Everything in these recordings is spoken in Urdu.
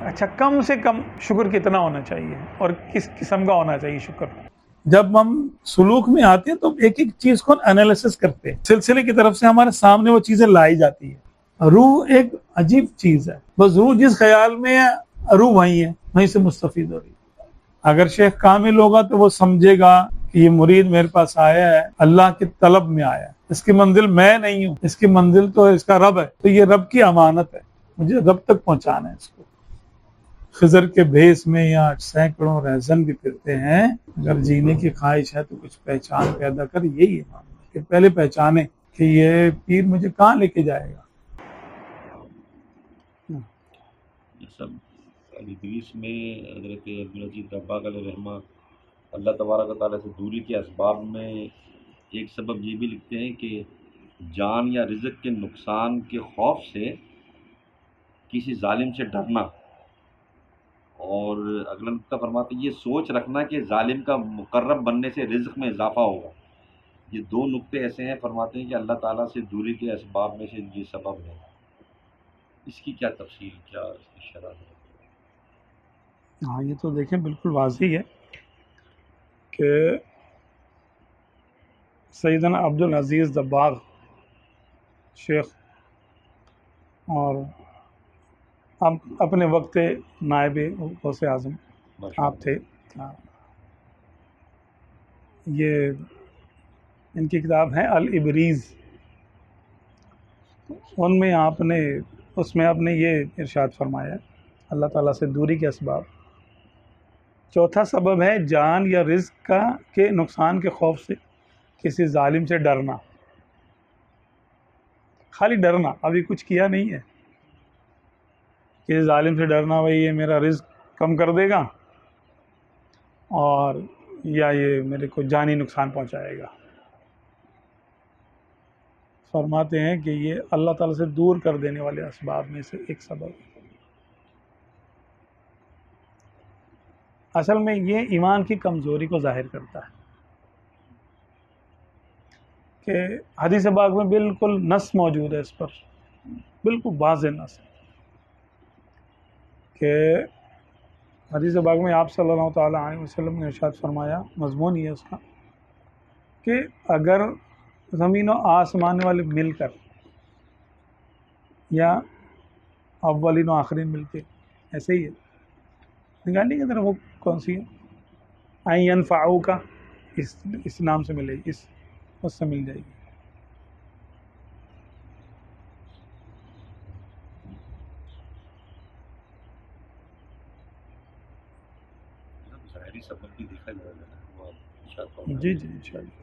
اچھا کم سے کم شکر کتنا ہونا چاہیے اور کس قسم کا ہونا چاہیے شکر؟ جب ہم سلوک میں آتے ہیں تو ایک ایک چیز کو انالیسس کرتے ہیں، سلسلے کی طرف سے ہمارے سامنے وہ چیزیں لائی جاتی ہیں۔ روح ایک عجیب چیز ہے، بس روح جس خیال میں ہے روح وہیں ہے، وہیں سے مستفید ہو رہی ہے۔ اگر شیخ کامل ہوگا تو وہ سمجھے گا کہ یہ مرید میرے پاس آیا ہے اللہ کی طلب میں آیا ہے، اس کی منزل میں نہیں ہوں، اس کی منزل تو اس کا رب ہے، تو یہ رب کی امانت ہے، مجھے رب تک پہنچانا ہے اس کو۔ خضر کے بھیس میں یا سینکڑوں رہزن بھی پھرتے ہیں، اگر جینے کی خواہش ہے تو کچھ پہچان پیدا کر، یہی ہے کہ پہلے پہچانے کہ یہ پیر مجھے کہاں لے کے جائے گا۔ سب حدیث میں حضرت عبدالعزیز دباغ علیہ رحمہ اللہ تبارک و تعالیٰ سے دوری کے اسباب میں ایک سبب یہ بھی لکھتے ہیں کہ جان یا رزق کے نقصان کے خوف سے کسی ظالم سے ڈرنا، اور اگلا نقطہ فرماتے ہیں یہ سوچ رکھنا کہ ظالم کا مقرب بننے سے رزق میں اضافہ ہوگا۔ یہ دو نقطے ایسے ہیں، فرماتے ہیں کہ اللہ تعالیٰ سے دوری کے اسباب میں سے یہ سبب ہے۔ اس کی کیا تفصیل، کیا اس کی شرح ہے؟ ہاں یہ تو دیکھیں بالکل واضح ہے کہ سیدنا عبدالعزیز دباغ شیخ اور اپنے وقت نائب غوث اعظم آپ تھے، یہ ان کی کتاب ہے الابریز، ان میں آپ نے یہ ارشاد فرمایا اللہ تعالیٰ سے دوری کے اسباب، چوتھا سبب ہے جان یا رزق کے نقصان کے خوف سے کسی ظالم سے ڈرنا۔ خالی ڈرنا، ابھی کچھ کیا نہیں ہے، کسی ظالم سے ڈرنا بھائی یہ میرا رزق کم کر دے گا اور یا یہ میرے کو جانی نقصان پہنچائے گا۔ فرماتے ہیں کہ یہ اللہ تعالیٰ سے دور کر دینے والے اسباب میں سے ایک سبب ہے۔ اصل میں یہ ایمان کی کمزوری کو ظاہر کرتا ہے کہ حدیث پاک میں بالکل نص موجود ہے اس پر، بالکل واضح نص کہ حدیث پاک میں آپ صلی اللہ تعالیٰ علیہ وسلم نے ارشاد فرمایا، مضمون یہ اس کا کہ اگر زمین و آسمان والے مل کر یا اولین و آخرین مل کے، ایسے ہی ہے نگالی کی طرف، وہ کون سی ہے این ینفعو کا، اس نام سے ملے گی، اس سے مل جائے گی۔ ظاہری سبب بھی دیکھا جائے گا، وہ ارشاد جی جی انشاءاللہ۔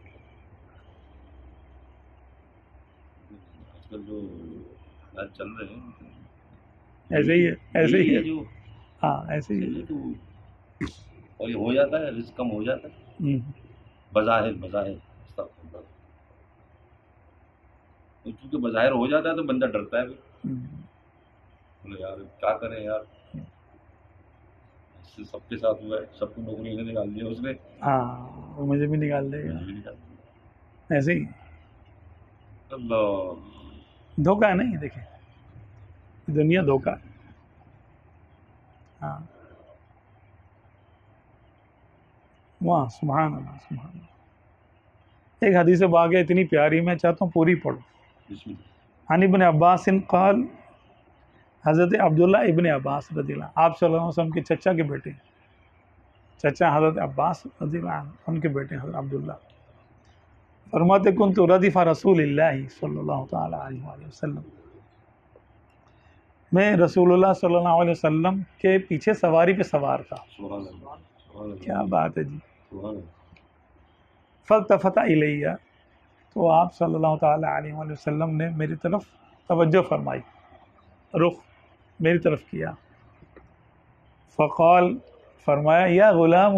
آج کل جو حالات چل رہے ہیں ایسے ہی ہے، ایسے ہی ہے، جو ہاں ایسے ہی ہے۔ اور یہ ہو جاتا ہے، رزق کم ہو جاتا ہے بظاہر استغفر اللہ۔ کیونکہ بظاہر ہو جاتا ہے تو بندہ ڈرتا ہے، بولے یار کیا کریں یار، اس سے سب کے ساتھ ہوا ہے، سب کو نوکری سے نکال دیا اس نے، ہاں وہ مجھے بھی نکال دے گا، ایسے ہی اللہ دھوکہ ہے نہیں، دیکھیں دنیا دھوکہ ہے۔ ہاں واہ سبحان اللہ سبحان اللہ۔ ایک حدیث پاک ہے اتنی پیاری، میں چاہتا ہوں پوری پڑھوں۔ بسم اللہ۔ عن ابن عباس قال، حضرت عبداللہ ابن عباس رضی اللہ، آپ صلی اللہ علیہ وسلم کے چچا کے بیٹے، چچا حضرت عباس رضی اللہ عنہ، ان کے بیٹے حضرت عبداللہ، فرماتے کنت ردف رسول اللہ صلی اللہ تعالی علیہ وآلہ وسلم، میں رسول اللہ صلی اللہ علیہ وسلم کے پیچھے سواری پہ سوار تھا۔ سبحان اللہ، سبحان اللہ، کیا بات ہے جی۔ سبحان اللہ۔ فالتفت الیہ، تو آپ صلی اللہ تعالی علیہ وآلہ وسلم نے میری طرف توجہ فرمائی، رخ میری طرف کیا، فقال، فرمایا یا غلام،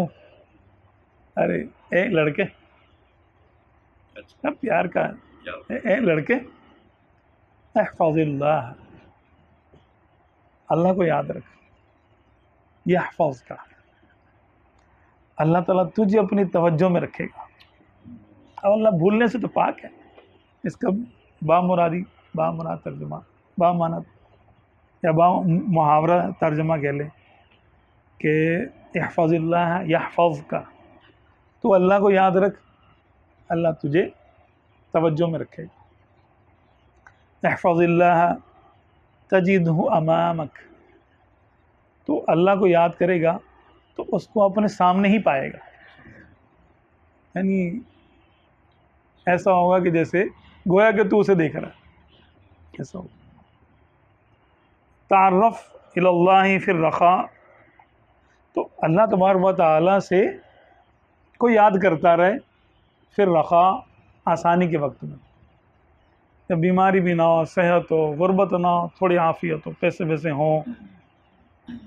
ارے اے لڑکے، اب پیار کا اے لڑکے، احفظ اللہ، اللہ کو یاد رکھ، یہ احفظ کا، اللہ تعالیٰ تجھے اپنی توجہ میں رکھے گا، اور اللہ بھولنے سے تو پاک ہے۔ اس کا بامراد ترجمہ، بامعنی یا محاورہ ترجمہ کہہ لیں کہ احفظ اللہ یحفظ کا، تو اللہ کو یاد رکھ، اللہ تجھے توجہ میں رکھے گا۔ احفظ اللہ تجدہ امامک، تو اللہ کو یاد کرے گا تو اس کو اپنے سامنے ہی پائے گا، یعنی ایسا ہوگا کہ جیسے گویا کہ تو اسے دیکھ رہا ہے، ایسا ہوگا۔ تعرف الی اللہ فی الرخاء، تو اللہ تبارک و تعالیٰ سے کو یاد کرتا رہے پھر رخاء، آسانی کے وقت میں، جب بیماری بھی نہ ہو، صحت ہو، غربت نہ ہو، تھوڑی عافیت ہو، پیسے ویسے ہوں،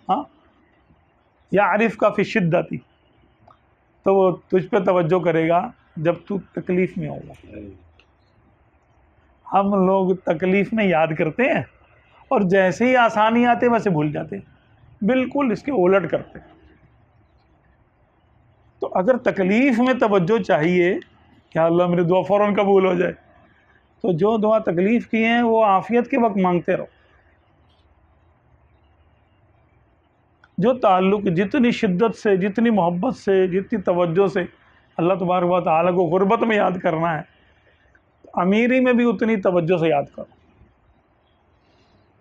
ہاں، یا عارف کا فی شدتی، تو وہ تجھ پہ توجہ کرے گا جب تو تکلیف میں ہوگا۔ ہم لوگ تکلیف میں یاد کرتے ہیں اور جیسے ہی آسانی آتے ویسے بھول جاتے ہیں، بالکل اس کے الٹ کرتے ہیں۔ تو اگر تکلیف میں توجہ چاہیے کہ اللہ میری دعا فوراً قبول ہو جائے، تو جو دعا تکلیف کی ہیں وہ عافیت کے وقت مانگتے رہو۔ جو تعلق جتنی شدت سے، جتنی محبت سے، جتنی توجہ سے اللہ تبارک و تعالیٰ کو غربت میں یاد کرنا ہے، امیری میں بھی اتنی توجہ سے یاد کرو۔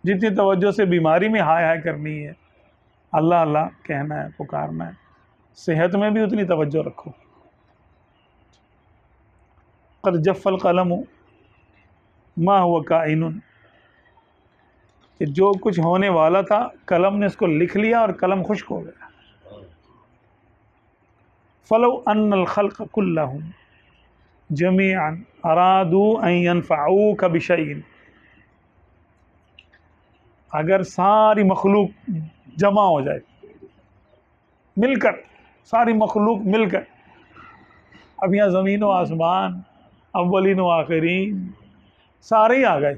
جتنی توجہ سے بیماری میں ہائے ہائے کرنی ہے، اللہ اللہ کہنا ہے، پکارنا ہے، صحت میں بھی اتنی توجہ رکھو۔ قد جف القلم ما هو کائن، کہ جو کچھ ہونے والا تھا قلم نے اس کو لکھ لیا اور قلم خشک ہو گیا۔ فلو ان الخلق كلهم جميعا ارادوا ان ينفعوك بشيء، اگر ساری مخلوق جمع ہو جائے، مل کر، ساری مخلوق مل کر، اب یہاں زمین و آسمان، اولین و آخرین، سارے ہی آ گئے،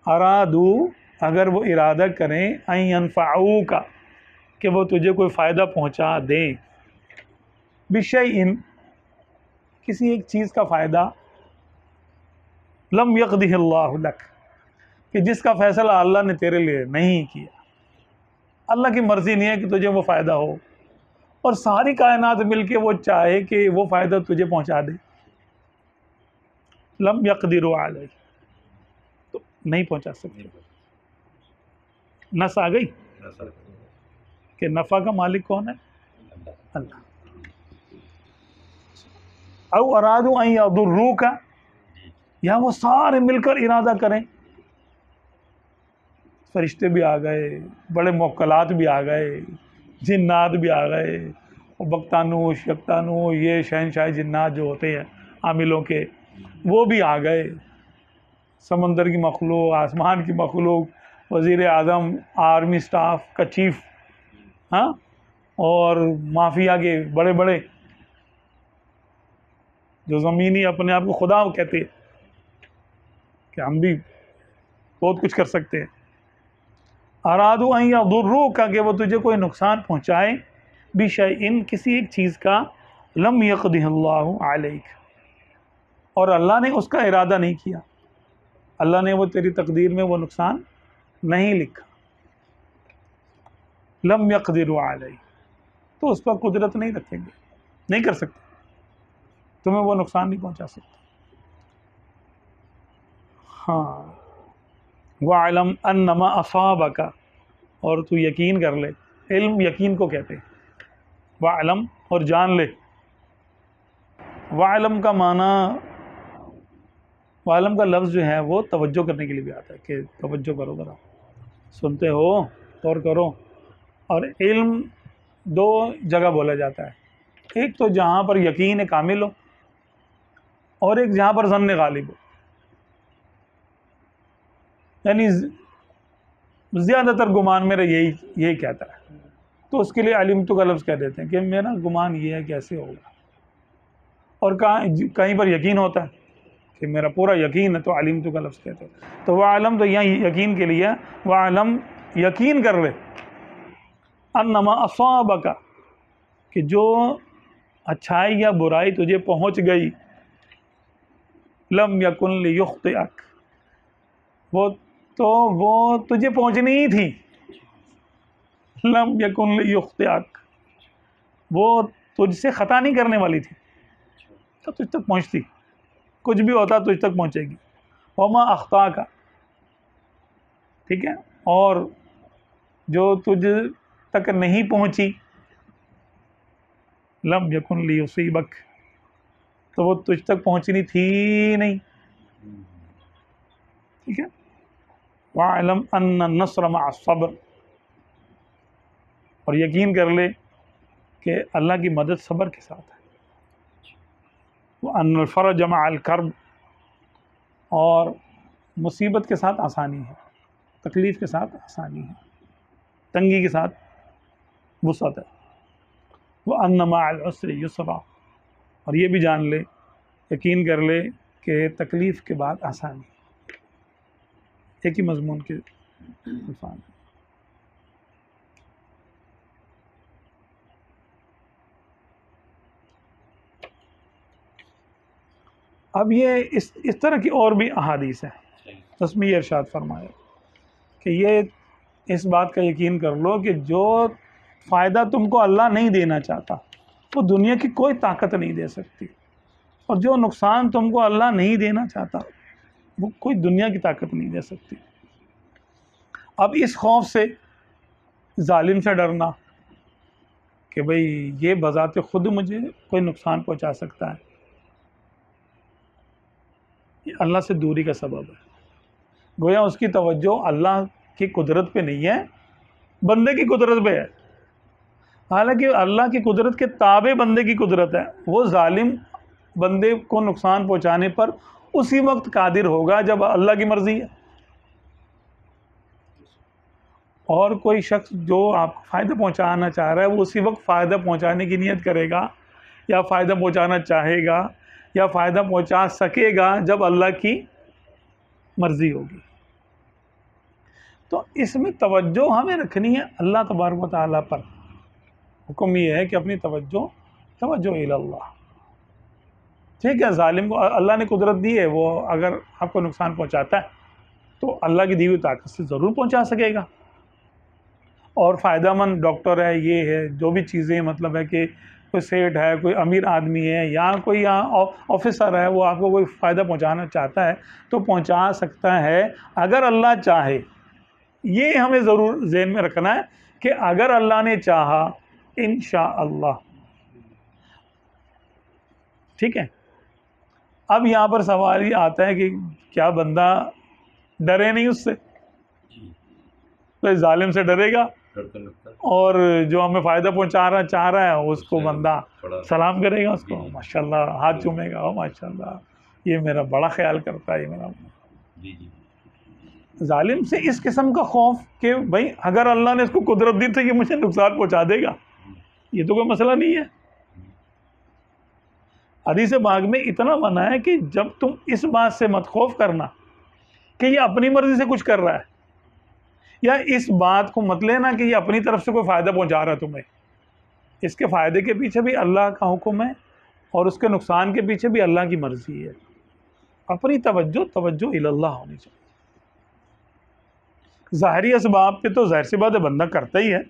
ارادو، اگر وہ ارادہ کریں، ان ينفعوک، کہ وہ تجھے کوئی فائدہ پہنچا دیں، بشیء، کسی ایک چیز کا فائدہ، لم یقدہ اللہ لک، کہ جس کا فیصلہ اللہ نے تیرے لیے نہیں کیا، اللہ کی مرضی نہیں ہے کہ تجھے وہ فائدہ ہو، اور ساری کائنات مل کے وہ چاہے کہ وہ فائدہ تجھے پہنچا دے، لم یقدروا علیہ، تو نہیں پہنچا سکتے۔ نس آ گئی کہ نفع کا مالک کون ہے؟ اللہ۔ او ارادوا ان یضروک، یا وہ سارے مل کر ارادہ کریں، فرشتے بھی آ گئے، بڑے موکلات بھی آ گئے، جنات بھی آ گئے، بختانوش یکتانوش، یہ شہنشاہ جنات جو ہوتے ہیں عاملوں کے، وہ بھی آ گئے، سمندر کی مخلوق، آسمان کی مخلوق، وزیر اعظم، آرمی سٹاف کا چیف، ہاں، اور مافیا کے بڑے بڑے جو زمینی اپنے آپ کو خدا کہتے ہیں کہ ہم بھی بہت کچھ کر سکتے ہیں، ارادوا ان یضروک، کہ وہ تجھے کوئی نقصان پہنچائے، بشیء، کسی ایک چیز کا، لم یقدہ اللہ علیک، اور اللہ نے اس کا ارادہ نہیں کیا، اللہ نے وہ تیری تقدیر میں وہ نقصان نہیں لکھا، لم یقدروا علیہ، تو اس پر قدرت نہیں رکھیں گے، نہیں کر سکتے، تمہیں وہ نقصان نہیں پہنچا سکتا۔ ہاں، وَاعْلَمْ أَنَّمَا أَصَابَكَ، اور تو یقین کر لے، علم یقین کو کہتے ہیں، وَاعْلَمْ، اور جان لے، وَاعْلَمْ کا معنی، وَاعْلَمْ کا لفظ جو ہے وہ توجہ کرنے کے لیے بھی آتا ہے، کہ توجہ کرو ذرا، سنتے ہو، غور کرو۔ اور علم دو جگہ بولا جاتا ہے، ایک تو جہاں پر یقین کامل ہو، اور ایک جہاں پر ظن غالب ہو، یعنی زیادہ تر گمان میرا یہی کہتا ہے، تو اس کے لیے علمت کا لفظ کہہ دیتے ہیں کہ میرا گمان یہ ہے کہ ایسے ہوگا، اور کہیں پر یقین ہوتا ہے کہ میرا پورا یقین ہے، تو علمت کا لفظ کہتے ہیں۔ تو وَاعْلَمْ تو یہاں یقین کے لیے، وَاعْلَمْ، یقین کر لے، انما اصابک، کہ جو اچھائی یا برائی تجھے پہنچ گئی، لم یکن لیخطئک، وہ تو وہ تجھے پہنچنی ہی تھی. لم یکن لیخطئک، وہ تجھ سے خطا نہیں کرنے والی تھی تو تجھ تک پہنچتی. کچھ بھی ہوتا تجھ تک پہنچے گی. وما اخطاک، ٹھیک ہے، اور جو تجھ تک نہیں پہنچی، لم یکن لیصیبک، تو وہ تجھ تک پہنچنی تھی نہیں. ٹھیک ہے. وَاعْلَمْ أَنَّ النَّصْرَ مَعَ الصَّبْرِ، اور یقین کر لے کہ اللہ کی مدد صبر کے ساتھ ہے. وَأَنَّ الْفَرَجَ مَعَ الْكَرْبِ، اور مصیبت کے ساتھ آسانی ہے، تکلیف کے ساتھ آسانی ہے، تنگی کے ساتھ وسعت ہے. وَأَنَّ مَعَ الْعُسْرِ يُسْرًا، اور یہ بھی جان لے، یقین کر لے کہ تکلیف کے بعد آسانی. ایک ہی مضمون کے الفاظ. اب یہ اس طرح کی اور بھی احادیث ہیں جس میں یہ ارشاد فرمایا کہ یہ اس بات کا یقین کر لو کہ جو فائدہ تم کو اللہ نہیں دینا چاہتا وہ دنیا کی کوئی طاقت نہیں دے سکتی، اور جو نقصان تم کو اللہ نہیں دینا چاہتا وہ کوئی دنیا کی طاقت نہیں دے سکتی. اب اس خوف سے ظالم سے ڈرنا کہ بھئی یہ بذات خود مجھے کوئی نقصان پہنچا سکتا ہے، یہ اللہ سے دوری کا سبب ہے. گویا اس کی توجہ اللہ کی قدرت پہ نہیں ہے، بندے کی قدرت پہ ہے. حالانکہ اللہ کی قدرت کے تابع بندے کی قدرت ہے. وہ ظالم بندے کو نقصان پہنچانے پر اسی وقت قادر ہوگا جب اللہ کی مرضی ہے. اور کوئی شخص جو آپ کو فائدہ پہنچانا چاہ رہا ہے وہ اسی وقت فائدہ پہنچانے کی نیت کرے گا یا فائدہ پہنچانا چاہے گا یا فائدہ پہنچا سکے گا جب اللہ کی مرضی ہوگی. تو اس میں توجہ ہمیں رکھنی ہے اللہ تبارک و تعالیٰ پر. حکم یہ ہے کہ اپنی توجہ الی اللہ. ٹھیک ہے، ظالم کو اللہ نے قدرت دی ہے، وہ اگر آپ کو نقصان پہنچاتا ہے تو اللہ کی دی ہوئی طاقت سے ضرور پہنچا سکے گا. اور فائدہ مند ڈاکٹر ہے، یہ ہے، جو بھی چیزیں مطلب ہے کہ کوئی سیٹ ہے، کوئی امیر آدمی ہے یا کوئی آفیسر ہے، وہ آپ کو کوئی فائدہ پہنچانا چاہتا ہے تو پہنچا سکتا ہے اگر اللہ چاہے. یہ ہمیں ضرور ذہن میں رکھنا ہے کہ اگر اللہ نے چاہا انشاءاللہ. ٹھیک ہے. اب یہاں پر سوال یہ آتا ہے کہ کیا بندہ ڈرے نہیں اس سے؟ تو ظالم سے ڈرے گا اور جو ہمیں فائدہ پہنچانا چاہ رہا ہے اس کو بندہ سلام کرے گا، اس کو ماشاءاللہ ہاتھ چومے گا، ماشاءاللہ یہ میرا بڑا خیال کرتا ہے، یہ میرا. ظالم سے اس قسم کا خوف کہ بھائی اگر اللہ نے اس کو قدرت دی تو یہ مجھے نقصان پہنچا دے گا، یہ تو کوئی مسئلہ نہیں ہے. حدیث پاک میں اتنا منع ہے کہ جب تم اس بات سے مت خوف کرنا کہ یہ اپنی مرضی سے کچھ کر رہا ہے، یا اس بات کو مت لینا کہ یہ اپنی طرف سے کوئی فائدہ پہنچا رہا ہے تمہیں. اس کے فائدے کے پیچھے بھی اللہ کا حکم ہے اور اس کے نقصان کے پیچھے بھی اللہ کی مرضی ہے. اپنی توجہ الی اللہ ہونی چاہیے. ظاہری اسباب پہ تو ظاہر سی بات ہے بندہ کرتا ہی ہے،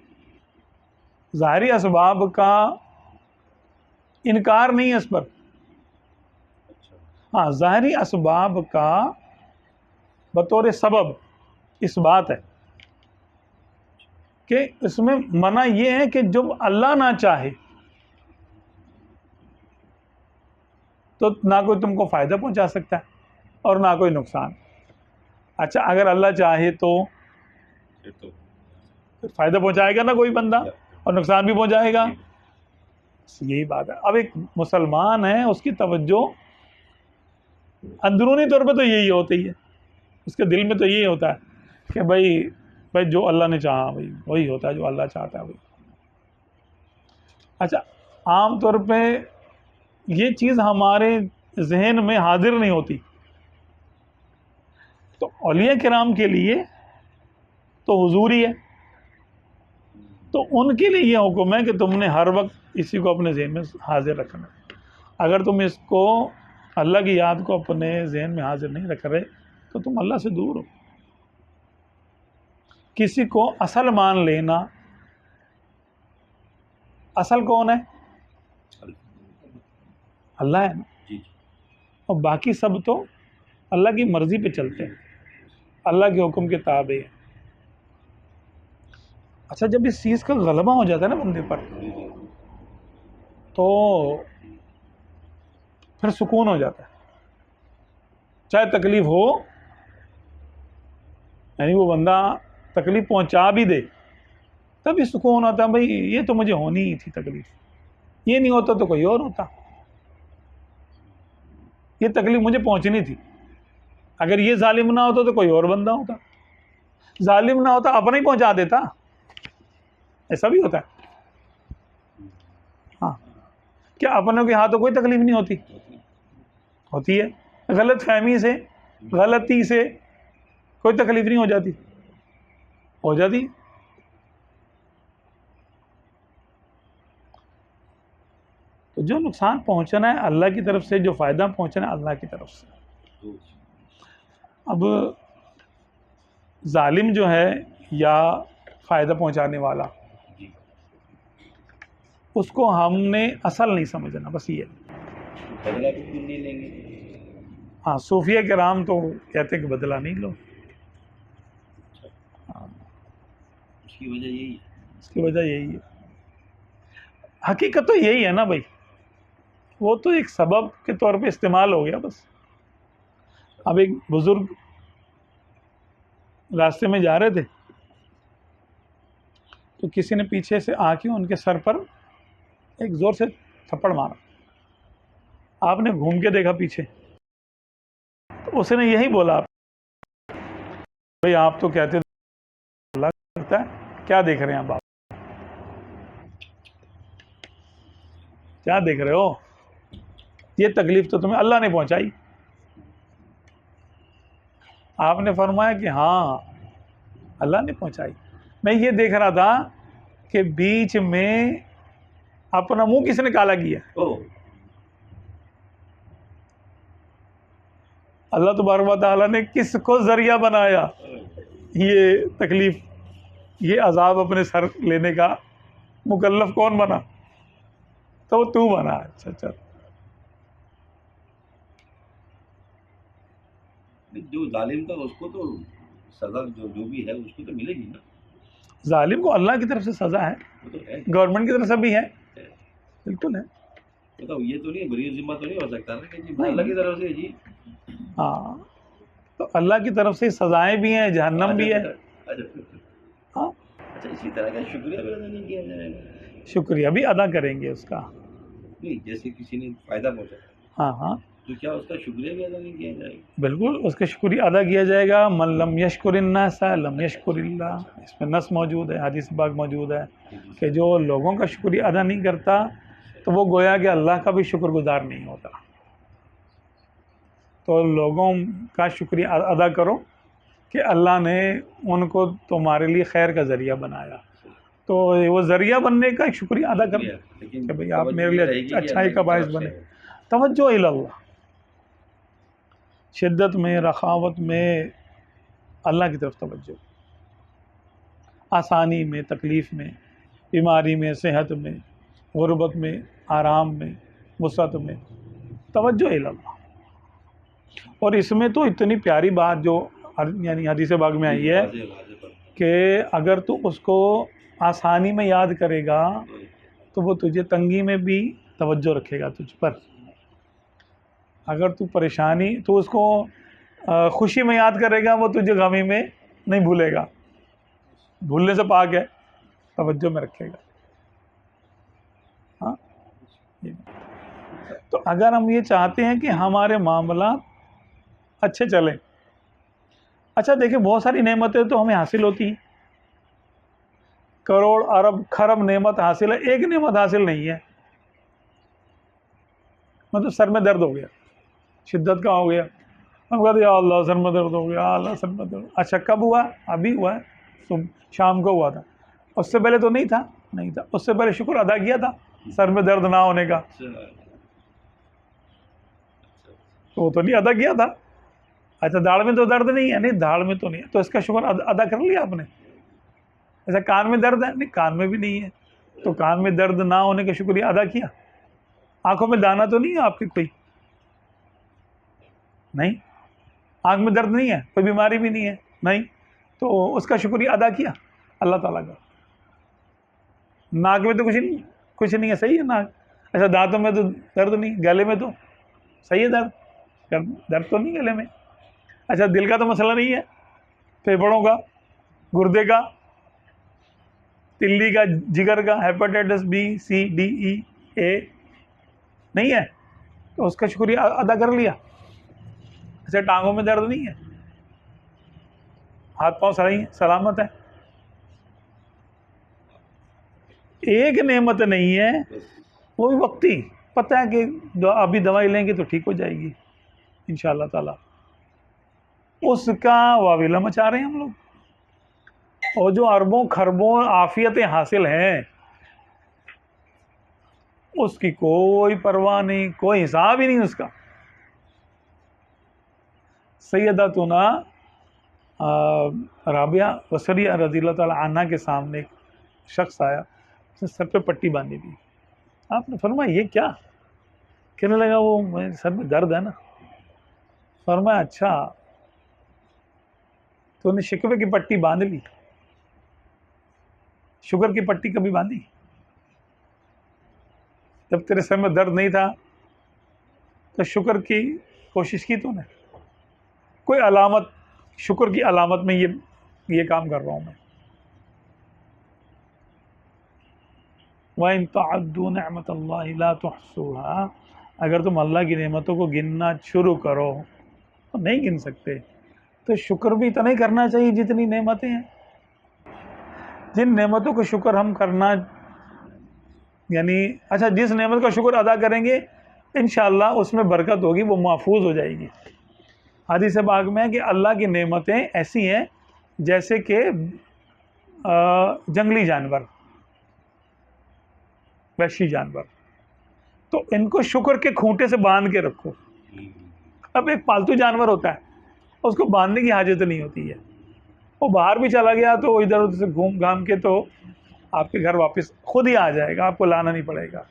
ظاہری اسباب کا انکار نہیں ہے اس پر. ہاں، ظاہری اسباب کا بطور سبب اس بات ہے کہ اس میں منع یہ ہے کہ جب اللہ نہ چاہے تو نہ کوئی تم کو فائدہ پہنچا سکتا ہے اور نہ کوئی نقصان. اچھا، اگر اللہ چاہے تو فائدہ پہنچائے گا نا کوئی بندہ اور نقصان بھی پہنچائے گا. یہی بات ہے. اب ایک مسلمان ہے، اس کی توجہ اندرونی طور پہ تو یہی ہوتی ہے، اس کے دل میں تو یہی ہوتا ہے کہ بھائی جو اللہ نے چاہا بھائی وہی ہوتا ہے، جو اللہ چاہتا ہے بھائی. اچھا، عام طور پہ یہ چیز ہمارے ذہن میں حاضر نہیں ہوتی. تو اولیاء کرام کے لیے تو حضور ہی ہے، تو ان کے لیے یہ حکم ہے کہ تم نے ہر وقت اسی کو اپنے ذہن میں حاضر رکھنا. اگر تم اس کو اللہ کی یاد کو اپنے ذہن میں حاضر نہیں رکھ رہے تو تم اللہ سے دور ہو. کسی کو اصل مان لینا. اصل کون ہے؟ اللہ ہے نا. جی اور باقی سب تو اللہ کی مرضی پہ چلتے ہیں, اللہ کے حکم کے تابع ہیں. اچھا جب اس چیز کا غلبہ ہو جاتا ہے نا بندے پر, تو پھر سکون ہو جاتا ہے. چاہے تکلیف ہو, یعنی وہ بندہ تکلیف پہنچا بھی دے تبھی سکون ہوتا ہے, بھائی یہ تو مجھے ہونی ہی تھی تکلیف, یہ نہیں ہوتا تو کوئی اور ہوتا, یہ تکلیف مجھے پہنچنی تھی. اگر یہ ظالم نہ ہوتا تو کوئی اور بندہ ہوتا, ظالم نہ ہوتا اپنا ہی پہنچا دیتا. ایسا بھی ہوتا ہے. ہاں, کیا اپنوں کے ہاتھوں کوئی تکلیف نہیں ہوتی؟ ہوتی ہے. غلط فہمی سے, غلطی سے کوئی تکلیف نہیں ہو جاتی؟ ہو جاتی. تو جو نقصان پہنچنا ہے اللہ کی طرف سے, جو فائدہ پہنچنا ہے اللہ کی طرف سے. اب ظالم جو ہے یا فائدہ پہنچانے والا, اس کو ہم نے اصل نہیں سمجھنا, بس یہ. بدلہ بھی نہیں لیں گے. ہاں, صوفیہ کرام تو کہتے ہیں کہ بدلہ نہیں لو. اس کی وجہ یہی ہے. اس کی وجہ یہی ہے. حقیقت تو یہی ہے نا بھائی, وہ تو ایک سبب کے طور پہ استعمال ہو گیا بس. اب ایک بزرگ راستے میں جا رہے تھے تو کسی نے پیچھے سے آ کے ان کے سر پر ایک زور سے تھپڑ مارا. آپ نے گھوم کے دیکھا پیچھے تو اس نے یہی بولا, بھائی آپ تو کہتے اللہ کرتا ہے, کیا دیکھ رہے ہیں آپ کیا دیکھ رہے ہو؟ یہ تکلیف تو تمہیں اللہ نے پہنچائی. آپ نے فرمایا کہ ہاں اللہ نے پہنچائی. میں یہ دیکھ رہا تھا کہ بیچ میں اپنا منہ کس نے کالا کیا. اللہ تبارک و تعالیٰ نے کس کو ذریعہ بنایا یہ تکلیف, یہ عذاب اپنے سر لینے کا مکلف کون بنا؟ تو تو بنا. اچھا جو ظالم تھا اس کو تو سزا جو بھی ہے اس کو تو ملے گی نا. ظالم کو اللہ کی طرف سے سزا ہے, وہ تو ہے. گورنمنٹ کی طرف سے بھی ہے, بالکل ہے. تو یہ تو نہیں, بری ذمہ تو نہیں ہو سکتا نا کہ جی اللہ کی طرف سے جی. ہاں, تو اللہ کی طرف سے سزائیں بھی ہیں, جہنم بھی ہے. ہاں, اچھا اسی طرح کا شکریہ بھی ادا نہیں کیا جائے گا. شکریہ بھی ادا کریں گے اس کا. نہیں, جیسے کسی نے فائدہ پہنچا, ہاں ہاں, تو کیا اس کا شکریہ بھی ادا نہیں کیا جائے گا؟ بالکل اس کا شکریہ ادا کیا جائے گا. من لم یشکر الناس لم یشکر اللہ, اس میں نص موجود ہے, حدیث پاک موجود ہے کہ جو لوگوں کا شکریہ ادا نہیں کرتا تو وہ گویا کہ اللہ کا بھی شکر گزار نہیں ہوتا. تو لوگوں کا شکریہ ادا کرو کہ اللہ نے ان کو تمہارے لیے خیر کا ذریعہ بنایا. تو وہ ذریعہ بننے کا شکریہ ادا کرو کہ بھئی آپ میرے لیے اچھائی کا باعث بنے. توجہ الی اللہ, شدت میں, رخاوت میں اللہ کی طرف توجہ, آسانی میں, تکلیف میں, بیماری میں, صحت میں, غربت میں, آرام میں, وسعت میں, توجہ الی اللہ. اور اس میں تو اتنی پیاری بات جو یعنی حدیث پاک میں آئی ہے کہ اگر تو اس کو آسانی میں یاد کرے گا تو وہ تجھے تنگی میں بھی توجہ رکھے گا تجھ پر. اگر تو پریشانی, تو اس کو خوشی میں یاد کرے گا, وہ تجھے غمی میں نہیں بھولے گا, بھولنے سے پاک ہے, توجہ میں رکھے گا. ہاں, تو اگر ہم یہ چاہتے ہیں کہ ہمارے معاملات اچھے چلیں, اچھا دیکھیں بہت ساری نعمتیں تو ہمیں حاصل ہوتی ہیں, کروڑ ارب خرب نعمت حاصل ہے, ایک نعمت حاصل نہیں ہے. مطلب سر میں درد ہو گیا, شدت کا ہو گیا, ہم کہتے ہیں یا اللہ سر میں درد ہو گیا, اللہ سر میں درد. اچھا کب ہوا؟ ابھی ہوا ہے, شام کو ہوا تھا. اس سے پہلے تو نہیں تھا. اس سے پہلے شکر ادا کیا تھا سر میں درد نہ ہونے کا, تو وہ تو نہیں ادا کیا تھا. اچھا داڑھ میں تو درد نہیں ہے, نہیں داڑھ میں تو نہیں ہے, تو اس کا شکر ادا کر لیا آپ نے. ایسا کان میں درد ہے؟ نہیں، کان میں بھی نہیں ہے، تو کان میں درد نہ ہونے کا شکریہ ادا کیا۔ آنکھوں میں دانا تو نہیں ہے آپ کی کوئی؟ نہیں، آنکھ میں درد نہیں ہے، کوئی بیماری بھی نہیں ہے، نہیں، تو اس کا شکریہ ادا کیا اللہ تعالیٰ کا۔ ناک میں تو کچھ نہیں ہے، صحیح ہے ناک، اچھا دانتوں میں تو درد نہیں، گلے میں تو صحیح ہے درد تو نہیں گلے میں، اچھا دل کا تو مسئلہ نہیں ہے، پھیپھڑوں کا، گردے کا، تلی کا، جگر کا، hepatitis B C D E A نہیں ہے، تو اس کا شکریہ ادا کر لیا۔ اچھا ٹانگوں میں درد نہیں ہے، ہاتھ پاؤں صحیح ہیں، سلامت ہے، ایک نعمت نہیں ہے، وہ بھی وقتی، پتہ ہے کہ ابھی دوائی لیں گے تو ٹھیک ہو جائے گی انشاءاللہ تعالی، اس کا واویلا مچا رہے ہیں ہم لوگ، اور جو اربوں خربوں عافیتیں حاصل ہیں اس کی کوئی پرواہ نہیں، کوئی حساب ہی نہیں اس کا۔ سیدتنا رابعہ بصریہ رضی اللہ تعالی عنہ کے سامنے ایک شخص آیا، اس نے سر پہ پٹی باندھی دی، آپ نے فرمایا یہ کیا؟ کہنے لگا وہ میرے سر میں درد ہے نا۔ فرمایا اچھا تو نے شکوے کی پٹی باندھ لی، شوگر کی پٹی کبھی باندھی؟ جب تیرے سر میں درد نہیں تھا تو شکر کی کوشش کی تو نے؟ کوئی علامت، شکر کی علامت میں یہ کام کر رہا ہوں میں۔ وَإِن تَعُدُّوا نِعْمَةَ اللَّهِ لَا تُحْصُوهَا، اگر تم اللہ کی نعمتوں کو گننا شروع کرو تو نہیں گن سکتے، تو شکر بھی اتنا ہی کرنا چاہیے جتنی نعمتیں ہیں۔ جن نعمتوں کا شکر ہم کرنا، یعنی اچھا جس نعمت کا شکر ادا کریں گے انشاءاللہ اس میں برکت ہوگی، وہ محفوظ ہو جائے گی۔ حدیث پاک میں ہے کہ اللہ کی نعمتیں ایسی ہیں جیسے کہ جنگلی جانور، وحشی جانور، تو ان کو شکر کے کھوٹے سے باندھ کے رکھو۔ اب ایک پالتو جانور ہوتا ہے، اس کو باندھنے کی حاجت نہیں ہوتی ہے، وہ باہر بھی چلا گیا تو ادھر ادھر سے گھوم گھام کے تو آپ کے گھر واپس خود ہی آ جائے گا، آپ کو لانا نہیں پڑے گا۔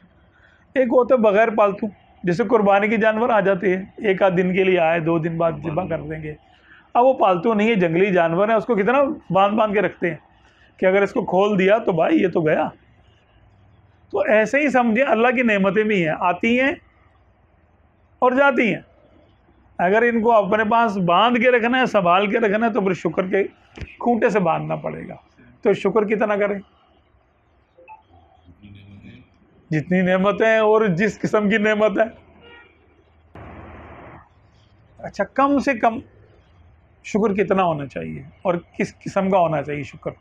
ایک ہوتا ہے بغیر پالتو، جیسے قربانی کے جانور آ جاتے ہیں، ایک آدھ دن کے لیے آئے، 2 دن بعد ذبح کر دیں گے۔ اب وہ پالتو نہیں ہے، جنگلی جانور ہے، اس کو کتنا باندھ کے رکھتے ہیں کہ اگر اس کو کھول دیا تو بھائی یہ تو گیا۔ تو ایسے ہی سمجھیں اللہ کی نعمتیں بھی ہیں، آتی ہیں اور جاتی ہیں، اگر ان کو اپنے پاس باندھ کے رکھنا ہے، سنبھال کے رکھنا ہے، تو پھر شکر کے کھوٹے سے باندھنا پڑے گا۔ تو شکر کتنا کریں؟ جتنی نعمتیں اور جس قسم کی نعمت ہے۔ اچھا کم سے کم شکر کتنا ہونا چاہیے اور کس قسم کا ہونا چاہیے شکر؟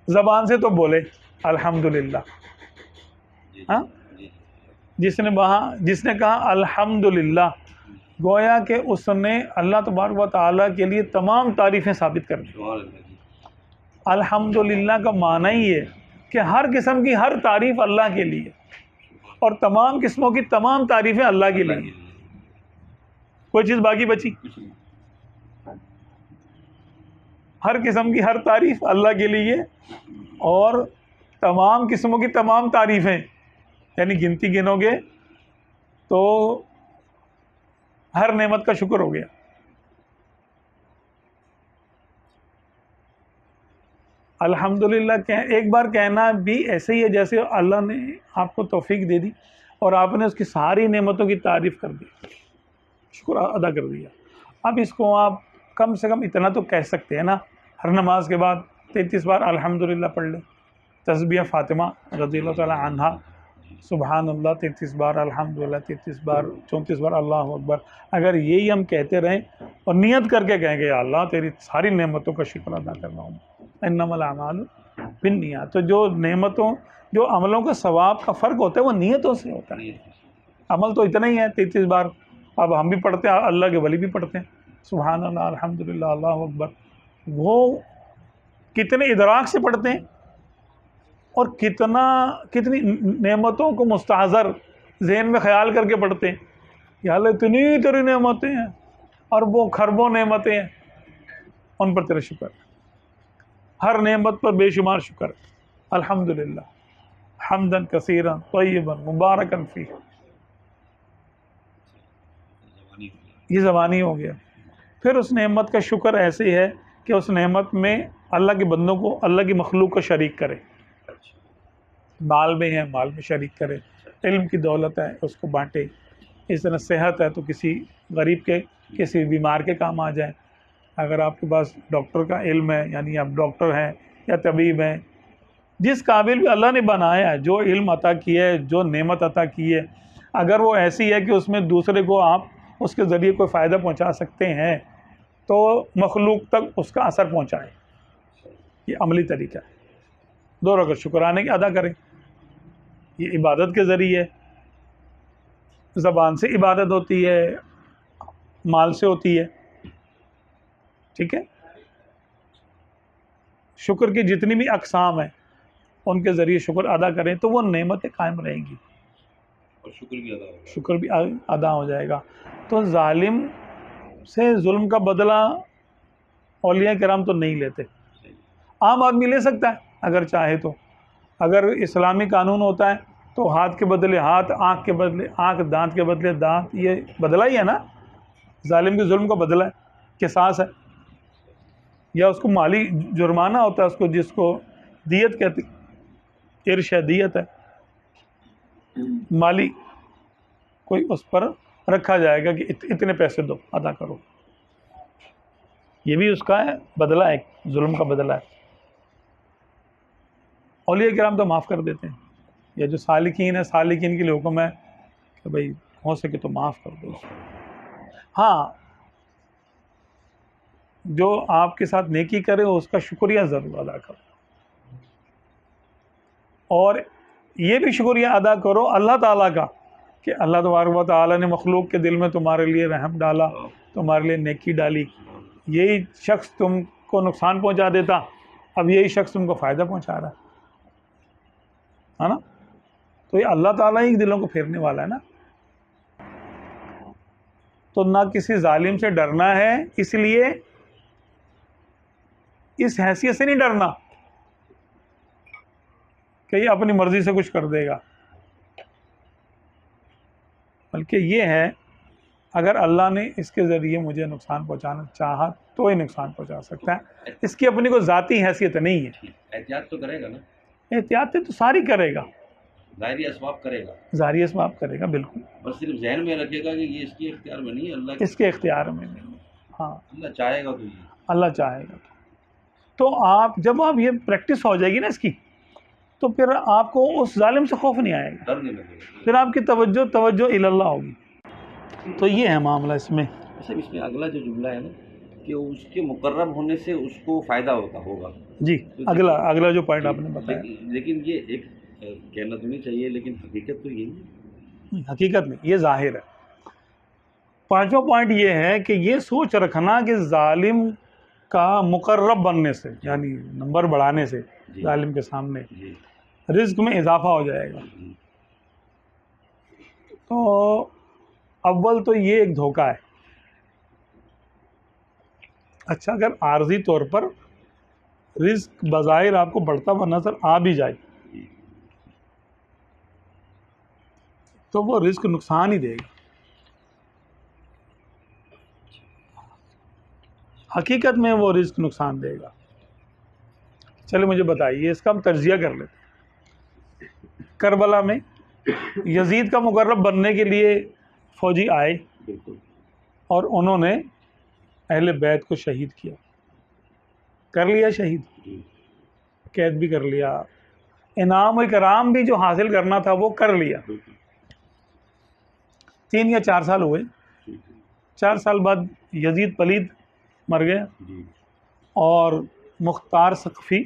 زبان سے تو بولے الحمدللہ، ہاں، جس نے کہا الحمدللہ، گویا کہ اس نے اللہ تبارک و تعالیٰ کے لیے تمام تعریفیں ثابت کر دی۔ الحمدللہ کا معنی ہی ہے کہ ہر قسم کی ہر تعریف اللہ کے لیے، اور تمام قسموں کی تمام تعریفیں اللہ کے لیے۔ کوئی چیز باقی بچی؟ ہر قسم کی ہر تعریف اللہ کے لیے، اور تمام قسموں کی تمام تعریفیں، یعنی گنتی گنو گے تو ہر نعمت کا شکر ہو گیا۔ الحمدللہ ایک بار کہنا بھی ایسے ہی ہے جیسے اللہ نے آپ کو توفیق دے دی اور آپ نے اس کی ساری نعمتوں کی تعریف کر دی، شکر ادا کر دیا۔ اب اس کو آپ کم سے کم اتنا تو کہہ سکتے ہیں نا، ہر نماز کے بعد 33 بار الحمدللہ پڑھ لیں، تسبیح فاطمہ رضی اللہ تعالی عنہا، سبحان اللہ 33 بار، الحمدللہ 33 بار، 34 بار اللہ اکبر۔ اگر یہی ہم کہتے رہیں اور نیت کر کے کہیں گے یا اللہ تیری ساری نعمتوں کا شکر ادا کر رہا ہوں، انما الاعمال بالنیات، تو جو نعمتوں، جو عملوں کا ثواب کا فرق ہوتا ہے وہ نیتوں سے ہوتا ہے۔ عمل تو اتنا ہی ہے 33 بار، اب ہم بھی پڑھتے ہیں، اللہ کے ولی بھی پڑھتے ہیں سبحان اللہ الحمدللہ اللہ اکبر، وہ کتنے ادراک سے پڑھتے ہیں اور کتنی نعمتوں کو مستحضر ذہن میں خیال کر کے پڑھتے ہیں، یا اللہ اتنی تیری نعمتیں ہیں اور وہ خربوں نعمتیں ہیں، ان پر تیرا شکر ہے۔ ہر نعمت پر بے شمار شکر ہے. الحمدللہ حمدن کثیرا طیبا مبارکن فیہ. زبانی ہو گیا. یہ زبانی ہو گیا. پھر اس نعمت کا شکر ایسے ہے کہ اس نعمت میں اللہ کے بندوں کو، اللہ کی مخلوق کو شریک کرے. اچھا. مال میں ہے مال میں شریک کرے، علم کی دولت ہے اس کو بانٹے. اس طرح صحت ہے تو کسی غریب کے، کسی بیمار کے کام آ جائے. اگر آپ کے پاس ڈاکٹر کا علم ہے، یعنی آپ ڈاکٹر ہیں یا طبیب ہیں، جس قابل بھی اللہ نے بنایا ہے، جو علم عطا کیا ہے، جو نعمت عطا کی ہے، اگر وہ ایسی ہے کہ اس میں دوسرے کو آپ اس کے ذریعے کوئی فائدہ پہنچا سکتے ہیں تو مخلوق تک اس کا اثر پہنچائیں. یہ عملی طریقہ ہے. 2 رکعت شکرانے کی ادا کریں. یہ عبادت کے ذریعے، زبان سے عبادت ہوتی ہے، مال سے ہوتی ہے. ٹھیک ہے. شکر کی جتنی بھی اقسام ہیں ان کے ذریعے شکر ادا کریں تو وہ نعمتیں قائم رہیں گی اور شکر بھی ادا ہوگا. شکر بھی ادا ہو جائے گا. تو ظالم سے ظلم کا بدلہ اولیاء کرام تو نہیں لیتے. عام آدمی لے سکتا ہے اگر چاہے تو. اگر اسلامی قانون ہوتا ہے تو ہاتھ کے بدلے ہاتھ، آنکھ کے بدلے آنکھ، دانت کے بدلے دانت. یہ بدلہ ہی ہے نا، ظالم کے ظلم کا بدلہ ہے، قصاص ہے. یا اس کو مالی جرمانہ ہوتا ہے، اس کو جس کو دیت کہتے، ارش ہے، دیت ہے، مالی کوئی اس پر رکھا جائے گا کہ اتنے پیسے دو، ادا کرو. یہ بھی اس کا ہے بدلہ، ایک ظلم کا بدلہ ہے. اولیاء کرام تو معاف کر دیتے ہیں. یا جو سالکین ہے، سالکین کے لیے حکم ہے کہ بھائی ہو سکے تو معاف کر دو. ہاں، جو آپ کے ساتھ نیکی کرے اس کا شکریہ ضرور ادا کرو. اور یہ بھی شکریہ ادا کرو اللہ تعالیٰ کا کہ اللہ تبارک و تعالیٰ نے مخلوق کے دل میں تمہارے لیے رحم ڈالا، تمہارے لیے نیکی ڈالی. یہی شخص تم کو نقصان پہنچا دیتا، اب یہی شخص تم کو فائدہ پہنچا رہا ہے نا. تو یہ اللہ تعالیٰ ہی دلوں کو پھیرنے والا ہے نا. تو نہ کسی ظالم سے ڈرنا ہے، اس لیے اس حیثیت سے نہیں ڈرنا کہ یہ اپنی مرضی سے کچھ کر دے گا، بلکہ یہ ہے اگر اللہ نے اس کے ذریعے مجھے نقصان پہنچانا چاہا تو ہی نقصان پہنچا سکتا ہے. اس کی اپنی کوئی ذاتی حیثیت نہیں ہے. احتیاط تو کرے گا نا. احتیاط تو ساری کرے گا، ظاہری اسباب کرے گا، ظاہری اسباب کرے گا بالکل، بس صرف ذہن میں رکھے گا کہ یہ اس کے اختیار میں نہیں ہے، اللہ اس کے اختیار میں نہیں. ہاں، اللہ چاہے گا تو یہ اللہ چاہے گا. تو آپ جب آپ یہ پریکٹس ہو جائے گی نا اس کی، تو پھر آپ کو اس ظالم سے خوف نہیں آئے گا، ڈر نہیں لگے گا. پھر آپ کی توجہ الی اللہ ہوگی. تو یہ ہے معاملہ اس میں. اچھا، اس میں اگلا جو جملہ ہے نا کہ اس کے مقرب ہونے سے اس کو فائدہ ہوگا. جی، اگلا جو پوائنٹ آپ نے بتایا، لیکن یہ ایک کہنا تو نہیں چاہیے، لیکن حقیقت تو یہی ہے. حقیقت میں یہ ظاہر ہے. 5واں پوائنٹ یہ ہے کہ یہ سوچ رکھنا کہ ظالم کا مقرب بننے سے، یعنی نمبر بڑھانے سے ظالم کے سامنے جی رزق میں اضافہ ہو جائے گا. جی. تو اول تو یہ ایک دھوکہ ہے. اچھا، اگر عارضی طور پر رزق بظاہر آپ کو بڑھتا ہوا نظر آ بھی جائے تو وہ رزق نقصان ہی دے گا. حقیقت میں وہ رزق نقصان دے گا. چلے مجھے بتائیے، اس کا ہم تجزیہ کر لیتے ہیں. کربلا میں یزید کا مقرب بننے کے لیے فوجی آئے بالکل. اور انہوں نے اہل بیت کو شہید کیا، کر لیا شہید، جی. قید بھی کر لیا، انعام و اکرام بھی جو حاصل کرنا تھا وہ کر لیا. بالکل. 3 یا 4 سال ہوئے. جی 4 سال بعد یزید پلید مر گیا جی. اور مختار ثقفی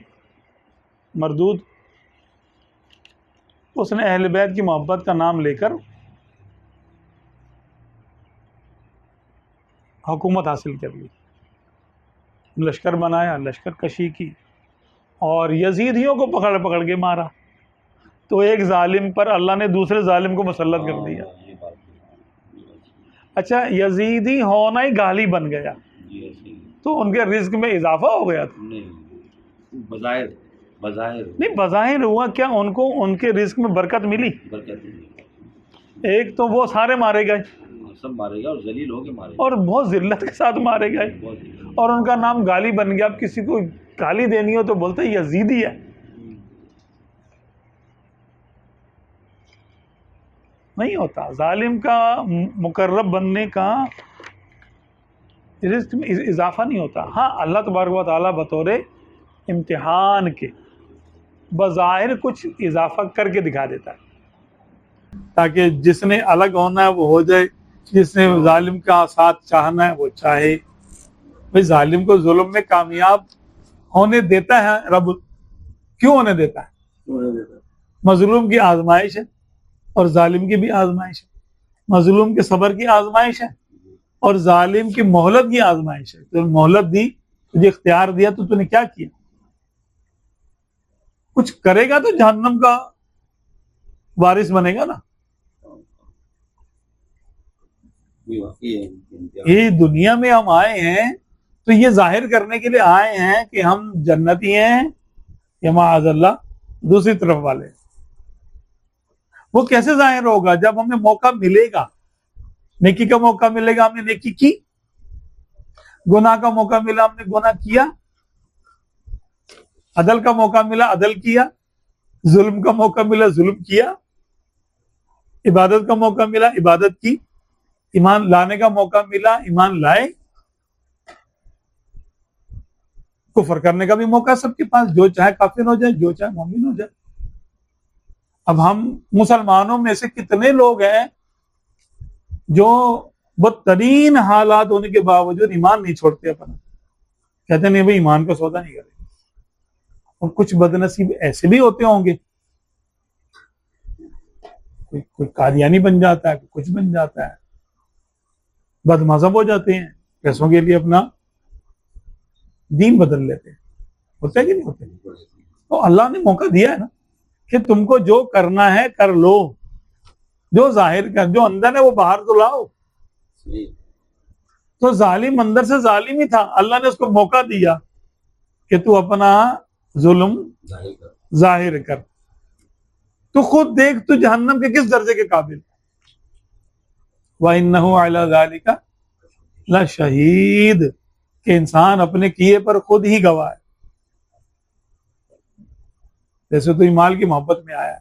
مردود، اس نے اہل بیت کی محبت کا نام لے کر حکومت حاصل کر لی، لشکر بنایا، لشکر کشی کی اور یزیدیوں کو پکڑ پکڑ کے مارا. تو ایک ظالم پر اللہ نے دوسرے ظالم کو مسلط کر دیا. یہ بات اچھا، یزیدی ہونا ہی گالی بن گیا جی ایسے ہی. تو ان کے رزق میں اضافہ ہو گیا تھا. نہیں، بظاہر بظاہر نہیں بظاہر ہوا کیا, ان کو ان کے رزق میں برکت ملی. برکت ایک تو وہ سارے مارے گئے سب مارے گا اور ذلیل ہو کے مارے گا, اور بہت ذلت کے ساتھ مارے گئے, بہت ذلیل. اور ان کا نام گالی بن گیا. اب کسی کو گالی دینی ہو تو بولتے یزیدی ہے. نہیں ہوتا. ظالم کا مقرب بننے کا رزق میں اضافہ نہیں ہوتا. ہاں اللہ تبارک و تعالیٰ بطور امتحان کے بظاہر کچھ اضافہ کر کے دکھا دیتا ہے تاکہ جس نے الگ ہونا ہے وہ ہو جائے, جس نے ظالم کا ساتھ چاہنا ہے وہ چاہے. بھائی ظالم کو ظلم میں کامیاب ہونے دیتا ہے رب. کیوں ہونے دیتا ہے؟ مظلوم کی آزمائش ہے اور ظالم کی بھی آزمائش ہے. مظلوم کے صبر کی آزمائش ہے اور ظالم کی مہلت کی آزمائش ہے. تو مہلت دی, تجھے اختیار دیا, تو نے کیا کیا؟ کچھ کرے گا تو جہنم کا وارث بنے گا نا. یہ دنیا میں ہم آئے ہیں تو یہ ظاہر کرنے کے لیے آئے ہیں کہ ہم جنتی ہیں یا معاذ اللہ دوسری طرف والے. وہ کیسے ظاہر ہوگا؟ جب ہمیں موقع ملے گا, نیکی کا موقع ملے گا, ہم نے نیکی کی. گناہ کا موقع ملا, ہم نے گناہ کیا. عدل کا موقع ملا, عدل کیا. ظلم کا موقع ملا, ظلم کیا. عبادت کا موقع ملا, عبادت کی. ایمان لانے کا موقع ملا, ایمان لائے. کفر کرنے کا بھی موقع سب کے پاس, جو چاہے کافر ہو جائے, جو چاہے مومن ہو جائے. اب ہم مسلمانوں میں سے کتنے لوگ ہیں جو بدترین حالات ہونے کے باوجود ایمان نہیں چھوڑتے اپنا, کہتے نہیں بھائی ایمان کا سودا نہیں کرے. اور کچھ بدنصیب ایسے بھی ہوتے ہوں گے, کوئی قادیانی بن جاتا ہے, کچھ بن جاتا ہے, بد مذہب ہو جاتے ہیں, پیسوں کے لیے اپنا دین بدل لیتے ہیں. ہوتا ہے کہ نہیں ہوتے؟ تو اللہ نے موقع دیا ہے نا کہ تم کو جو کرنا ہے کر لو, جو ظاہر کر, جو اندر ہے وہ باہر تو لاؤ. تو ظالم اندر سے ظالم ہی تھا, اللہ نے اس کو موقع دیا کہ تو اپنا ظلم ظاہر کر. تو خود دیکھ تو جہنم کے کس درجے کے قابل. وَإِنَّهُ عَلَى ذَلِكَ لَشَهِيدٌ, کہ انسان اپنے کیے پر خود ہی گواہ ہے. جیسے تو مال کی محبت میں آیا,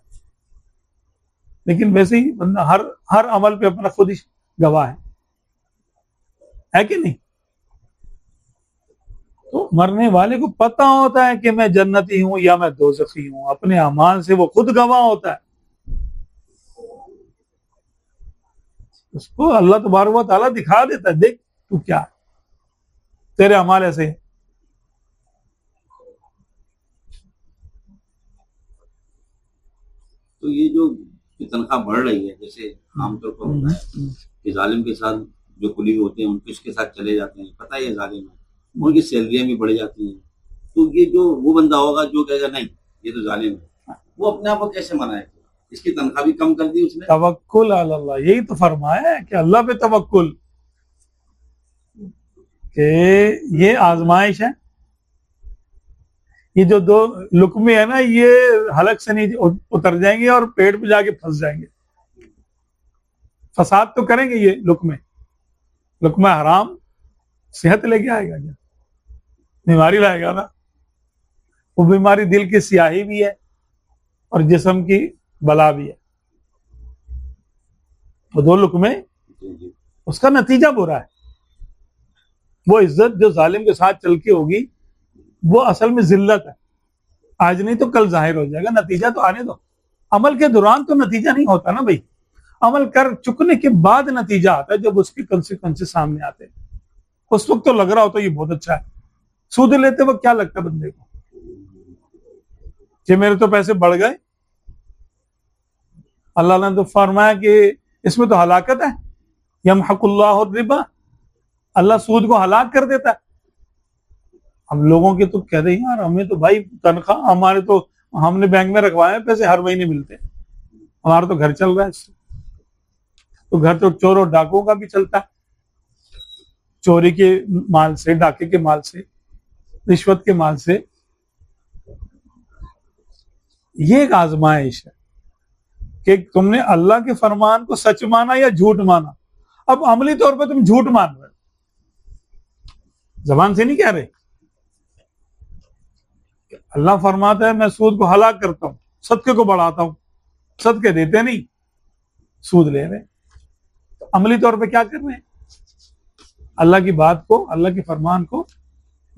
لیکن ویسے ہی بندہ ہر عمل پہ اپنا خود ہی گواہ ہے کہ نہیں؟ تو مرنے والے کو پتہ ہوتا ہے کہ میں جنتی ہوں یا میں دوزخی ہوں, اپنے اعمال سے وہ خود گواہ ہوتا ہے. اس کو اللہ تبارک و تعالیٰ دکھا دیتا ہے, دیکھ تو کیا ہے, تیرے اعمال ایسے ہیں. تو یہ جو تنخواہ بڑھ رہی ہے, جیسے عام طور پر ہوتا ہے کہ ظالم کے ساتھ جو کلیگ ہوتے ہیں ان کے اس کے ساتھ چلے جاتے ہیں, پتہ ہے ظالم ہے, ان کی سیلریاں بھی بڑھ جاتی ہیں. تو یہ جو وہ بندہ ہوگا جو کہے گا نہیں یہ تو ظالم ہے, وہ اپنے آپ کو کیسے منائے؟ اس کی تنخواہ بھی کم کر دی اس نے. توکل علی اللہ, یہی تو فرمایا ہے کہ اللہ پہ توکل, کہ یہ آزمائش ہے. یہ جو 2 لقمے ہیں نا, یہ حلق سے نہیں اتر جائیں گے اور پیٹ پہ جا کے پھنس جائیں گے. فساد تو کریں گے یہ لقمہ حرام صحت لے کے آئے گا کیا؟ بیماری لائے گا نا. وہ بیماری دل کی سیاہی بھی ہے اور جسم کی بلا بھی ہے. وہ 2 لقمے, اس کا نتیجہ برا ہے. وہ عزت جو ظالم کے ساتھ چل کے ہوگی وہ اصل میں ذلت ہے. آج نہیں تو کل ظاہر ہو جائے گا, نتیجہ تو آنے دو. عمل کے دوران تو نتیجہ نہیں ہوتا نا بھائی, عمل کر چکنے کے بعد نتیجہ آتا ہے, جب اس کے کنسیکوینس سامنے آتے ہیں. اس وقت تو لگ رہا ہوتا ہے یہ بہت اچھا ہے. سود لیتے وقت کیا لگتا ہے بندے کو کہ میرے تو پیسے بڑھ گئے. اللہ نے تو فرمایا کہ اس میں تو ہلاکت ہے, یمحق اللہ الربا, اللہ سود کو ہلاک کر دیتا ہے. ہم لوگوں کے تو کہتے ہیں یار ہمیں تو بھائی تنخواہ, ہمارے تو ہم نے بینک میں رکھوائے ہیں پیسے, ہر مہینے ملتے ہیں, ہمارا تو گھر چل رہا ہے اس سے. تو گھر تو چور اور ڈاکوں کا بھی چلتا ہے, چوری کے مال سے, ڈاکے کے مال سے, رشوت کے مال سے. یہ ایک آزمائش ہے کہ تم نے اللہ کے فرمان کو سچ مانا یا جھوٹ مانا. اب عملی طور پہ تم جھوٹ مان رہے، زبان سے نہیں کہہ رہے. اللہ فرماتا ہے میں سود کو ہلاک کرتا ہوں، صدقے کو بڑھاتا ہوں، صدقے دیتے نہیں، سود لے رہے. تو عملی طور پہ کیا کر رہے ہیں؟ اللہ کی بات کو، اللہ کے فرمان کو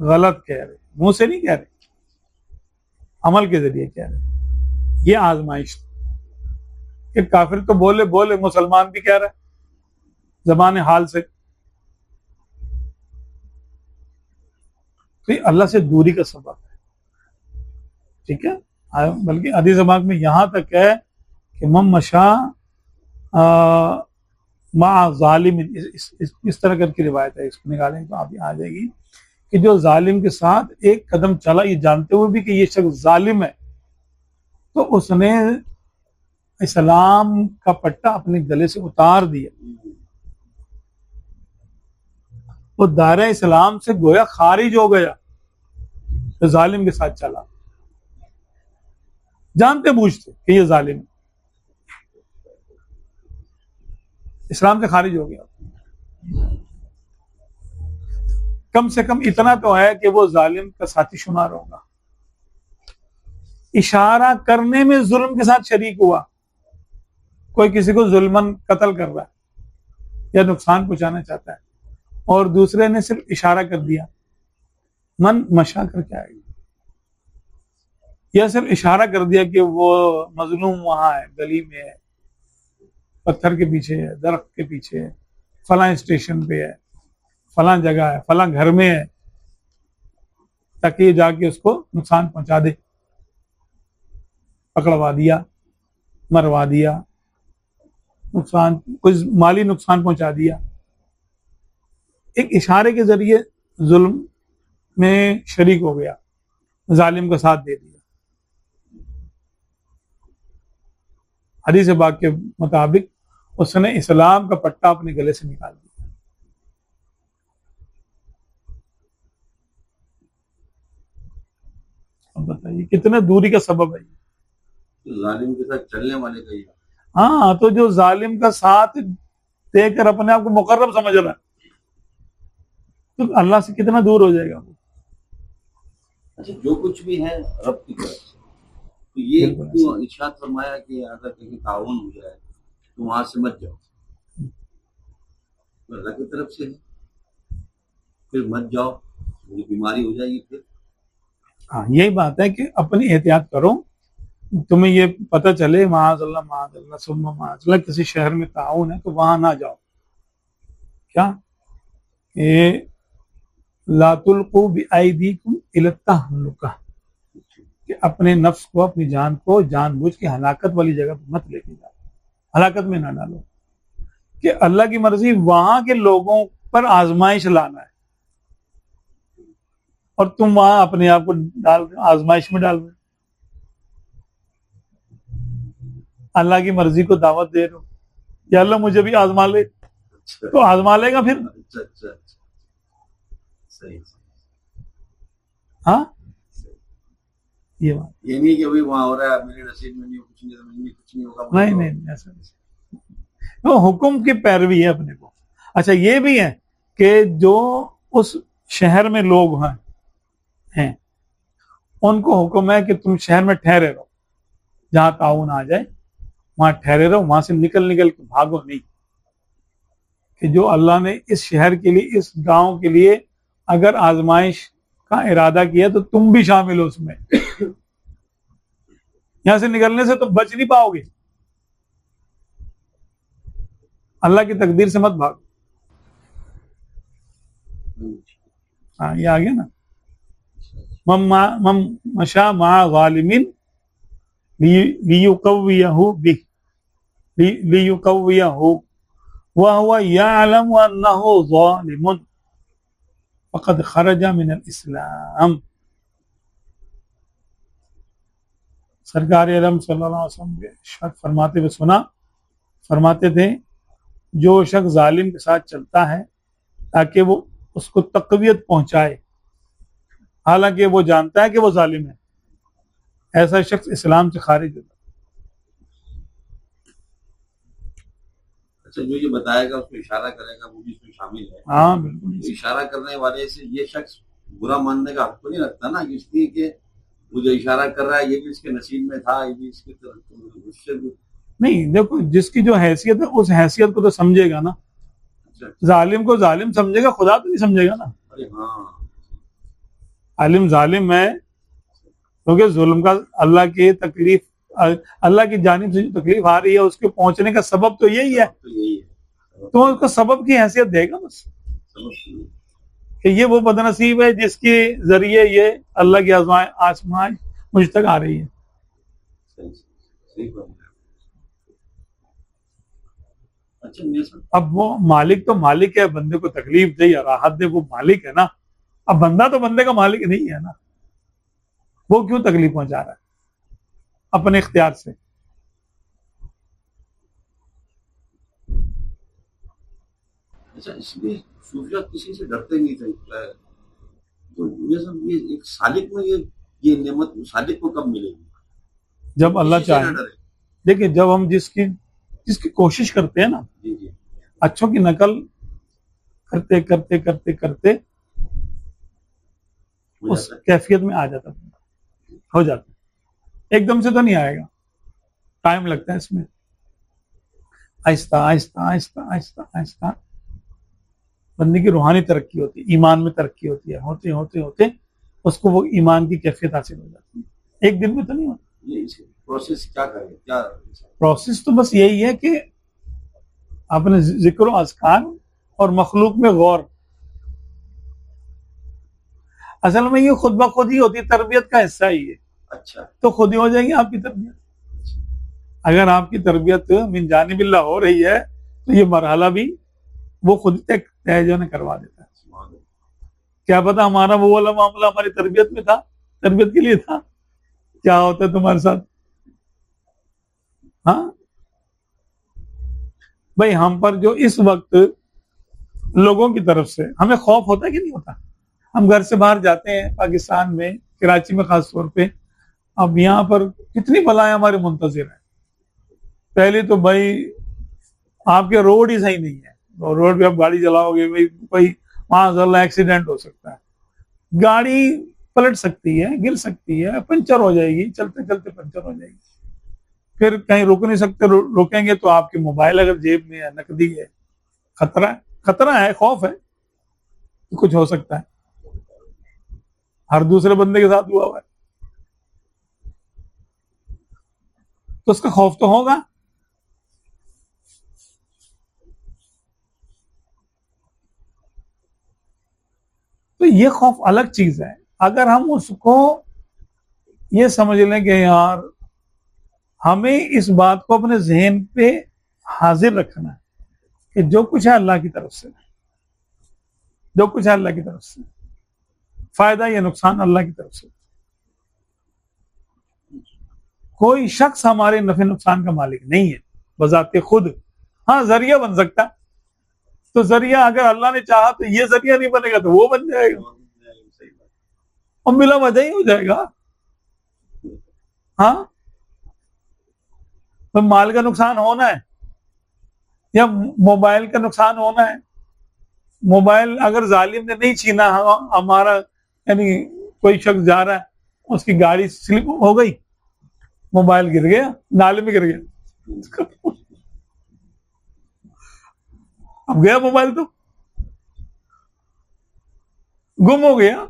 غلط کہہ رہے، منہ سے نہیں کہہ رہے، عمل کے ذریعے کہہ رہے. یہ آزمائش کہ کافر تو بولے بولے، مسلمان بھی کہہ رہا ہے زبان حال سے. تو یہ اللہ سے دوری کا سبب ہے. ٹھیک ہے، بلکہ حدیث پاک میں یہاں تک ہے کہ من مشا مع ظالم، اس طرح کر کی روایت ہے، اس کو نکالیں تو آپ آ جائے گی کہ جو ظالم کے ساتھ ایک قدم چلا یہ جانتے ہوئے بھی کہ یہ شخص ظالم ہے، تو اس نے اسلام کا پٹا اپنے گلے سے اتار دیا، وہ دائرہ اسلام سے گویا خارج ہو گیا. تو ظالم کے ساتھ چلا جانتے بوجھتے کہ یہ ظالم ہے، اسلام سے خارج ہو گیا. کم سے کم اتنا تو ہے کہ وہ ظالم کا ساتھی شمار ہوگا. اشارہ کرنے میں ظلم کے ساتھ شریک ہوا، کوئی کسی کو ظلمن قتل کر رہا ہے یا نقصان پہنچانا چاہتا ہے اور دوسرے نے صرف اشارہ کر دیا، من مشا کر کے آئے گا، یا صرف اشارہ کر دیا کہ وہ مظلوم وہاں ہے، گلی میں ہے، پتھر کے پیچھے ہے، درخت کے پیچھے ہے، فلاں اسٹیشن پہ ہے، فلاں جگہ ہے، فلاں گھر میں ہے، تاکہ یہ جا کے اس کو نقصان پہنچا دے، پکڑوا دیا، مروا دیا، نقصان، کچھ مالی نقصان پہنچا دیا. ایک اشارے کے ذریعے ظلم میں شریک ہو گیا، ظالم کا ساتھ دے دیا. حدیث پاک کے مطابق اس نے اسلام کا پٹا اپنے گلے سے نکال دیا. اب بتائیے کتنے دوری کا سبب ہے یہ. ظالم کے ساتھ چلنے والے کا یہ. ہاں، تو جو ظالم کا ساتھ دے کر اپنے آپ کو مقرب سمجھ رہا ہے تو اللہ سے کتنا دور ہو جائے گا وہ. اچھا، جو کچھ بھی ہے رب کی طرف سے، تو یہ کیوں ارشاد فرمایا کہ اگر کہیں تعاون ہو جائے تو وہاں سے مت جاؤ، تو اللہ کی طرف سے ہے، پھر مت جاؤ، مجھے بیماری ہو جائے گی پھر. ہاں، یہی بات ہے کہ اپنی احتیاط کرو. تمہیں یہ پتہ چلے معاذ اللہ ثم معاذ اللہ کسی شہر میں تعاون ہے تو وہاں نہ جاؤ. کیا کہ لا تلقوا بأیدیکم الی التہلکہ، کہ اپنے نفس کو، اپنی جان کو جان بوجھ کے ہلاکت والی جگہ پہ مت لے کے جاؤ، ہلاکت میں نہ ڈالو. کہ اللہ کی مرضی وہاں کے لوگوں پر آزمائش لانا ہے اور تم وہاں اپنے آپ کو آزمائش میں ڈال رہے. اللہ کی مرضی کو دعوت دے رہے ہو یا اللہ مجھے بھی آزما لے، تو آزما لے گا پھر. اچھا صحیح. ہاں، یہ بات یہ نہیں کہ ابھی وہاں ہو رہا ہے میری رسید میں نہیں، کچھ نہیں ہوگا. نہیں ایسا نہیں، وہ حکم کی پیروی ہے اپنے کو. اچھا، یہ بھی ہے کہ جو اس شہر میں لوگ ہیں ان کو حکم ہے کہ تم شہر میں ٹھہرے رہو، جہاں تعاون آ جائے وہاں ٹھہرے رہو، وہاں سے نکل کے بھاگو نہیں. کہ جو اللہ نے اس شہر کے لیے، اس گاؤں کے لیے اگر آزمائش کا ارادہ کیا تو تم بھی شامل ہو اس میں. یہاں سے نکلنے سے تم بچ نہیں پاؤ گے، اللہ کی تقدیر سے مت بھاگو. ہاں، یہ آ گیا نا. من مشا مع ظالم لیقویہ وهو يعلم انه ظالم فقد خرج من الاسلام. سرکار اعظم صلی اللہ علیہ وسلم کے ارشاد فرماتے ہوئے فرماتے تھے جو شخص ظالم کے ساتھ چلتا ہے تاکہ وہ اس کو تقویت پہنچائے، حالانکہ وہ جانتا ہے کہ وہ ظالم ہے، ایسا شخص اسلام سے خارج ہوتا ہے۔ اچھا، جو یہ بتائے گا اس میں اشارہ کرے گا وہ بھی اس میں شامل ہے؟ ہاں بالکل۔ اشارہ کرنے والے سے یہ شخص برا ماننے کا حق تو نہیں رکھتا نا، اس لیے کہ وہ جو اشارہ کر رہا ہے یہ بھی اس کے نصیب میں تھا، یہ بھی اس کے اس سے بھی۔ نہیں دیکھو، جس کی جو حیثیت ہے اس حیثیت کو تو سمجھے گا نا۔ ظالم کو ظالم سمجھے گا، خدا تو نہیں سمجھے گا نا۔ ارے ہاں، عالم ظالم ہے کیونکہ ظلم کا اللہ کی تکلیف، اللہ کی جانب سے جو تکلیف آ رہی ہے اس کے پہنچنے کا سبب تو یہی ہے، تو یہی ہے، تو اس کو سبب کی حیثیت دے گا بس، کہ یہ وہ بدنصیب ہے جس کے ذریعے یہ اللہ کی آزمائش مجھ تک آ رہی ہے۔ صحیح بات ہے۔ اچھا میاں صاحب، اب وہ مالک تو مالک ہے، بندے کو تکلیف دے یا راحت دے، وہ مالک ہے نا۔ اب بندہ تو بندے کا مالک نہیں ہے نا، وہ کیوں تکلیف پہنچا رہا ہے اپنے اختیار سے؟ اچھا اس میں صوفیہ کسی سے ڈرتے نہیں تھے، تو یہ سب یہ ایک سالک میں یہ نعمت سالک کو کب ملے گی؟ جب اللہ کسی سے نہ چاہے۔ ڈرے۔ دیکھیں جب ہم جس کی کوشش کرتے ہیں نا، جی جی، اچھوں کی نقل کرتے کرتے کرتے کرتے ہو اس جاتا ہے۔ کیفیت میں آ جاتا ہے، ہو جاتا ہے۔ ایک دم سے تو نہیں آئے گا، ٹائم لگتا ہے اس میں، آہستہ آہستہ آہستہ آہستہ آہستہ بندے کی روحانی ترقی ہوتی ہے، ایمان میں ترقی ہوتی ہے، ہوتے ہوتے ہوتے اس کو وہ ایمان کی کیفیت حاصل ہو جاتی ہے۔ ایک دن میں تو نہیں ہوتا۔ یہ اس پروسیس کیا کرے، کیا پروسیس تو بس یہی ہے کہ اپنے ذکر و اذکار اور مخلوق میں غور۔ اصل میں یہ خود بخود ہی ہوتی ہے، تربیت کا حصہ ہی ہے، اچھا تو خود ہی ہو جائے گی آپ کی تربیت۔ اگر آپ کی تربیت من جانب اللہ ہو رہی ہے تو یہ مرحلہ بھی وہ خود تک طے جو نے کروا دیتا ہے۔ کیا پتا ہمارا وہ والا معاملہ ہماری تربیت میں تھا، تربیت کے لیے تھا، کیا ہوتا ہے تمہارے ساتھ؟ ہاں بھائی، ہم پر جو اس وقت لوگوں کی طرف سے ہمیں خوف ہوتا ہے کہ نہیں ہوتا؟ ہم گھر سے باہر جاتے ہیں، پاکستان میں کراچی میں خاص طور پہ، اب یہاں پر کتنی بلائیں ہمارے منتظر ہیں۔ پہلے تو بھائی آپ کے روڈ ہی صحیح نہیں ہے، روڈ پہ آپ گاڑی چلاؤ گے بھائی کوئی معاذ اللہ ایکسیڈنٹ ہو سکتا ہے، گاڑی پلٹ سکتی ہے، گر سکتی ہے، پنچر ہو جائے گی، چلتے چلتے پنچر ہو جائے گی، پھر کہیں رک نہیں سکتے، روکیں گے تو آپ کے موبائل اگر جیب میں ہے، نقدی ہے، خطرہ ہے، خوف ہے کہ کچھ ہو سکتا ہے۔ ہر دوسرے بندے کے ساتھ ہوا ہے تو اس کا خوف تو ہوگا۔ تو یہ خوف الگ چیز ہے۔ اگر ہم اس کو یہ سمجھ لیں کہ یار ہمیں اس بات کو اپنے ذہن پہ حاضر رکھنا ہے کہ جو کچھ ہے اللہ کی طرف سے، جو کچھ ہے اللہ کی طرف سے، فائدہ یا نقصان اللہ کی طرف سے، کوئی شخص ہمارے نفع نقصان کا مالک نہیں ہے بذات خود۔ ہاں ذریعہ بن سکتا ہے، تو ذریعہ اگر اللہ نے چاہا تو یہ ذریعہ نہیں بنے گا تو وہ بن جائے گا، اور بلا وجہ ہی ہو جائے گا۔ ہاں تو مال کا نقصان ہونا ہے یا موبائل کا نقصان ہونا ہے؟ موبائل اگر ظالم نے نہیں چھینا، ہمارا یعنی کوئی شخص جا رہا ہے، اس کی گاڑی سلپ ہو گئی، موبائل گر گیا، نالے میں گر گیا، اب گیا موبائل، تو گم ہو گیا۔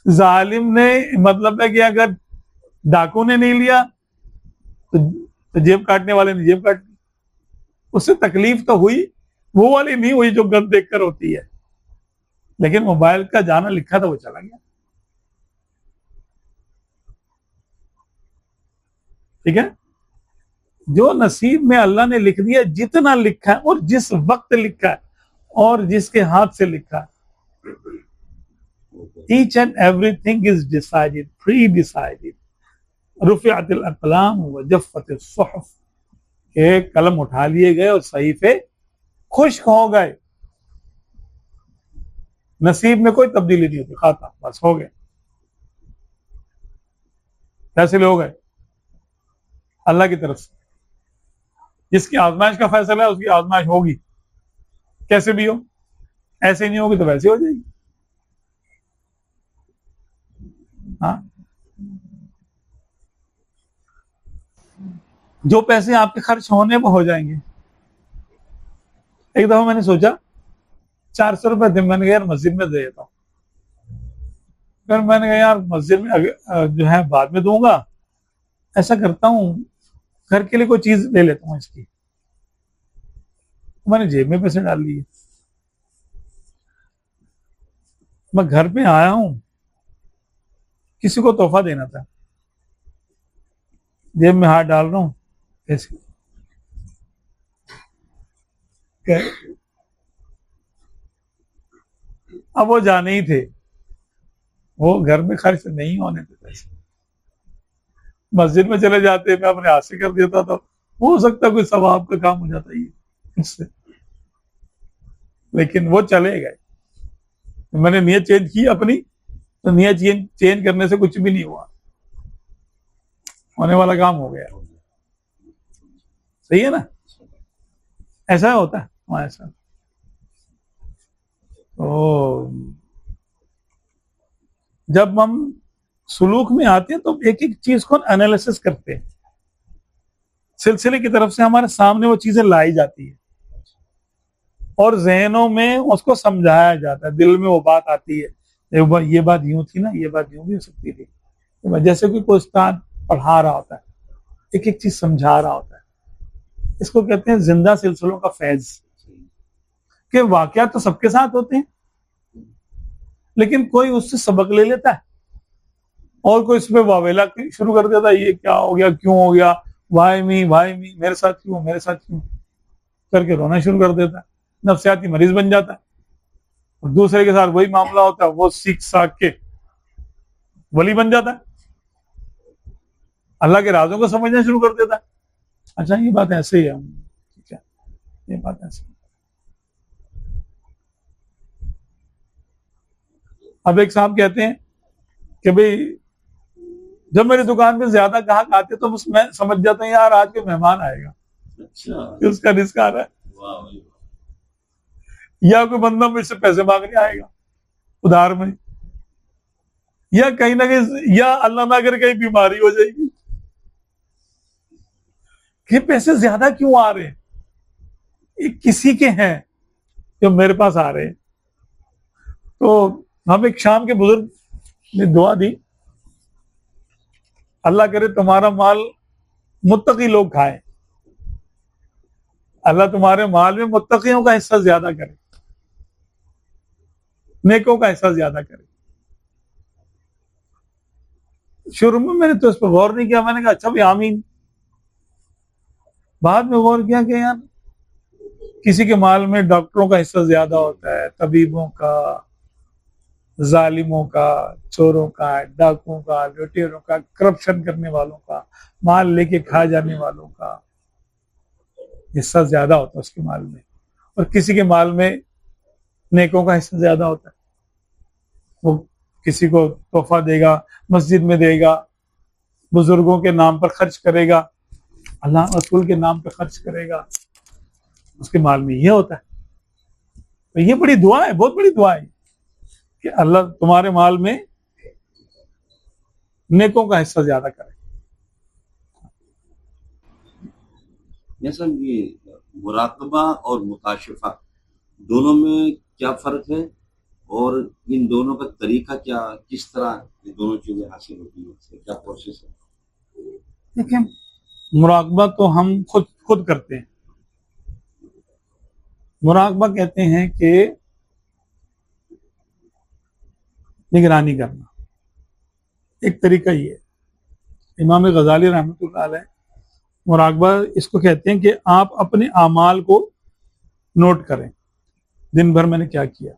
ظالم نے مطلب ہے کہ اگر ڈاکو نے نہیں لیا تو جیب کاٹنے والے نے جیب کاٹ لی، اس سے تکلیف تو ہوئی، وہ والی نہیں ہوئی جو گن دیکھ کر ہوتی ہے، لیکن موبائل کا جانا لکھا تھا وہ چلا گیا۔ ٹھیک ہے، جو نصیب میں اللہ نے لکھ دیا، جتنا لکھا ہے اور جس وقت لکھا ہے اور جس کے ہاتھ سے لکھا ہے، each and everything is decided, pre-decided. رفعت الاقلام وجفت الصحف، ایک قلم اٹھا لیے گئے اور صحیفے خشک ہو گئے، نصیب میں کوئی تبدیلی نہیں ہوتی، خاتمہ بس ہو گئے۔ فیصلے ہو گئے اللہ کی طرف سے. جس کی آزمائش کا فیصلہ ہے اس کی آزمائش ہوگی, کیسے بھی ہو. ایسے نہیں ہوگی تو ویسے ہو جائے گی. ہاں, جو پیسے آپ کے خرچ ہونے وہ ہو جائیں گے. ایک دفعہ میں نے سوچا 400 روپے دن, میں نے کہا یار مسجد میں دے دیتا ہوں. پھر میں نے کہا یار مسجد میں جو ہے بعد میں دوں گا, ایسا کرتا ہوں گھر کے لیے کوئی چیز لے لیتا ہوں اس کی. میں نے جیب میں پیسے ڈال لیے. میں گھر پہ آیا ہوں, کسی کو تحفہ دینا تھا, جیب میں ہاتھ ڈال رہا ہوں ایسے. اب وہ جانے ہی تھے, وہ گھر میں خرچ نہیں ہونے تھے پیسے. مسجد میں چلے جاتے, میں اپنے ہاتھ سے کر دیتا تھا, ہو سکتا کوئی ثواب کا کام ہو جاتا ہی اس سے, لیکن وہ چلے گئے. میں نے نیت چینج کی اپنی, تو نیت چینج کرنے سے کچھ بھی نہیں ہوا, ہونے والا کام ہو گیا. صحیح ہے نا, ایسا ہوتا ہے ہمارے ساتھ. تو جب ہم سلوک میں آتے ہیں تو ایک ایک چیز کو انالیسس کرتے ہیں, سلسلے کی طرف سے ہمارے سامنے وہ چیزیں لائی جاتی ہیں اور ذہنوں میں اس کو سمجھایا جاتا ہے, دل میں وہ بات آتی ہے, یہ بات یوں تھی نا, یہ بات یوں بھی ہو سکتی تھی. جیسے کوئی استاد پڑھا رہا ہوتا ہے, ایک ایک چیز سمجھا رہا ہوتا ہے. اس کو کہتے ہیں زندہ سلسلوں کا فیض, کہ واقعات تو سب کے ساتھ ہوتے ہیں, لیکن کوئی اس سے سبق لے لیتا ہے اور کوئی اس پہ واویلا شروع کر دیتا ہے, یہ کیا ہو گیا, کیوں ہو گیا, وائی می میرے ساتھ کیوں کر کے رونا شروع کر دیتا ہے, نفسیاتی مریض بن جاتا ہے. اور دوسرے کے ساتھ وہی معاملہ ہوتا ہے, وہ سیکھ ساکھ کے ولی بن جاتا ہے, اللہ کے رازوں کو سمجھنا شروع کر دیتا ہے. اچھا یہ بات ایسے ہی ہے, ٹھیک ہے, یہ بات ایسے. اب ایک صاحب کہتے ہیں کہ بھئی جب میری دکان پہ زیادہ گاہک آتے تو میں سمجھ جاتا ہوں یار آج کوئی مہمان آئے گا, اس کا رزق آ رہا ہے, یا کوئی بندہ مجھ سے پیسے مانگنے آئے گا ادھار میں, یا کہیں نہ کہیں, یا اللہ نہ کرے کہیں بیماری ہو جائے گی. کہ پیسے زیادہ کیوں آ رہے ہیں, یہ کسی کے ہیں جو میرے پاس آ رہے ہیں. تو ہم ایک شام کے بزرگ نے دعا دی, اللہ کرے تمہارا مال متقی لوگ کھائیں, اللہ تمہارے مال میں متقیوں کا حصہ زیادہ کرے, نیکوں کا حصہ زیادہ کرے. شروع میں نے تو اس پر غور نہیں کیا, میں نے کہا اچھا بھی آمین. بعد میں غور کیا کہ یار کسی کے مال میں ڈاکٹروں کا حصہ زیادہ ہوتا ہے, طبیبوں کا, ظالموں کا, چوروں کا, ڈاکوؤں کا, لٹیروں کا, کرپشن کرنے والوں کا, مال لے کے کھا جانے والوں کا حصہ زیادہ ہوتا ہے اس کے مال میں. اور کسی کے مال میں نیکوں کا حصہ زیادہ ہوتا ہے, وہ کسی کو تحفہ دے گا, مسجد میں دے گا, بزرگوں کے نام پر خرچ کرے گا, اللہ رسول کے نام پہ خرچ کرے گا, اس کے مال میں یہ ہوتا ہے. تو یہ بڑی دعا ہے, بہت بڑی دعا ہے کہ اللہ تمہارے مال میں نیکوں کا حصہ زیادہ کرے. جیسا یہ مراقبہ اور مکاشفہ دونوں میں کیا فرق ہے, اور ان دونوں کا طریقہ کیا, کس طرح یہ دونوں چیزیں حاصل ہوتی ہیں, کیا پروسیس ہے؟ دیکھیں مراقبہ تو ہم خود کرتے ہیں. مراقبہ کہتے ہیں کہ نگرانی کرنا. ایک طریقہ یہ ہے, امام غزالی رحمۃ اللہ علیہ مراقبہ اس کو کہتے ہیں کہ آپ اپنے اعمال کو نوٹ کریں, دن بھر میں نے کیا کیا.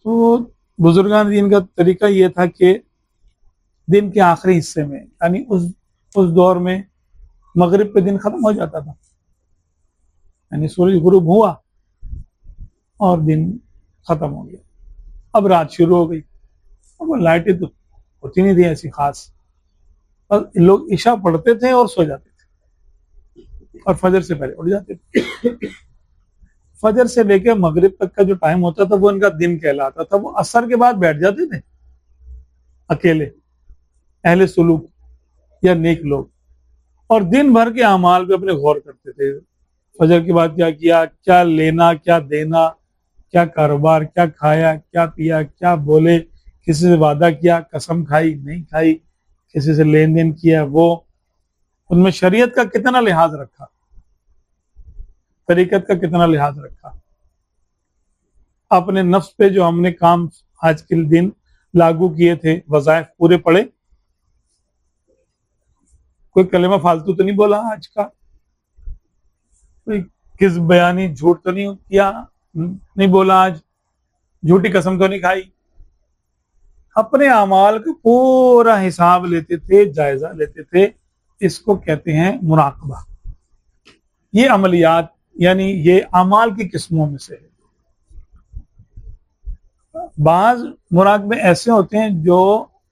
تو بزرگان دین کا طریقہ یہ تھا کہ دن کے آخری حصے میں, یعنی اس دور میں مغرب پہ دن ختم ہو جاتا تھا, یعنی سورج غروب ہوا اور دن ختم ہو گیا, اب رات شروع ہو گئی. اب لائٹیں تو ہوتی نہیں تھی ایسی خاص, اور لوگ عشاء پڑھتے تھے اور سو جاتے تھے اور فجر سے پہلے اٹھ جاتے تھے. فجر سے لے کے مغرب تک کا جو ٹائم ہوتا تھا وہ ان کا دن کہلاتا تھا. وہ عصر کے بعد بیٹھ جاتے تھے اکیلے اہل سلوک یا نیک لوگ, اور دن بھر کے اعمال پہ اپنے غور کرتے تھے. فجر کے بعد کیا کیا, کیا لینا کیا دینا, کیا کاروبار, کیا کھایا کیا پیا, کیا بولے, کسی سے وعدہ کیا, قسم کھائی نہیں کھائی, کسی سے لین دین کیا, وہ ان میں شریعت کا کتنا لحاظ رکھا, طریقت کا کتنا لحاظ رکھا. اپنے نفس پہ جو ہم نے کام آج کے دن لاگو کیے تھے, وظائف پورے پڑے, کوئی کلمہ فالتو تو نہیں بولا آج کا, کوئی کس بیانی جھوٹ تو نہیں کیا, نہیں بولا آج, جھوٹی قسم تو نہیں کھائی. اپنے اعمال کا پورا حساب لیتے تھے, جائزہ لیتے تھے. اس کو کہتے ہیں مراقبہ. یہ عملیات یعنی یہ اعمال کی قسموں میں سے ہے. بعض مراقبے ایسے ہوتے ہیں جو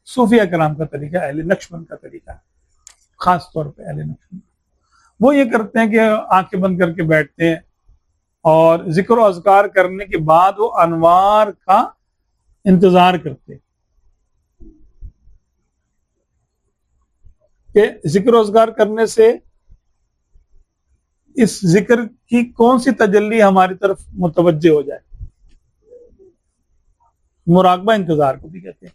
صوفیہ کرام کا طریقہ ہے, اہل نقشبند کا طریقہ ہے, خاص طور پہ اہل نقشبند. وہ یہ کرتے ہیں کہ آنکھیں بند کر کے بیٹھتے ہیں اور ذکر و اذکار کرنے کے بعد وہ انوار کا انتظار کرتے ہیں کہ ذکر و اذکار کرنے سے اس ذکر کی کون سی تجلی ہماری طرف متوجہ ہو جائے. مراقبہ انتظار کو بھی کہتے ہیں,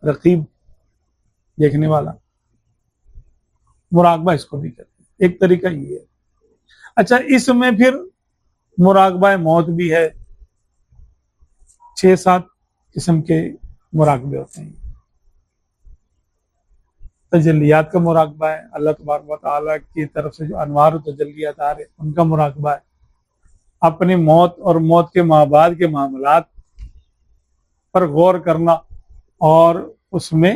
رقیب دیکھنے والا, مراقبہ اس کو بھی کہتے ہیں. ایک طریقہ یہ ہے. اچھا, اس میں پھر مراقبہ موت بھی ہے. 6-7 قسم کے مراقبے ہوتے ہیں. تجلیات کا مراقبہ ہے, اللہ تبارک و تعالیٰ کی طرف سے جو انوار و تجلیات آ رہے ہیں ان کا مراقبہ ہے. اپنی موت اور موت کے ماں بعد کے معاملات پر غور کرنا اور اس میں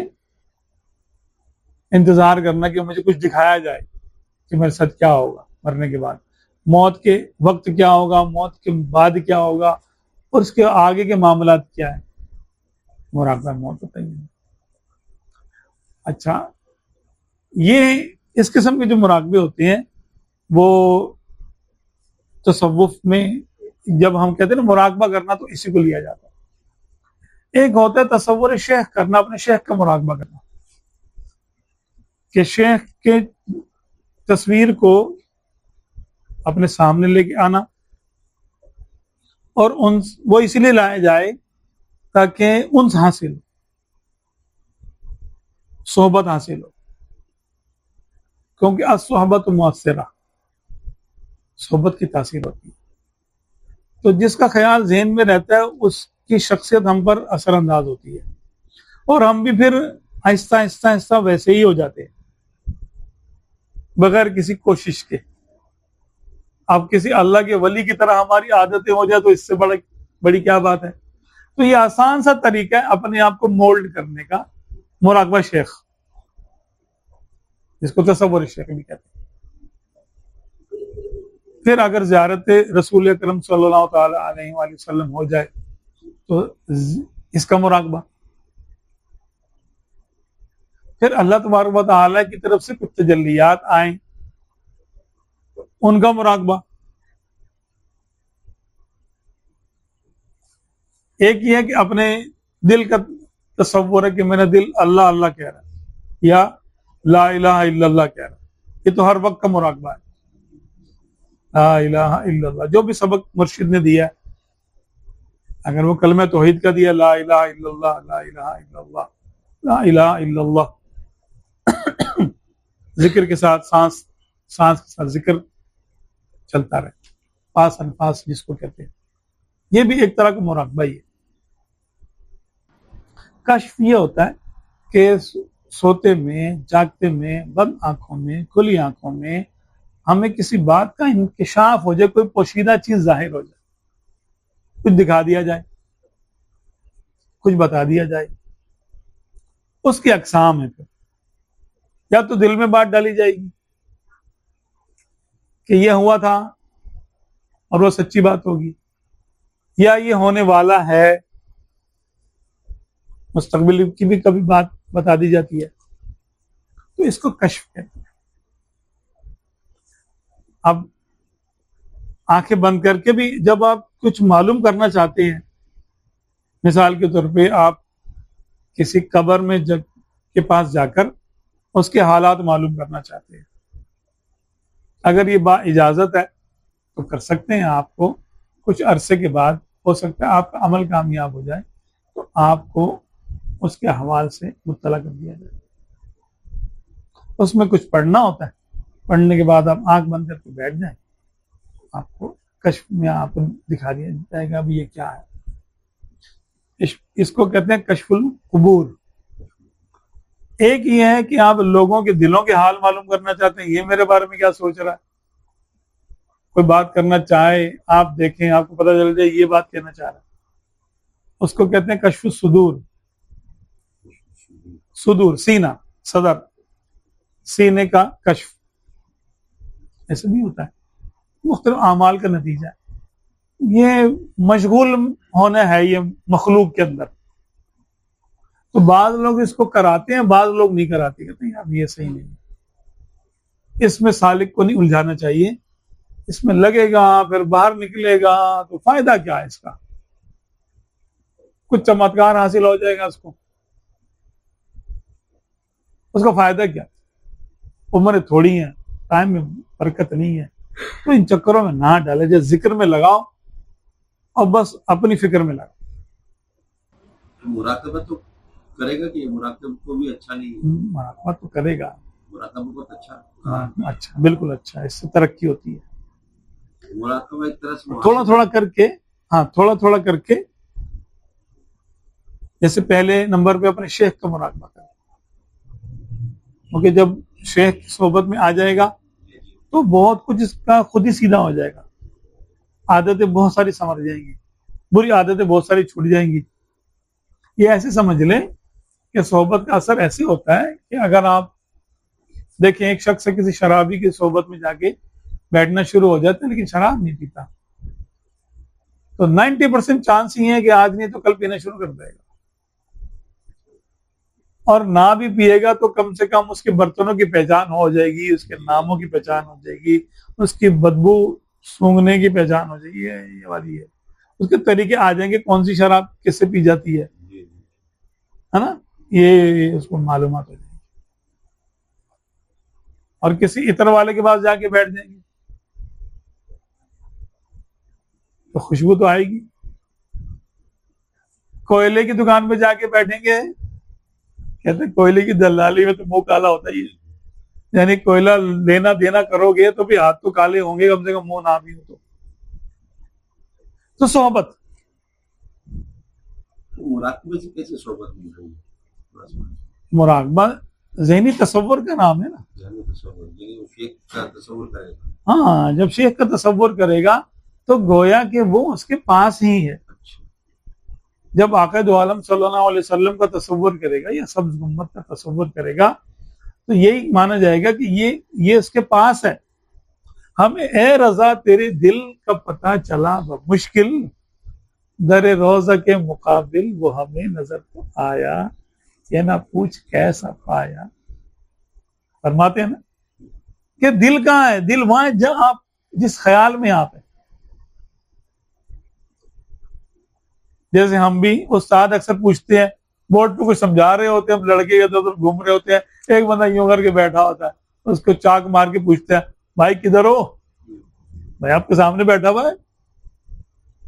انتظار کرنا کہ مجھے کچھ دکھایا جائے کہ میرے ساتھ کیا ہوگا مرنے کے بعد, موت کے وقت کیا ہوگا, موت کے بعد کیا ہوگا, اور اس کے آگے کے معاملات کیا ہیں. مراقبہ موت ہوتا ہے. اچھا, یہ اس قسم کے جو مراقبے ہوتے ہیں وہ تصوف میں جب ہم کہتے ہیں نا مراقبہ کرنا تو اسی کو لیا جاتا ہے. ایک ہوتا ہے تصور شیخ کرنا, اپنے شیخ کا مراقبہ کرنا کہ شیخ کے تصویر کو اپنے سامنے لے کے آنا, اور وہ اسی لیے لایا جائے تاکہ انس حاصل, صحبت حاصل ہو, کیونکہ الصحبت مؤثرہ, صحبت کی تاثیر ہوتی ہے. تو جس کا خیال ذہن میں رہتا ہے اس کی شخصیت ہم پر اثر انداز ہوتی ہے, اور ہم بھی پھر آہستہ آہستہ آہستہ ویسے ہی ہو جاتے ہیں بغیر کسی کوشش کے. اب کسی اللہ کے ولی کی طرح ہماری عادتیں ہو جائے تو اس سے بڑی کیا بات ہے. تو یہ آسان سا طریقہ ہے اپنے آپ کو مولڈ کرنے کا, مراقبہ شیخ, جس کو تصور شیخ بھی کہتے ہیں. پھر اگر زیارت رسول اکرم صلی اللہ تعالی علیہ وآلہ وسلم ہو جائے تو اس کا مراقبہ. پھر اللہ تبارک و تعالیٰ کی طرف سے کچھ تجلیات آئیں ان کا مراقبہ. ایک یہ ہے کہ اپنے دل کا تصور ہے کہ میرا دل اللہ اللہ کہہ رہا ہے یا لا الہ الا اللہ کہہ رہا ہے, یہ تو ہر وقت کا مراقبہ ہے. لا الہ الا اللہ جو بھی سبق مرشد نے دیا ہے, اگر وہ کلمہ توحید کا دیا لا الہ الا اللہ, لا الہ الا اللہ, لا الہ الا اللہ, ذکر کے ساتھ سانس کے ساتھ ذکر چلتا رہے, پاس انفاس جس کو کہتے ہیں, یہ بھی ایک طرح کا مراقبہ ہی ہے. کشف یہ ہوتا ہے کہ سوتے میں, جاگتے میں, بند آنکھوں میں, کھلی آنکھوں میں ہمیں کسی بات کا انکشاف ہو جائے, کوئی پوشیدہ چیز ظاہر ہو جائے, کچھ دکھا دیا جائے, کچھ بتا دیا جائے. اس کی اقسام ہے. پھر یا تو دل میں بات ڈالی جائے گی کہ یہ ہوا تھا اور وہ سچی بات ہوگی, یا یہ ہونے والا ہے, مستقبل کی بھی کبھی بات بتا دی جاتی ہے. تو اس کو کشف کہتے ہیں. اب آنکھیں بند کر کے بھی جب آپ کچھ معلوم کرنا چاہتے ہیں، مثال کے طور پہ آپ کسی قبر میں کے پاس جا کر اس کے حالات معلوم کرنا چاہتے ہیں، اگر یہ با اجازت ہے تو کر سکتے ہیں. آپ کو کچھ عرصے کے بعد ہو سکتا ہے آپ کا عمل کامیاب ہو جائے تو آپ کو اس کے حوال سے مطلع کر دیا جائے. اس میں کچھ پڑھنا ہوتا ہے، پڑھنے کے بعد آپ آنکھ بند کر کے بیٹھ جائیں، آپ کو کشف میں آپ کو دکھا دیا جائے گا اب یہ کیا ہے. اس کو کہتے ہیں کشف القبور. ایک یہ ہے کہ آپ لوگوں کے دلوں کے حال معلوم کرنا چاہتے ہیں، یہ میرے بارے میں کیا سوچ رہا ہے. کوئی بات کرنا چاہے آپ دیکھیں، آپ کو پتہ چل جائے یہ بات کہنا چاہ رہا ہے، اس کو کہتے ہیں کشف الصدور. صدور سینہ، صدر، سینے کا کشف. ایسا نہیں ہوتا ہے، مختلف اعمال کا نتیجہ ہے. یہ مشغول ہونا ہے یہ مخلوق کے اندر. تو بعض لوگ اس کو کراتے ہیں، بعض لوگ نہیں کراتے، کہتے ہیں یار یہ صحیح نہیں ہے. اس میں سالک کو نہیں الجھانا چاہیے. اس میں لگے گا پھر باہر نکلے گا تو فائدہ کیا ہے اس کا؟ کچھ چمتکار حاصل ہو جائے گا اس کا فائدہ کیا؟ عمریں تھوڑی ہیں، ٹائم میں برکت نہیں ہے. تو ان چکروں میں نہ ڈالے جائے، ذکر میں لگاؤ اور بس اپنی فکر میں لگاؤ. مراقبہ تو کرے گا کہ مراقبہ کو بھی اچھا نہیں ہے؟ مراقبہ تو کرے گا، مراقبہ بہت اچھا. اچھا، بالکل اچھا، اس سے ترقی ہوتی ہے. مراقبہ ایک طرح سے تھوڑا تھوڑا کر کے، تھوڑا تھوڑا کر کے. جیسے پہلے نمبر پہ اپنے شیخ کا مراقبہ کریں، کیونکہ جب شیخ کی صحبت میں آ جائے گا تو بہت کچھ اس کا خود ہی سیدھا ہو جائے گا. عادتیں بہت ساری سنور جائیں گی، بری عادتیں بہت ساری چھوٹ جائیں گی. یہ ایسے سمجھ لیں کہ صحبت کا اثر ایسے ہوتا ہے کہ اگر آپ دیکھیں ایک شخص سے کسی شرابی کی صحبت میں جا کے بیٹھنا شروع ہو جاتا ہے لیکن شراب نہیں پیتا، تو 90% چانس ہی ہے کہ آج نہیں تو کل پینا شروع کر دے گا. اور نہ بھی پیے گا تو کم سے کم اس کے برتنوں کی پہچان ہو جائے گی، اس کے ناموں کی پہچان ہو جائے گی، اس کی بدبو سونگنے کی پہچان ہو جائے گی. یہ والی ہے، اس کے طریقے آ جائیں گے کون سی شراب کس سے پی جاتی ہے نا، یہ اس کو معلومات ہو جائے گی. اور کسی عطر والے کے پاس جا کے بیٹھ جائیں گے تو خوشبو تو آئے گی. کوئلے کی دکان پہ جا کے بیٹھیں گے، کہتے ہیں کوئلے کی دلالی میں تو منہ کالا ہوتا ہی ہے، یعنی کوئلہ لینا دینا کرو گے تو بھی ہاتھ تو کالے ہوں گے، کم سے کم منہ نہ بھی ہو. تو صحبت، مراقبہ سے کیسے صحبت مل رہی ہے؟ مراقبہ ذہنی تصور کا نام ہے نا. ذہنی تصور، یعنی شیخ کا تصور کرے گا. ہاں، جب شیخ کا تصور کرے گا تو گویا کہ وہ اس کے پاس ہی ہے. جب آقا دو عالم صلی اللہ علیہ وسلم کا تصور کرے گا یا سبز گنبد کا تصور کرے گا تو یہی مانا جائے گا کہ یہ اس کے پاس ہے. ہمیں اے رضا تیرے دل کا پتہ چلا بمشکل، در روضہ کے مقابل وہ ہمیں نظر تو آیا، یہ نہ پوچھ کیسا پایا. فرماتے ہیں نا کہ دل کہاں ہے؟ دل وہاں ہے جہاں آپ جس خیال میں آپ ہیں. جیسے ہم بھی استاد اکثر پوچھتے ہیں، بورڈ پہ کچھ سمجھا رہے ہوتے ہیں، ہم لڑکے ادھر ادھر گھوم رہے ہوتے ہیں، ایک بندہ یوں کر کے بیٹھا ہوتا ہے، اس کو چاک مار کے پوچھتے ہیں بھائی کدھر ہو؟ بھائی آپ کے سامنے بیٹھا ہوا ہے.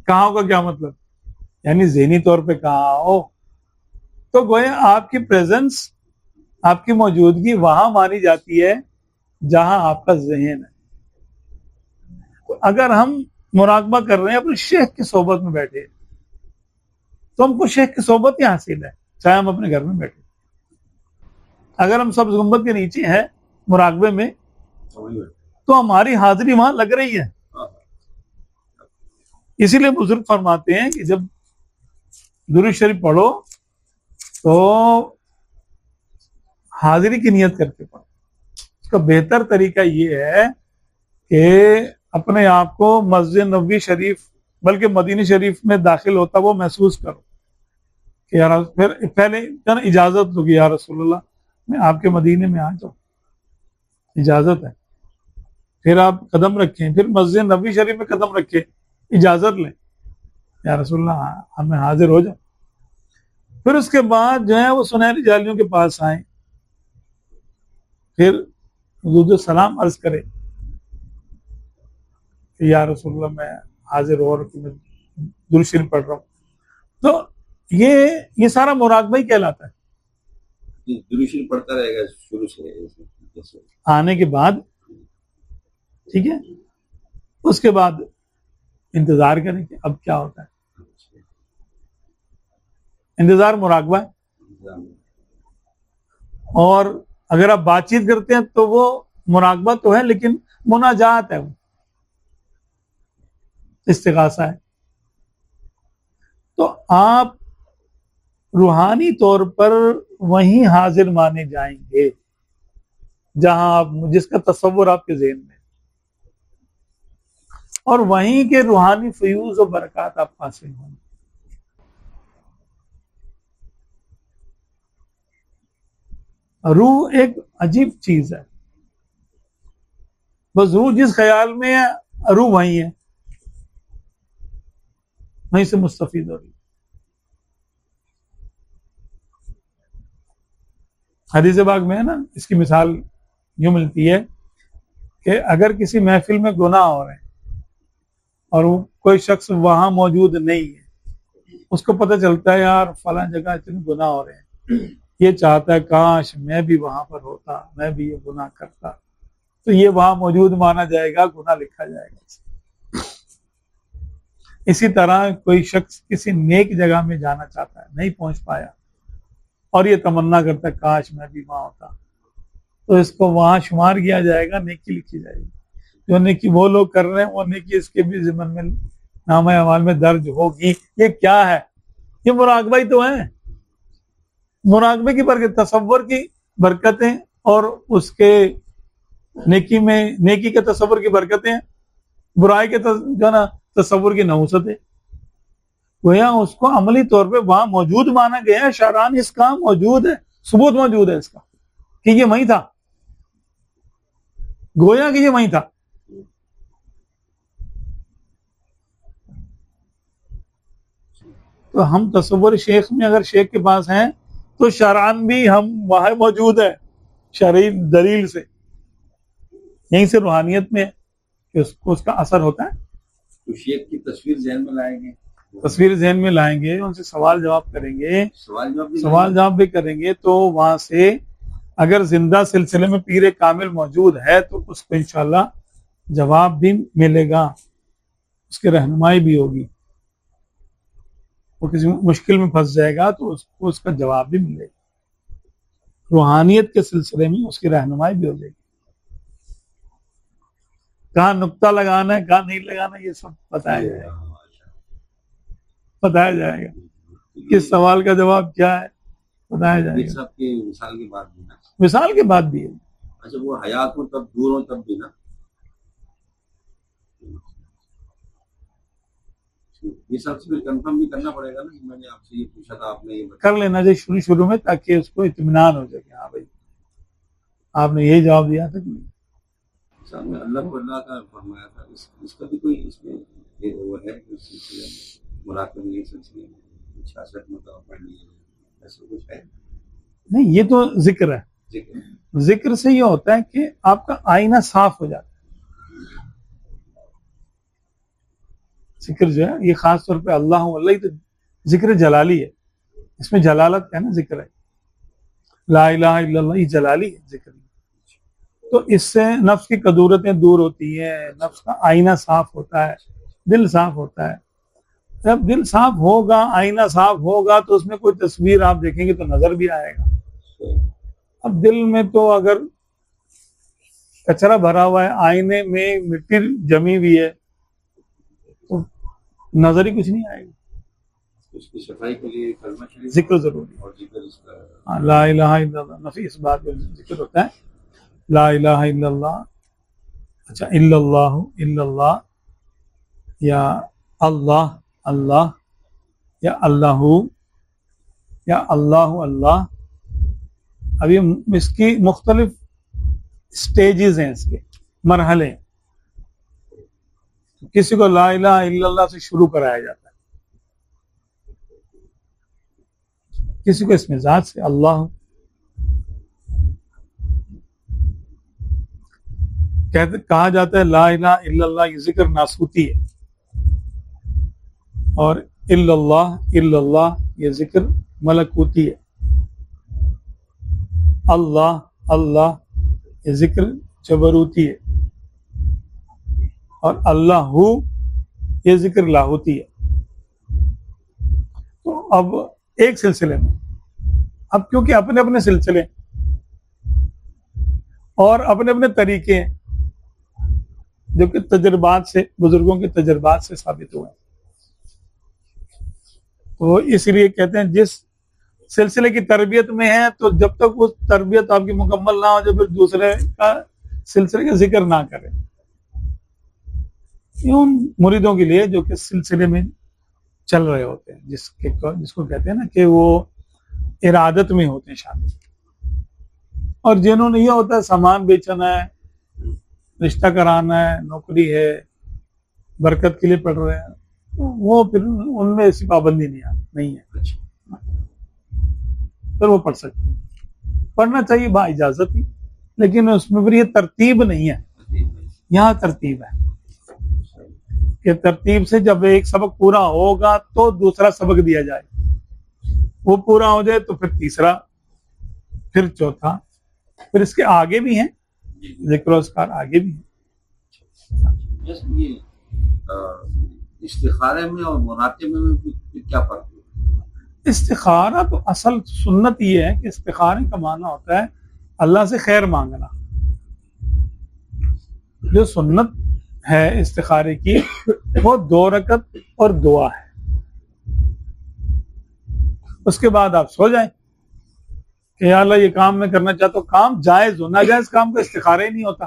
کہاں کا کیا مطلب؟ یعنی ذہنی طور پہ کہاں ہو. تو گویا آپ کی پریزنس، آپ کی موجودگی وہاں مانی جاتی ہے جہاں آپ کا ذہن ہے. اگر ہم مراقبہ کر رہے ہیں اپنے شیخ کی صحبت میں بیٹھے تو ہم کو شیخ کی صحبت ہی حاصل ہے، چاہے ہم اپنے گھر میں بیٹھے. اگر ہم سبز گنبد کے نیچے ہیں مراقبے میں تو ہماری حاضری وہاں لگ رہی ہے. اسی لیے بزرگ فرماتے ہیں کہ جب درود شریف پڑھو تو حاضری کی نیت کر کے پڑھو. اس کا بہتر طریقہ یہ ہے کہ اپنے آپ کو مسجد نبوی شریف بلکہ مدینہ شریف میں داخل ہوتا وہ محسوس کرو. کہ یار پھر پہلے کیا نا اجازت دو کہ یا رسول اللہ میں آپ کے مدینے میں آ جاؤں، اجازت ہے. پھر آپ قدم رکھیں، پھر مسجد نبوی شریف میں قدم رکھیں، اجازت لیں یا رسول اللہ ہمیں حاضر ہو جاؤ. پھر اس کے بعد جو ہے وہ سنہری جالیوں کے پاس آئیں، پھر حضور سلام عرض کرے کہ یا رسول اللہ میں حاضر ہو رہا ہوں، میں درود شریف پڑھ رہا ہوں. تو یہ سارا مراقبہ ہی کہلاتا ہے. درود شریف پڑھتا رہے گا شروع سے آنے کے بعد، ٹھیک ہے. اس کے بعد انتظار کریں کہ اب کیا ہوتا ہے. انتظار مراقبہ ہے. اور اگر آپ بات چیت کرتے ہیں تو وہ مراقبہ تو ہے لیکن مناجات ہے، وہ استغاثہ ہے. تو آپ روحانی طور پر وہیں حاضر مانے جائیں گے جہاں آپ جس کا تصور آپ کے ذہن میں، اور وہیں کے روحانی فیوز و برکات آپ حاصل ہوں گے. روح ایک عجیب چیز ہے، بس روح جس خیال میں ہے روح وہیں ہے، وہیں سے مستفید ہو رہی ہے. حدیث پاک میں ہے نا، اس کی مثال یوں ملتی ہے کہ اگر کسی محفل میں گناہ ہو رہے ہیں اور وہ کوئی شخص وہاں موجود نہیں ہے، اس کو پتہ چلتا ہے یار فلاں جگہ اتنے گناہ ہو رہے ہیں، یہ چاہتا ہے کاش میں بھی وہاں پر ہوتا، میں بھی یہ گناہ کرتا، تو یہ وہاں موجود مانا جائے گا، گناہ لکھا جائے گا. اسی طرح کوئی شخص کسی نیک جگہ میں جانا چاہتا ہے، نہیں پہنچ پایا، اور یہ تمنا کرتا ہے کاش میں بھی وہاں ہوتا، تو اس کو وہاں شمار کیا جائے گا، نیکی لکھی جائے گی. جو نیکی وہ لوگ کر رہے ہیں وہ نیکی اس کے بھی ضمن میں نامہ اعمال میں درج ہوگی. یہ کیا ہے؟ یہ مراقبہ ہی تو ہے. مراقبے کی برکت، تصور کی برکتیں، اور اس کے نیکی کے تصور کی برکتیں، برائی کے جو نا تصور کی نحوستیں، گویا اس کو عملی طور پہ وہاں موجود مانا گیا ہے. شرعاً اس کا موجود ہے، ثبوت موجود ہے اس کا کہ یہ وہیں تھا، گویا کہ یہ وہیں تھا. تو ہم تصور شیخ میں اگر شیخ کے پاس ہیں تو شرعاً بھی ہم وہاں موجود ہیں، شرعی دلیل سے. یہیں سے روحانیت میں کہ اس کو اس کا اثر ہوتا ہے. تو شیخ کی تصویر ذہن میں لائیں گے، تصویر ذہن میں لائیں گے، ان سے سوال جواب کریں گے، سوال جواب بھی کریں گے، تو وہاں سے اگر زندہ سلسلے میں پیر کامل موجود ہے تو اس کو انشاءاللہ جواب بھی ملے گا، اس کی رہنمائی بھی ہوگی. وہ کسی مشکل میں پھنس جائے گا تو اس کو اس کا جواب بھی ملے گا. روحانیت کے سلسلے میں اس کی رہنمائی بھی ہو جائے گی. کہاں نقطہ لگانا ہے، کہاں نہیں لگانا، یہ سب بتایا جائے گا. کس سوال کا جواب کیا ہے بتایا جائے گا. مثال کی بات بھی نا، مثال کے بعد بھی ہے. اچھا وہ حیات ہوں تب، دور ہوں تب بھی نا، یہ سب سے کنفرم بھی کرنا پڑے گا نا. میں نے آپ سے یہ پوچھا تھا، آپ نے یہ کر لینا چاہیے شروع میں، تاکہ اس کو اطمینان ہو جائے کہ ہاں بھائی آپ نے یہی جواب دیا تھا کہ نہیں. میں اللہ کو اللہ کا فرمایا تھا، اس کا بھی کوئی اس میں وہ ہے سلسلے میں، مراقبے کے سلسلے میں 66 مرتبہ پڑھنی ہے، ایسا کچھ ہے نہیں. یہ تو ذکر ہے. ذکر سے یہ ہوتا ہے کہ آپ کا آئینہ صاف ہو جاتا ہے. ذکر جو ہے یہ خاص طور پہ اللہ تو ذکر جلالی ہے، اس میں جلالت ہے نا، ذکر ہے لا الہ الا اللہ، یہ جلالی ہے ذکر. تو اس سے نفس کی قدورتیں دور ہوتی ہیں، نفس کا آئینہ صاف ہوتا ہے، دل صاف ہوتا ہے. جب دل صاف ہوگا، آئینہ صاف ہوگا، تو اس میں کوئی تصویر آپ دیکھیں گے تو نظر بھی آئے گا. اب دل میں تو اگر کچرا بھرا ہوا ہے، آئینے میں مٹی جمی ہوئی ہے، تو نظر ہی کچھ نہیں آئے گا. اس کی صفائی کے لیے کلمہ شریف ذکر ضروری اور ذکر اس کا لا الہ الا اللہ. نفی اس بات میں ذکر ہوتا ہے لا الہ الا اللہ. اچھا الا اللہ یا اللہ یا اللہ یا اللہ اللہ. ابھی اس کی مختلف سٹیجز ہیں، اس کے مرحلے ہیں. کسی کو لا الہ الا اللہ سے شروع کرایا جاتا ہے، کسی کو اس میں ذات سے اللہ. کہا جاتا ہے لا الہ الا اللہ یہ ذکر ناسوتی ہے، اور الا اللہ یہ ذکر ملکوتی ہے. اللہ اللہ یہ ذکر جبروتی ہے، اور اللہ یہ ذکر لاہوتی ہے. تو اب ایک سلسلے میں، اب کیونکہ اپنے اپنے سلسلے اور اپنے اپنے طریقے ہیں جو کہ تجربات سے، بزرگوں کے تجربات سے ثابت ہوئے ہیں، تو اس لیے کہتے ہیں جس سلسلے کی تربیت میں ہے تو جب تک وہ تربیت آپ کی مکمل نہ ہو جائے پھر دوسرے کا سلسلے کا ذکر نہ کرے. یہ ان مریدوں کے لیے جو کہ سلسلے میں چل رہے ہوتے ہیں، جس کو کہتے ہیں نا کہ وہ ارادت میں ہوتے ہیں شامل، اور جنہوں نے یہ ہوتا ہے سامان بیچنا ہے، رشتہ کرانا ہے، نوکری ہے، برکت کے لیے پڑھ رہے ہیں، وہ پھر ان میں ایسی پابندی نہیں ہے. پھر وہ پڑھ سکتے ہیں، پڑھنا چاہیے با اجازت ہی، لیکن اس میں پھر یہ ترتیب نہیں ہے. یہاں ترتیب ہے کہ ترتیب سے جب ایک سبق پورا ہوگا تو دوسرا سبق دیا جائے، وہ پورا ہو جائے تو پھر تیسرا، پھر چوتھا، پھر اس کے آگے بھی ہیں ذکر و اذکار، آگے بھی ہیں. یہ استخارے میں اور مراتب میں کیا فرق ہے؟ استخارہ تو اصل سنت یہ ہے کہ استخارے کا معنی ہوتا ہے اللہ سے خیر مانگنا. جو سنت ہے استخارے کی وہ 2 رکعت اور دعا ہے. اس کے بعد آپ سو جائیں کہ یا اللہ یہ کام میں کرنا چاہتا ہوں، کام جائز ہو، ناجائز کام کا استخارہ ہی نہیں ہوتا،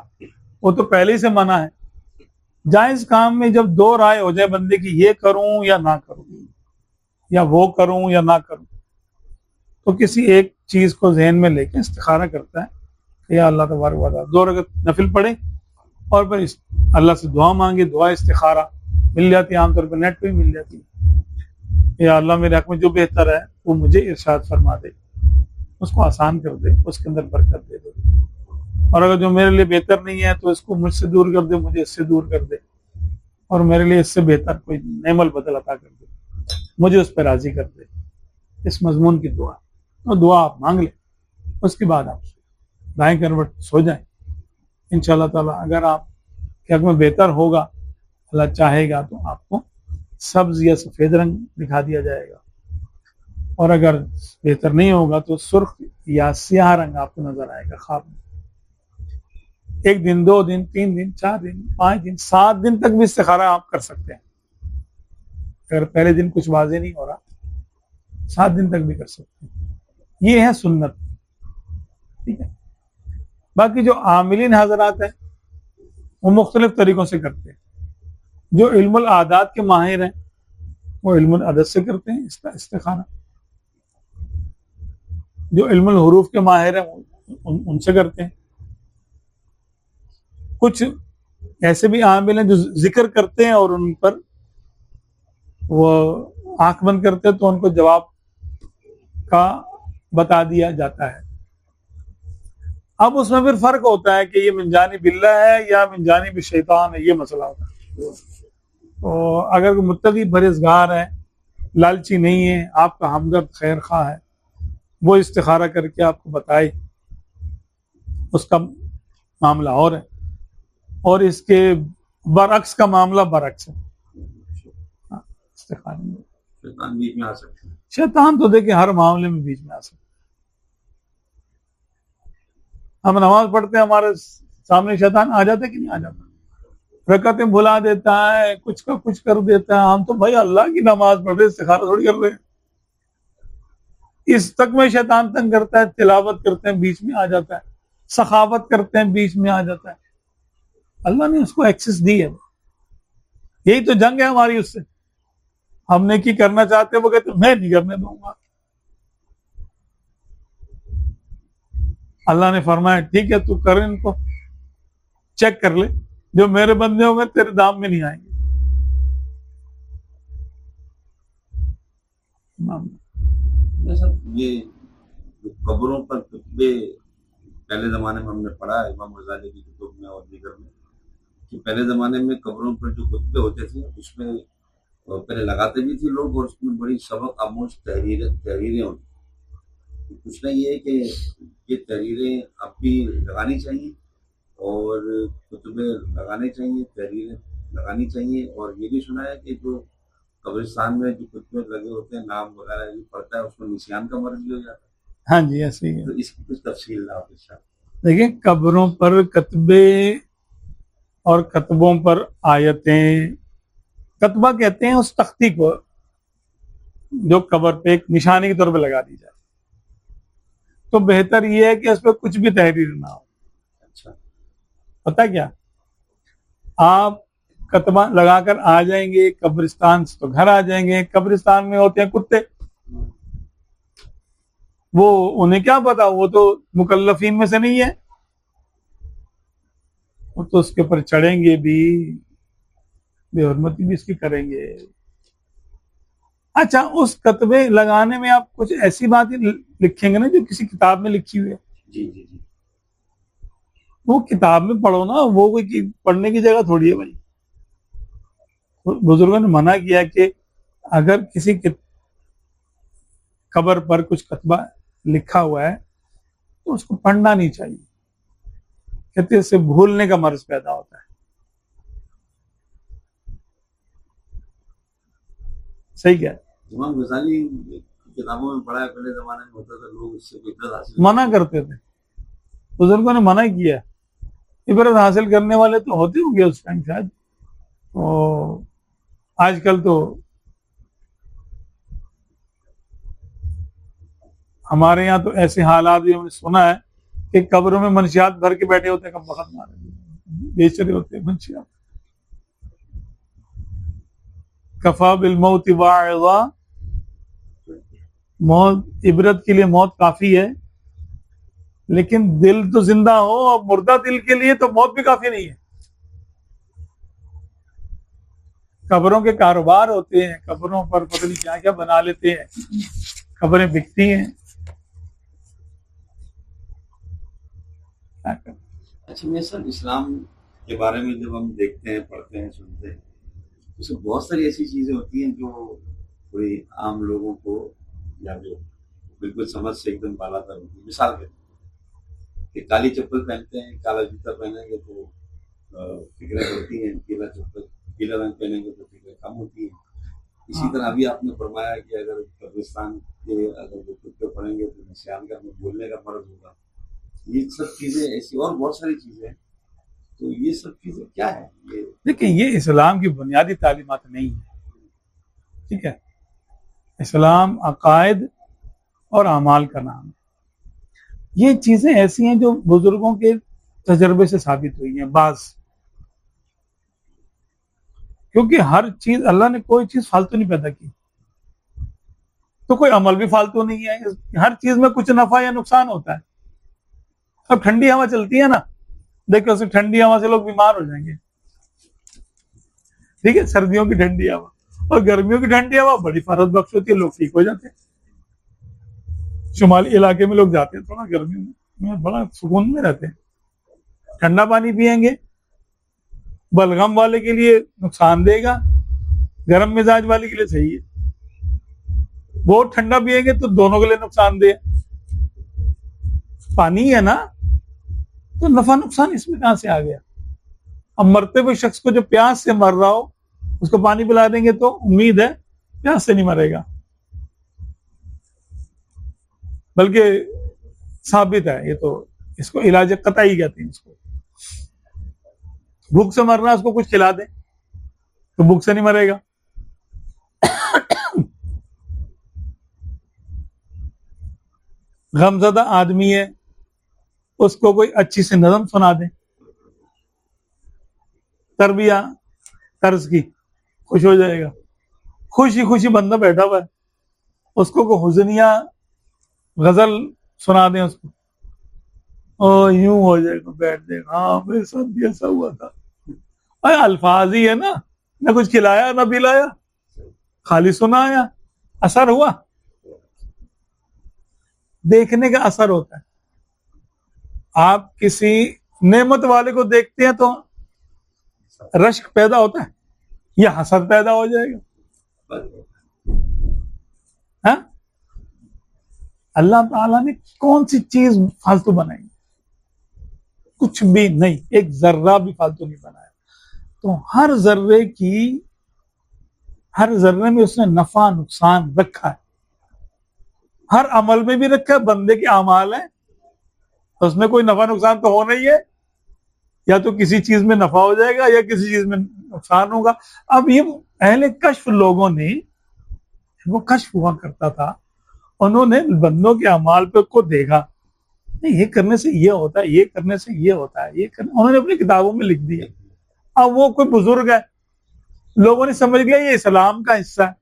وہ تو پہلے ہی سے منع ہے. جائز کام میں جب 2 رائے ہو جائے بندے کی، یہ کروں یا نہ کروں، یا وہ کروں یا نہ کروں، تو کسی ایک چیز کو ذہن میں لے کے استخارہ کرتا ہے کہ یا اللہ تبارک و تعالیٰ 2 رکعت نفل پڑھے اور پھر اللہ سے دعا مانگے. دعا استخارہ مل جاتی ہے، عام طور پہ نیٹ پہ مل جاتی ہے. یا اللہ میرے حق میں جو بہتر ہے وہ مجھے ارشاد فرما دے، اس کو آسان کر دے، اس کے اندر برکت دے دے، اور اگر جو میرے لیے بہتر نہیں ہے تو اس کو مجھ سے دور کر دے، مجھے اس سے دور کر دے، اور میرے لیے اس سے بہتر کوئی نعم البدل عطا کر دے، مجھے اس پہ راضی کر دے. اس مضمون کی دعا، اور دعا آپ مانگ لیں. اس کے بعد آپ دائیں کروٹ سو جائیں. انشاءاللہ تعالیٰ اگر آپ کے حق میں بہتر ہوگا، اللہ چاہے گا تو آپ کو سبز یا سفید رنگ دکھا دیا جائے گا، اور اگر بہتر نہیں ہوگا تو سرخ یا سیاہ رنگ آپ کو نظر آئے گا خواب میں. 1 دن 2 دن 3 دن 4 دن 5 دن 7 دن تک بھی استخارہ آپ کر سکتے ہیں. اگر پہلے دن کچھ واضح نہیں ہو رہا 7 دن تک بھی کر سکتے ہیں. یہ ہے سنت. ٹھیک ہے. باقی جو عاملین حضرات ہیں وہ مختلف طریقوں سے کرتے ہیں. جو علم العادات کے ماہر ہیں وہ علم العدد سے کرتے ہیں اس کا استخارہ. جو علم الحروف کے ماہر ہیں ان سے کرتے ہیں. کچھ ایسے بھی عامل ہیں جو ذکر کرتے ہیں اور ان پر وہ آنکھ بند کرتے ہیں تو ان کو جواب کا بتا دیا جاتا ہے. اب اس میں پھر فرق ہوتا ہے کہ یہ من جانب اللہ ہے یا من جانب شیطان ہے، یہ مسئلہ ہوتا ہے. تو اگر متقی پرہیزگار ہے، لالچی نہیں ہے، آپ کا ہمدرد خیر خواہ ہے، وہ استخارہ کر کے آپ کو بتائے، اس کا معاملہ اور ہے. اور اس کے برعکس کا معاملہ برعکس ہے. استخارہ میں شیطان بیچ میں آ سکتے ہیں. شیطان تو دیکھیں ہر معاملے میں بیچ میں آ سکتا ہے. ہم نماز پڑھتے ہیں، ہمارے سامنے شیطان آ جاتا ہے کہ نہیں آ جاتا؟ رکعتیں بھلا دیتا ہے، کچھ کا کچھ کر دیتا ہے. ہم تو بھائی اللہ کی نماز پڑھ رہے، استخارہ تھوڑی کر رہے ہیں. اس تک میں شیطان تنگ کرتا ہے، تلاوت کرتے ہیں بیچ میں آ جاتا ہے، سخاوت کرتے ہیں بیچ میں آ جاتا ہے. اللہ نے اس کو ایکسس دی ہے. یہی تو جنگ ہے ہماری اس سے. ہم نے کی کرنا چاہتے ہیں، وہ کہتے میں نہیں کرنے دوں گا. اللہ نے فرمایا ٹھیک ہے تو کر ان کو چیک کر لے, جو میرے بندے ہوں گے تیرے دام میں نہیں آئیں گے. سر یہ جو قبروں پر خطبے پہلے زمانے میں ہم نے پڑھا ہے امام غزالی کی کتب میں اور دیگر میں کہ پہلے زمانے میں قبروں پر جو خطبے ہوتے تھے اس میں پہلے لگاتے بھی تھے لوگ, اور اس میں بڑی سبق آموز تحریریں ہوتی. پوچھنا یہ ہے کہ یہ تحریریں اب بھی لگانی چاہیے اور خطبے لگانے چاہیے, تحریریں لگانی چاہیے, اور یہ بھی سنا ہے کہ جو قبرستان میں جو خطبے لگے ہوتے ہیں نام وغیرہ جو پڑتا ہے اس میں نشان کا مرض بھی ہو جاتا ہے. ہاں جی ایسے ہی ہے. تو اس کی کچھ تفصیل آپ کے ساتھ. دیکھیں قبروں پر کتبے اور کتبوں پر آیتیں, کتبہ کہتے ہیں اس تختی کو جو قبر پہ ایک نشانی کے طور پہ لگا دی جائے, تو بہتر یہ ہے کہ اس پہ کچھ بھی تحریر نہ ہو. اچھا, پتہ کیا, آپ کتبہ لگا کر آ جائیں گے قبرستان سے تو گھر آ جائیں گے, قبرستان میں ہوتے ہیں کتے, وہ انہیں کیا پتا, وہ تو مکلفین میں سے نہیں ہے, وہ تو اس کے اوپر چڑھیں گے بھی, بے حرمتی بھی اس کی کریں گے. اچھا, اس کتبے لگانے میں آپ کچھ ایسی باتیں لکھیں گے نا جو کسی کتاب میں لکھی ہوئی ہے, جی جی جی, وہ کتاب میں پڑھو نا, وہ کوئی پڑھنے کی جگہ تھوڑی ہے بھائی. بزرگوں نے منع کیا کہ اگر کسی قبر پر کچھ کتبہ لکھا ہوا ہے تو اس کو پڑھنا نہیں چاہیے, کہتے اس سے بھولنے کا مرض پیدا ہوتا ہے. صحیح کیا ہے, امام غزالی کتابوں میں پڑھا ہے پہلے زمانے میں ہوتا تھا, لوگ اس سے عبرت حاصل منع کرتے تھے, بزرگوں نے منع کیا. عبرت حاصل کرنے والے تو ہوتے ہوں گے اس ٹائم شاید, آج کل تو ہمارے یہاں تو ایسے حالات بھی ہم نے سنا ہے کہ قبروں میں منشیات بھر کے بیٹھے ہوتے ہیں, کم وقت مارے بیچ رہے ہوتے ہیں منشیات. کفا بالموت واعظا, موت عبرت کے لیے موت کافی ہے, لیکن دل تو زندہ ہو, اور مردہ دل کے لیے تو موت بھی کافی نہیں ہے. قبروں کے کاروبار ہوتے ہیں, قبروں پر پتہ نہیں کیا کیا بنا لیتے ہیں, قبریں بکتی ہیں. اچھا میں سر اسلام کے بارے میں جب ہم دیکھتے ہیں, پڑھتے ہیں, سنتے ہیں, اس میں بہت ساری ایسی چیزیں ہوتی ہیں جو کوئی عام لوگوں کو یا جو بالکل سمجھ سے ایک دم بالا تر ہوتی ہے. مثال کے کہ کالی چپل پہنتے ہیں, کالا جوتا پہنیں گے تو فکریں بڑھتی ہیں, پیلا رنگ پہنیں گے تو فکریں کم ہوتی ہیں. اسی طرح ابھی آپ نے فرمایا کہ اگر قبرستان کے اگر وہ کتے پڑھیں گے تو نشان کا بولنے کا مرض ہوگا. یہ سب چیزیں ایسی اور بہت ساری چیزیں ہیں, تو یہ سب چیزیں کیا ہے؟ یہ دیکھیں یہ اسلام کی بنیادی تعلیمات نہیں ہے, ٹھیک ہے. اسلام عقائد اور اعمال کا نام ہے. یہ چیزیں ایسی ہیں جو بزرگوں کے تجربے سے ثابت ہوئی ہیں بعض, کیونکہ ہر چیز اللہ نے کوئی چیز فالتو نہیں پیدا کی, تو کوئی عمل بھی فالتو نہیں ہے. ہر چیز میں کچھ نفع یا نقصان ہوتا ہے. اب ٹھنڈی ہوا چلتی ہے نا, دیکھو اس ٹھنڈی ہوا سے لوگ بیمار ہو جائیں گے, ٹھیک ہے, سردیوں کی ٹھنڈی ہوا اور گرمیوں کی ٹھنڈی ہوا بڑی فرحت بخش ہوتی ہے, لوگ ٹھیک ہو جاتے ہیں. شمالی علاقے میں لوگ جاتے ہیں تھوڑا گرمی میں بڑا سکون میں رہتے ہیں, ٹھنڈا پانی پیئیں گے, بلغم والے کے لیے نقصان دے گا, گرم مزاج والے کے لیے صحیح ہے. بہت ٹھنڈا پیئیں گے تو دونوں کے لیے نقصان دے. پانی ہے نا, تو نفع نقصان اس میں کہاں سے آ گیا؟ اب مرتے ہوئے شخص کو جو پیاس سے مر رہا ہو اس کو پانی پلا دیں گے تو امید ہے پیاس سے نہیں مرے گا, بلکہ ثابت ہے. یہ تو اس کو علاج قطعی کہتے ہیں. اس کو بھوک سے مرنا, اس کو کچھ کھلا دیں تو بھوک سے نہیں مرے گا. غمزدہ آدمی ہے, اس کو کوئی اچھی سی نظم سنا دیں, تربیہ طرز کی, خوش ہو جائے گا. خوشی خوشی بندہ بیٹھا ہوا ہے, اس کو کوئی حزنیہ غزل سنا دیں اس کو, اور یوں ہو جائے گا، بیٹھ جائے گا، ہاں میرے ساتھ بھی ایسا ہوا تھا. ارے الفاظ ہی ہے نا، نہ کچھ کھلایا نہ پلایا، خالی سنایا، اثر ہوا. دیکھنے کا اثر ہوتا ہے. آپ کسی نعمت والے کو دیکھتے ہیں تو رشک پیدا ہوتا ہے یا حسد پیدا ہو جائے گا؟ ہاں؟ اللہ تعالیٰ نے کون سی چیز فالتو بنائی؟ کچھ بھی نہیں، ایک ذرہ بھی فالتو نہیں بنایا. تو ہر ذرے میں اس نے نفع نقصان رکھا ہے. ہر عمل میں بھی رکھا ہے. بندے کے اعمال ہیں، اس میں کوئی نفع نقصان تو ہونا ہی ہے، یا تو کسی چیز میں نفع ہو جائے گا یا کسی چیز میں نقصان ہوگا. اب یہ اہل کشف لوگوں نے، وہ کشف ہوا کرتا تھا، انہوں نے بندوں کے اعمال پہ کو دیکھا، نہیں یہ کرنے سے یہ ہوتا ہے، یہ کرنے سے یہ ہوتا ہے، انہوں نے اپنی کتابوں میں لکھ دیا. اب وہ کوئی بزرگ ہے، لوگوں نے سمجھ لیا یہ اسلام کا حصہ ہے.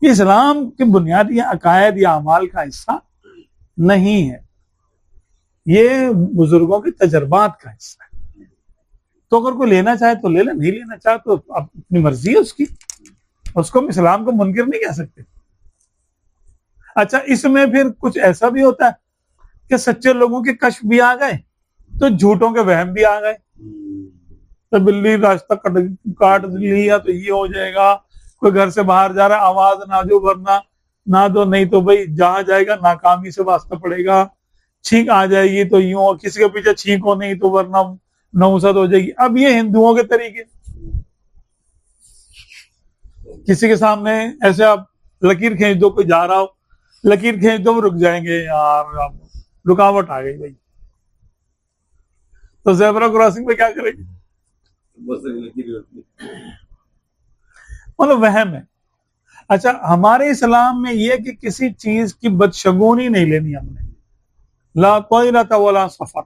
یہ اسلام کے بنیادی عقائد یا اعمال کا حصہ نہیں ہے، یہ بزرگوں کے تجربات کا حصہ ہے. تو اگر کوئی لینا چاہے تو لے لے، نہیں لینا چاہے تو اپنی مرضی ہے اس کی، اس کو ہم اسلام کو منکر نہیں کہہ سکتے. اچھا، اس میں پھر کچھ ایسا بھی ہوتا ہے کہ سچے لوگوں کے کشف بھی آ گئے تو جھوٹوں کے وہم بھی آ گئے. تو بلی راستہ کاٹ لیا تو یہ ہو جائے گا، کوئی گھر سے باہر جا رہا ہے آواز نہ دو ورنہ نہ دو، نہیں تو بھائی جہاں جائے گا ناکامی سے واسطہ پڑے گا، چھینک آ جائے گی تو یوں، کسی کے پیچھے چھینک ہو نہیں تو ورنہ نوست ہو جائے گی. اب یہ ہندوؤں کے طریقے، کسی کے سامنے ایسے آپ لکیر کھینچ دو، کوئی جا رہا ہو لکیر کھینچ دو، وہ رک جائیں گے، یار رکاوٹ آ گئی بھائی، تو زیبرا کراسنگ پہ کیا کریں گے؟ مطلب وہم ہے. اچھا، ہمارے اسلام میں یہ کہ کسی چیز کی بدشگونی نہیں لینی ہم نے، لا طیرۃ ولا سفر،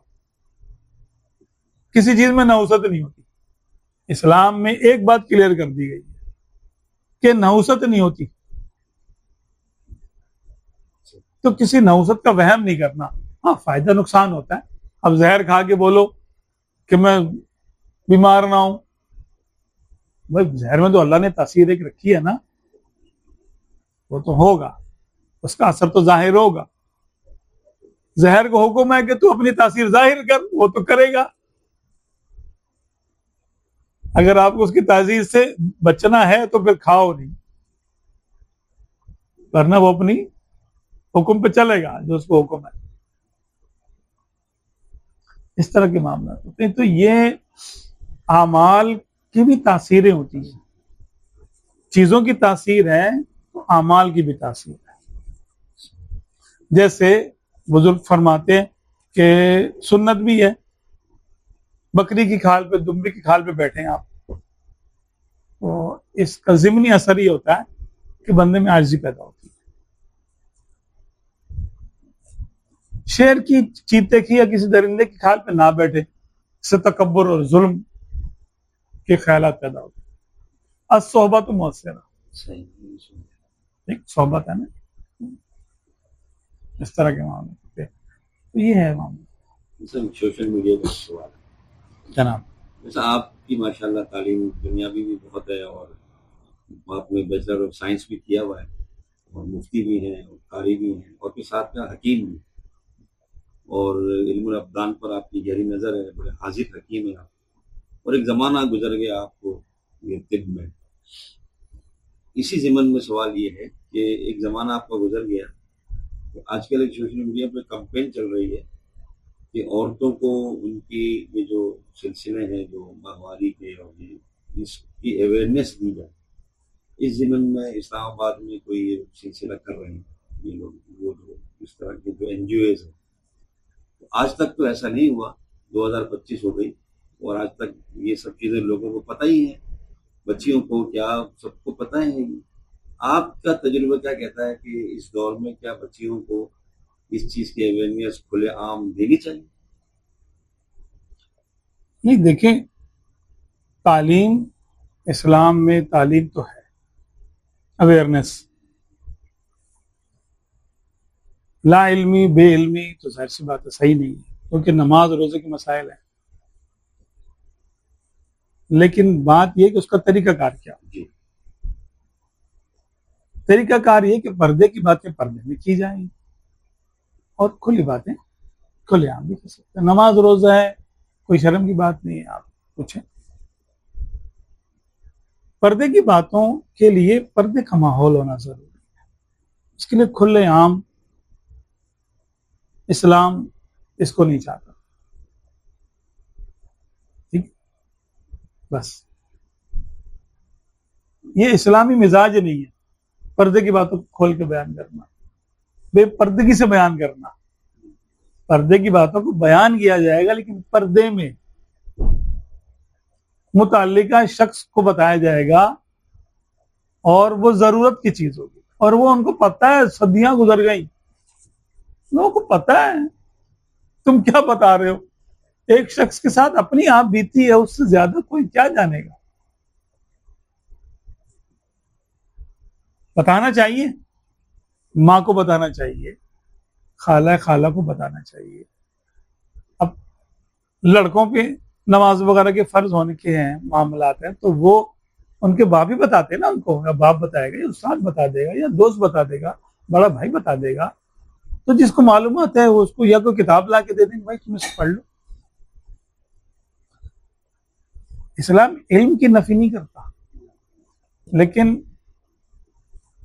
کسی چیز میں نحوست نہیں ہوتی. اسلام میں ایک بات کلیئر کر دی گئی ہے کہ نحوست نہیں ہوتی، تو کسی نحوست کا وہم نہیں کرنا. ہاں فائدہ نقصان ہوتا ہے. اب زہر کھا کے بولو کہ میں بیمار نہ ہوں، بھائی زہر میں تو اللہ نے تاثیر ایک رکھی ہے نا، وہ تو ہوگا، اس کا اثر تو ظاہر ہوگا. زہر کو حکم ہے کہ تو اپنی تاثیر ظاہر کر، وہ تو کرے گا. اگر آپ کو اس کی تاثیر سے بچنا ہے تو پھر کھاؤ نہیں، ورنہ وہ اپنی حکم پہ چلے گا جو اس کو حکم ہے. اس طرح کے معاملات ہوتے ہیں. تو یہ اعمال کی بھی تاثیریں ہوتی ہیں، چیزوں کی تاثیر ہے تو اعمال کی بھی تاثیر ہے. جیسے بزرگ فرماتے ہیں کہ سنت بھی ہے، بکری کی کھال پہ، دمبی کی کھال پہ بیٹھے ہیں آپ، تو اس کا ضمنی اثر یہ ہوتا ہے کہ بندے میں عاجزی پیدا ہوتی ہے. شیر کی، چیتے کی یا کسی درندے کی کھال پہ نہ بیٹھے، اس سے تکبر اور ظلم کے خیالات پیدا ہوتے ہیں. الصحبت مؤثرہ، ایک صحبت ہے نا، اس طرح کے معاملے ہوتے ہیں. تو یہ ہے معاملہ. سوشل میڈیا کا سوال جناب، جیسا آپ کی ماشاءاللہ تعلیم دنیاوی بھی بہت ہے، اور آپ نے بیچلر آف سائنس بھی کیا ہوا ہے، اور مفتی بھی ہیں اور قاری بھی ہیں، اور پھر ساتھ میں حکیم بھی، اور علم الابدان پر آپ کی گہری نظر ہے، بڑے حاضر حکیم ہیں آپ. اور ایک زمانہ گزر گیا آپ کو یہ طب میں. اسی ضمن میں سوال یہ ہے کہ ایک زمانہ آپ کا گزر گیا، تو آج کل ایک سوشل میڈیا پہ کمپین چل رہی ہے کہ عورتوں کو ان کی یہ جو سلسلے ہیں جو ماہواری کے اور اس کی اویئرنیس دی جائے. اس ضمن میں اسلام آباد میں کوئی یہ سلسلہ کر رہے ہیں یہ لوگ، وہ اس طرح کے جو NGOs ہیں. آج تک تو ایسا نہیں ہوا، 2025 ہو گئی اور آج تک یہ سب چیزیں لوگوں کو پتہ ہی ہیں، بچیوں کو کیا سب کو پتہ ہے. آپ کا تجربہ کیا کہتا ہے کہ اس دور میں کیا بچیوں کو اس چیز کی اویئرنیس کھلے عام دینی چاہیے؟ نہیں، دیکھیں، تعلیم، اسلام میں تعلیم تو ہے، اویئرنیس. لا علمی، بے علمی تو ظاہر سی بات ہے صحیح نہیں ہے. کیونکہ نماز روزے کے مسائل ہیں، لیکن بات یہ کہ اس کا طریقہ کار کیا؟ جی طریقہ کار یہ کہ پردے کی باتیں پردے میں کی جائیں اور کھلی باتیں کھلے عام بھی کر سکتے ہیں. نماز روزہ ہے، کوئی شرم کی بات نہیں ہے. آپ پوچھیں، پردے کی باتوں کے لیے پردے کا ماحول ہونا ضروری ہے. اس کے لیے کھلے عام اسلام اس کو نہیں چاہتا. ٹھیک، بس یہ اسلامی مزاج نہیں ہے پردے کی باتوں کو کھول کے بیان کرنا، بے پردگی سے بیان کرنا. پردے کی باتوں کو بیان کیا جائے گا لیکن پردے میں متعلقہ شخص کو بتایا جائے گا اور وہ ضرورت کی چیز ہوگی، اور وہ ان کو پتہ ہے، صدیاں گزر گئی، لوگوں کو پتہ ہے تم کیا بتا رہے ہو. ایک شخص کے ساتھ اپنی آپ بیتی ہے، اس سے زیادہ کوئی کیا جانے گا. بتانا چاہیے، ماں کو بتانا چاہیے، خالہ کو بتانا چاہیے. اب لڑکوں پہ نماز وغیرہ کے فرض ہونے کے ہیں معاملات ہیں تو وہ ان کے باپ ہی بتاتے ہیں نا، ان کو یا باپ بتائے گا یا استاد بتا دے گا یا دوست بتا دے گا، بڑا بھائی بتا دے گا. تو جس کو معلومات ہے وہ اس کو یا کوئی کتاب لا کے دے دیں، بھائی تم اسے پڑھ لو. اسلام علم کی نفی نہیں کرتا، لیکن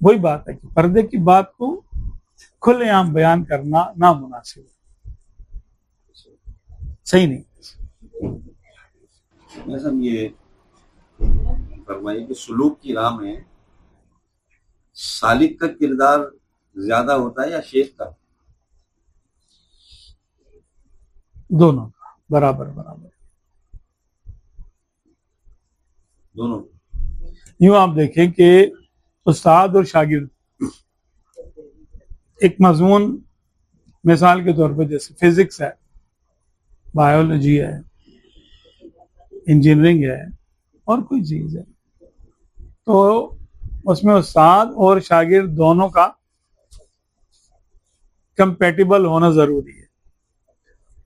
وہی بات ہے کہ پردے کی بات کو کھلے عام بیان کرنا نامناسب ہے، صحیح نہیں. صاحب یہ فرمائیے کہ سلوک کی راہ میں سالک کا کردار زیادہ ہوتا ہے یا شیخ کا؟ دونوں کا برابر دونوں. یوں آپ دیکھیں کہ استاد اور شاگرد ایک مضمون، مثال کے طور پہ جیسے فزکس ہے، بایولوجی ہے، انجینئرنگ ہے اور کوئی چیز ہے، تو اس میں استاد اور شاگرد دونوں کا کمپیٹیبل ہونا ضروری ہے.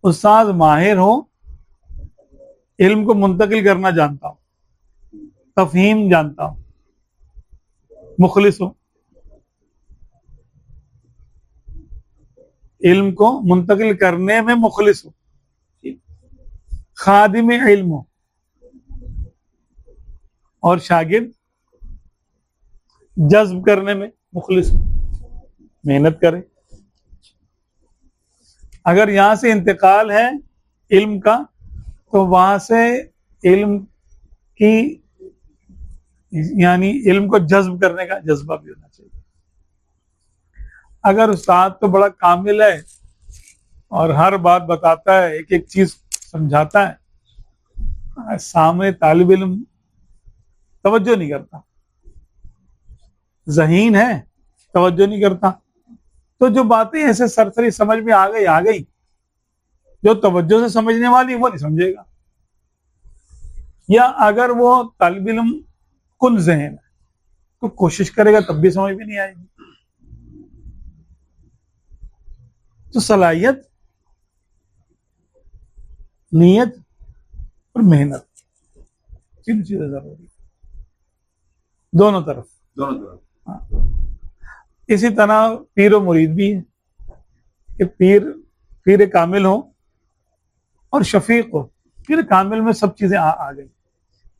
استاد ماہر ہو، علم کو منتقل کرنا جانتا ہوں، تفہیم جانتا ہوں، مخلص ہو، علم کو منتقل کرنے میں مخلص ہو، خادم علم ہو، اور شاگرد جذب کرنے میں مخلص ہو، محنت کرے. اگر یہاں سے انتقال ہے علم کا تو وہاں سے علم کی یعنی علم کو جذب کرنے کا جذبہ بھی ہونا چاہیے. اگر استاد تو بڑا کامل ہے اور ہر بات بتاتا ہے، ایک ایک چیز سمجھاتا ہے، سامنے طالب علم توجہ نہیں کرتا، ذہین ہے توجہ نہیں کرتا، تو جو باتیں ایسے سرسری سمجھ میں آ گئی، جو توجہ سے سمجھنے والی وہ نہیں سمجھے گا. یا اگر وہ طالب علم کن ذہن ہے تو کوشش کرے گا تب بھی سمجھ میں نہیں آئے گی. تو صلاحیت، نیت اور محنت تین چیزیں ضروری دونوں طرف. اسی طرح پیر و مرید بھی ہے کہ پیر کامل ہو اور شفیق ہو. پیر کامل میں سب چیزیں آ گئی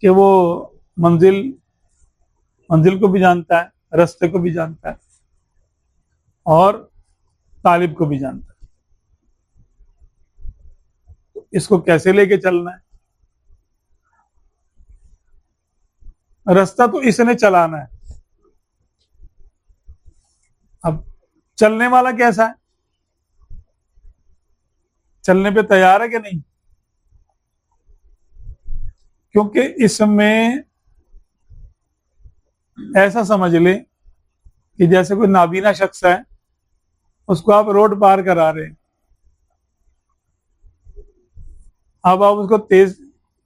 کہ وہ منزل کو بھی جانتا ہے، رستے کو بھی جانتا ہے اور طالب کو بھی جانتا ہے. اس کو کیسے لے کے چلنا ہے، رستہ تو اس نے چلانا ہے. اب چلنے والا کیسا ہے، چلنے پہ تیار ہے کہ نہیں؟ کیونکہ اس میں ایسا سمجھ لیں کہ جیسے کوئی نابینا شخص ہے، اس کو آپ روڈ پار کرا رہے ہیں، اب آپ اس کو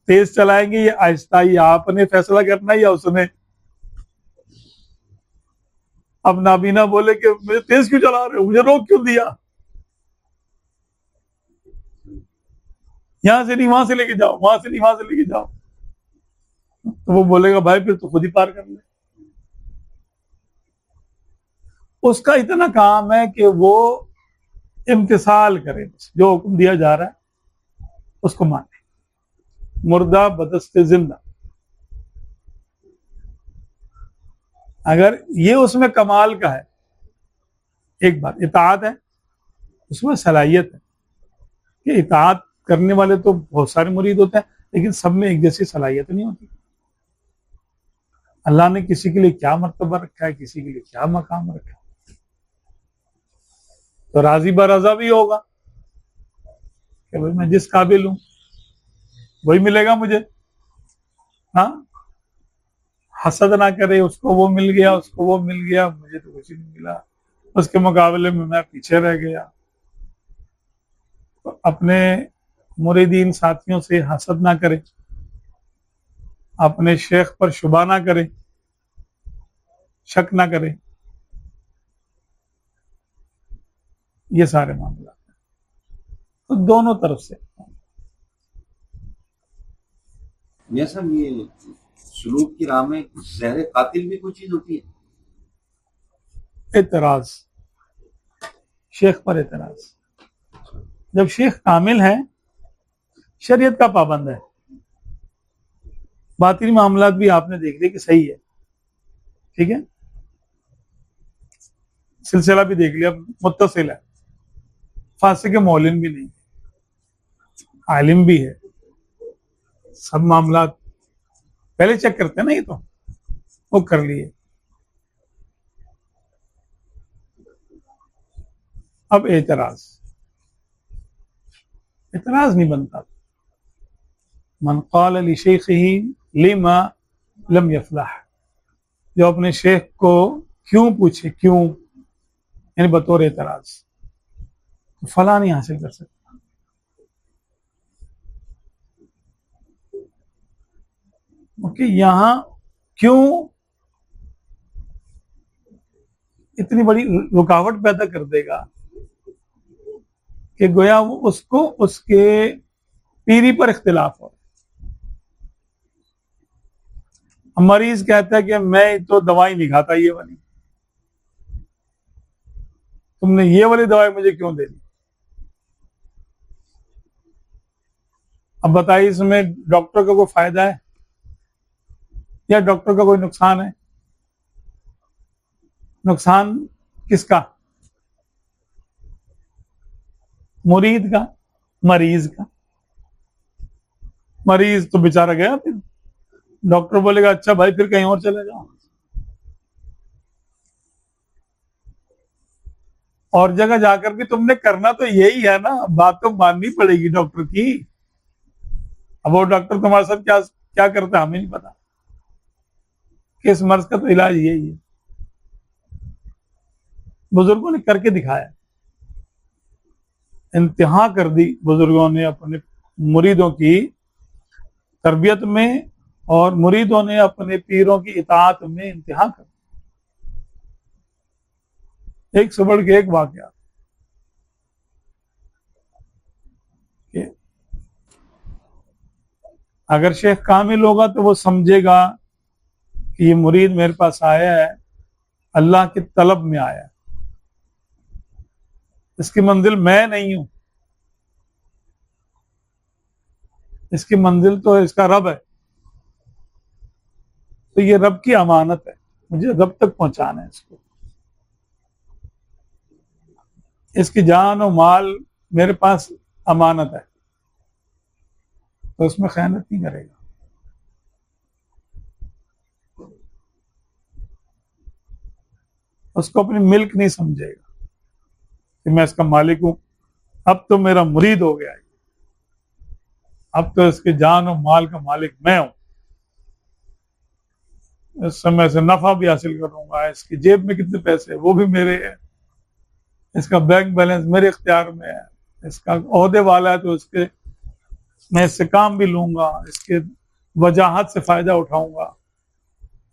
تیز چلائیں گے یا آہستہ، یا آپ نے فیصلہ کرنا یا اس نے. اب نابینا بولے کہ مجھے تیز کیوں چلا رہے ہو، مجھے روک کیوں دیا، یہاں سے نہیں وہاں سے لے کے جاؤ، وہاں سے نہیں وہاں سے لے کے جاؤ، تو وہ بولے گا بھائی پھر تو خود ہی پار کر لے۔ اس کا اتنا کام ہے کہ وہ امتثال کرے، جو حکم دیا جا رہا ہے اس کو مانے، مردہ بدست زندہ۔ اگر یہ اس میں کمال کا ہے، ایک بات اطاعت ہے، اس میں صلاحیت ہے کہ اطاعت کرنے والے تو بہت سارے مرید ہوتے ہیں، لیکن سب میں ایک جیسی صلاحیت نہیں ہوتی۔ اللہ نے کسی کے لیے کیا مرتبہ رکھا ہے، کسی کے لیے کیا مقام رکھا ہے، تو راضی برضا بھی ہوگا کہ بھائی میں جس قابل ہوں وہی ملے گا مجھے، ہاں، حسد نہ کرے، اس کو وہ مل گیا، اس کو وہ مل گیا، مجھے تو کچھ نہیں ملا، اس کے مقابلے میں پیچھے رہ گیا۔ تو اپنے مریدین ساتھیوں سے حسد نہ کرے، اپنے شیخ پر شبہ نہ کرے، شک نہ کرے، یہ سارے معاملات ہیں۔ تو دونوں طرف سے میاں صاحب یہ سلوک کی راہ میں زہر قاتل بھی کوئی چیز ہوتی ہے؟ اعتراض، شیخ پر اعتراض۔ جب شیخ کامل ہے، شریعت کا پابند ہے، باطنی معاملات بھی آپ نے دیکھ لیا کہ صحیح ہے، ٹھیک ہے، سلسلہ بھی دیکھ لیا متصل ہے، فاسق مولن بھی نہیں، عالم بھی ہے، سب معاملات پہلے چیک کرتے ہیں نا، یہ تو وہ کر لیے۔ اب اعتراض نہیں بنتا۔ من قال لشیخہ لما لم یفلح، جو اپنے شیخ کو کیوں پوچھے، کیوں یعنی بطور اعتراض، فلاح نہیں حاصل کر سکتا۔ اوکے، یہاں کیوں اتنی بڑی رکاوٹ پیدا کر دے گا کہ گویا وہ اس کو اس کے پیری پر اختلاف ہو۔ مریض کہتا ہے کہ میں تو دوائی نہیں کھاتا، یہ والی، تم نے یہ والی دوائی مجھے کیوں دے دی؟ اب بتائیے اس میں ڈاکٹر کا کوئی فائدہ ہے یا ڈاکٹر کا کوئی نقصان ہے؟ نقصان کس کا؟ مرید کا، مریض کا۔ مریض تو بیچارہ گیا، پھر ڈاکٹر بولے گا اچھا بھائی پھر کہیں اور چلے جاؤ، اور جگہ جا کر بھی تم نے کرنا تو یہی ہے نا، بات تو ماننی پڑے گی ڈاکٹر کی۔ اب وہ ڈاکٹر تمہارے ساتھ کیا کرتا ہے ہمیں نہیں پتا، کس مرض کا تو علاج یہی ہے۔ بزرگوں نے کر کے دکھایا، انتہا کر دی بزرگوں نے اپنے مریدوں کی تربیت میں، اور مریدوں نے اپنے پیروں کی اطاعت میں انتہا کر دی۔ ایک سے بڑھ کے ایک واقعہ کہ اگر شیخ کامل ہوگا تو وہ سمجھے گا کہ یہ مرید میرے پاس آیا ہے، اللہ کی طلب میں آیا ہے، اس کی منزل میں نہیں ہوں، اس کی منزل تو اس کا رب ہے، تو یہ رب کی امانت ہے، مجھے رب تک پہنچانا ہے، اس کی جان و مال میرے پاس امانت ہے، تو اس میں خیانت نہیں کرے گا۔ اس کو اپنی ملک نہیں سمجھے گا کہ میں اس کا مالک ہوں، اب تو میرا مرید ہو گیا ہے، اب تو اس کے جان و مال کا مالک میں ہوں، اس سمے سے نفع بھی حاصل کروں گا، اس کی جیب میں کتنے پیسے وہ بھی میرے ہیں، اس کا بینک بیلنس میرے اختیار میں ہے، اس کا عہدے والا ہے تو اس کے میں اس سے کام بھی لوں گا، اس کے وجاہت سے فائدہ اٹھاؤں گا،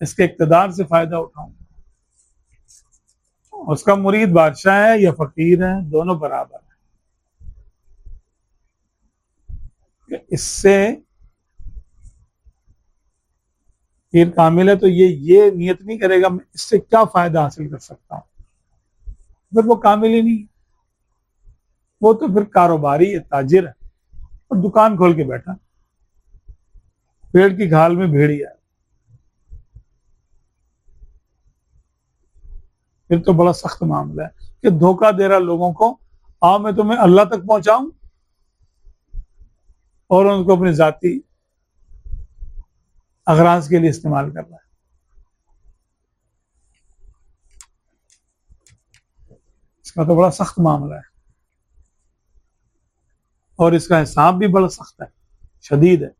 اس کے اقتدار سے فائدہ اٹھاؤں گا۔ اس کا مرید بادشاہ ہے یا فقیر ہے، دونوں برابر ہیں، اس سے پیر کامل ہے تو یہ نیت نہیں کرے گا میں اس سے کیا فائدہ حاصل کر سکتا ہوں، پھر وہ کامل ہی نہیں، وہ تو پھر کاروباری ہے، تاجر ہے، اور دکان کھول کے بیٹھا، پیڑ کی کھال میں بھیڑیا ہے، پھر تو بڑا سخت معاملہ ہے کہ دھوکہ دے رہا لوگوں کو، آؤ میں تمہیں اللہ تک پہنچاؤں، اور ان کو اپنی ذاتی اغراض کے لیے استعمال کر رہا ہے۔ اس کا تو بڑا سخت معاملہ ہے، اور اس کا حساب بھی بڑا سخت ہے، شدید ہے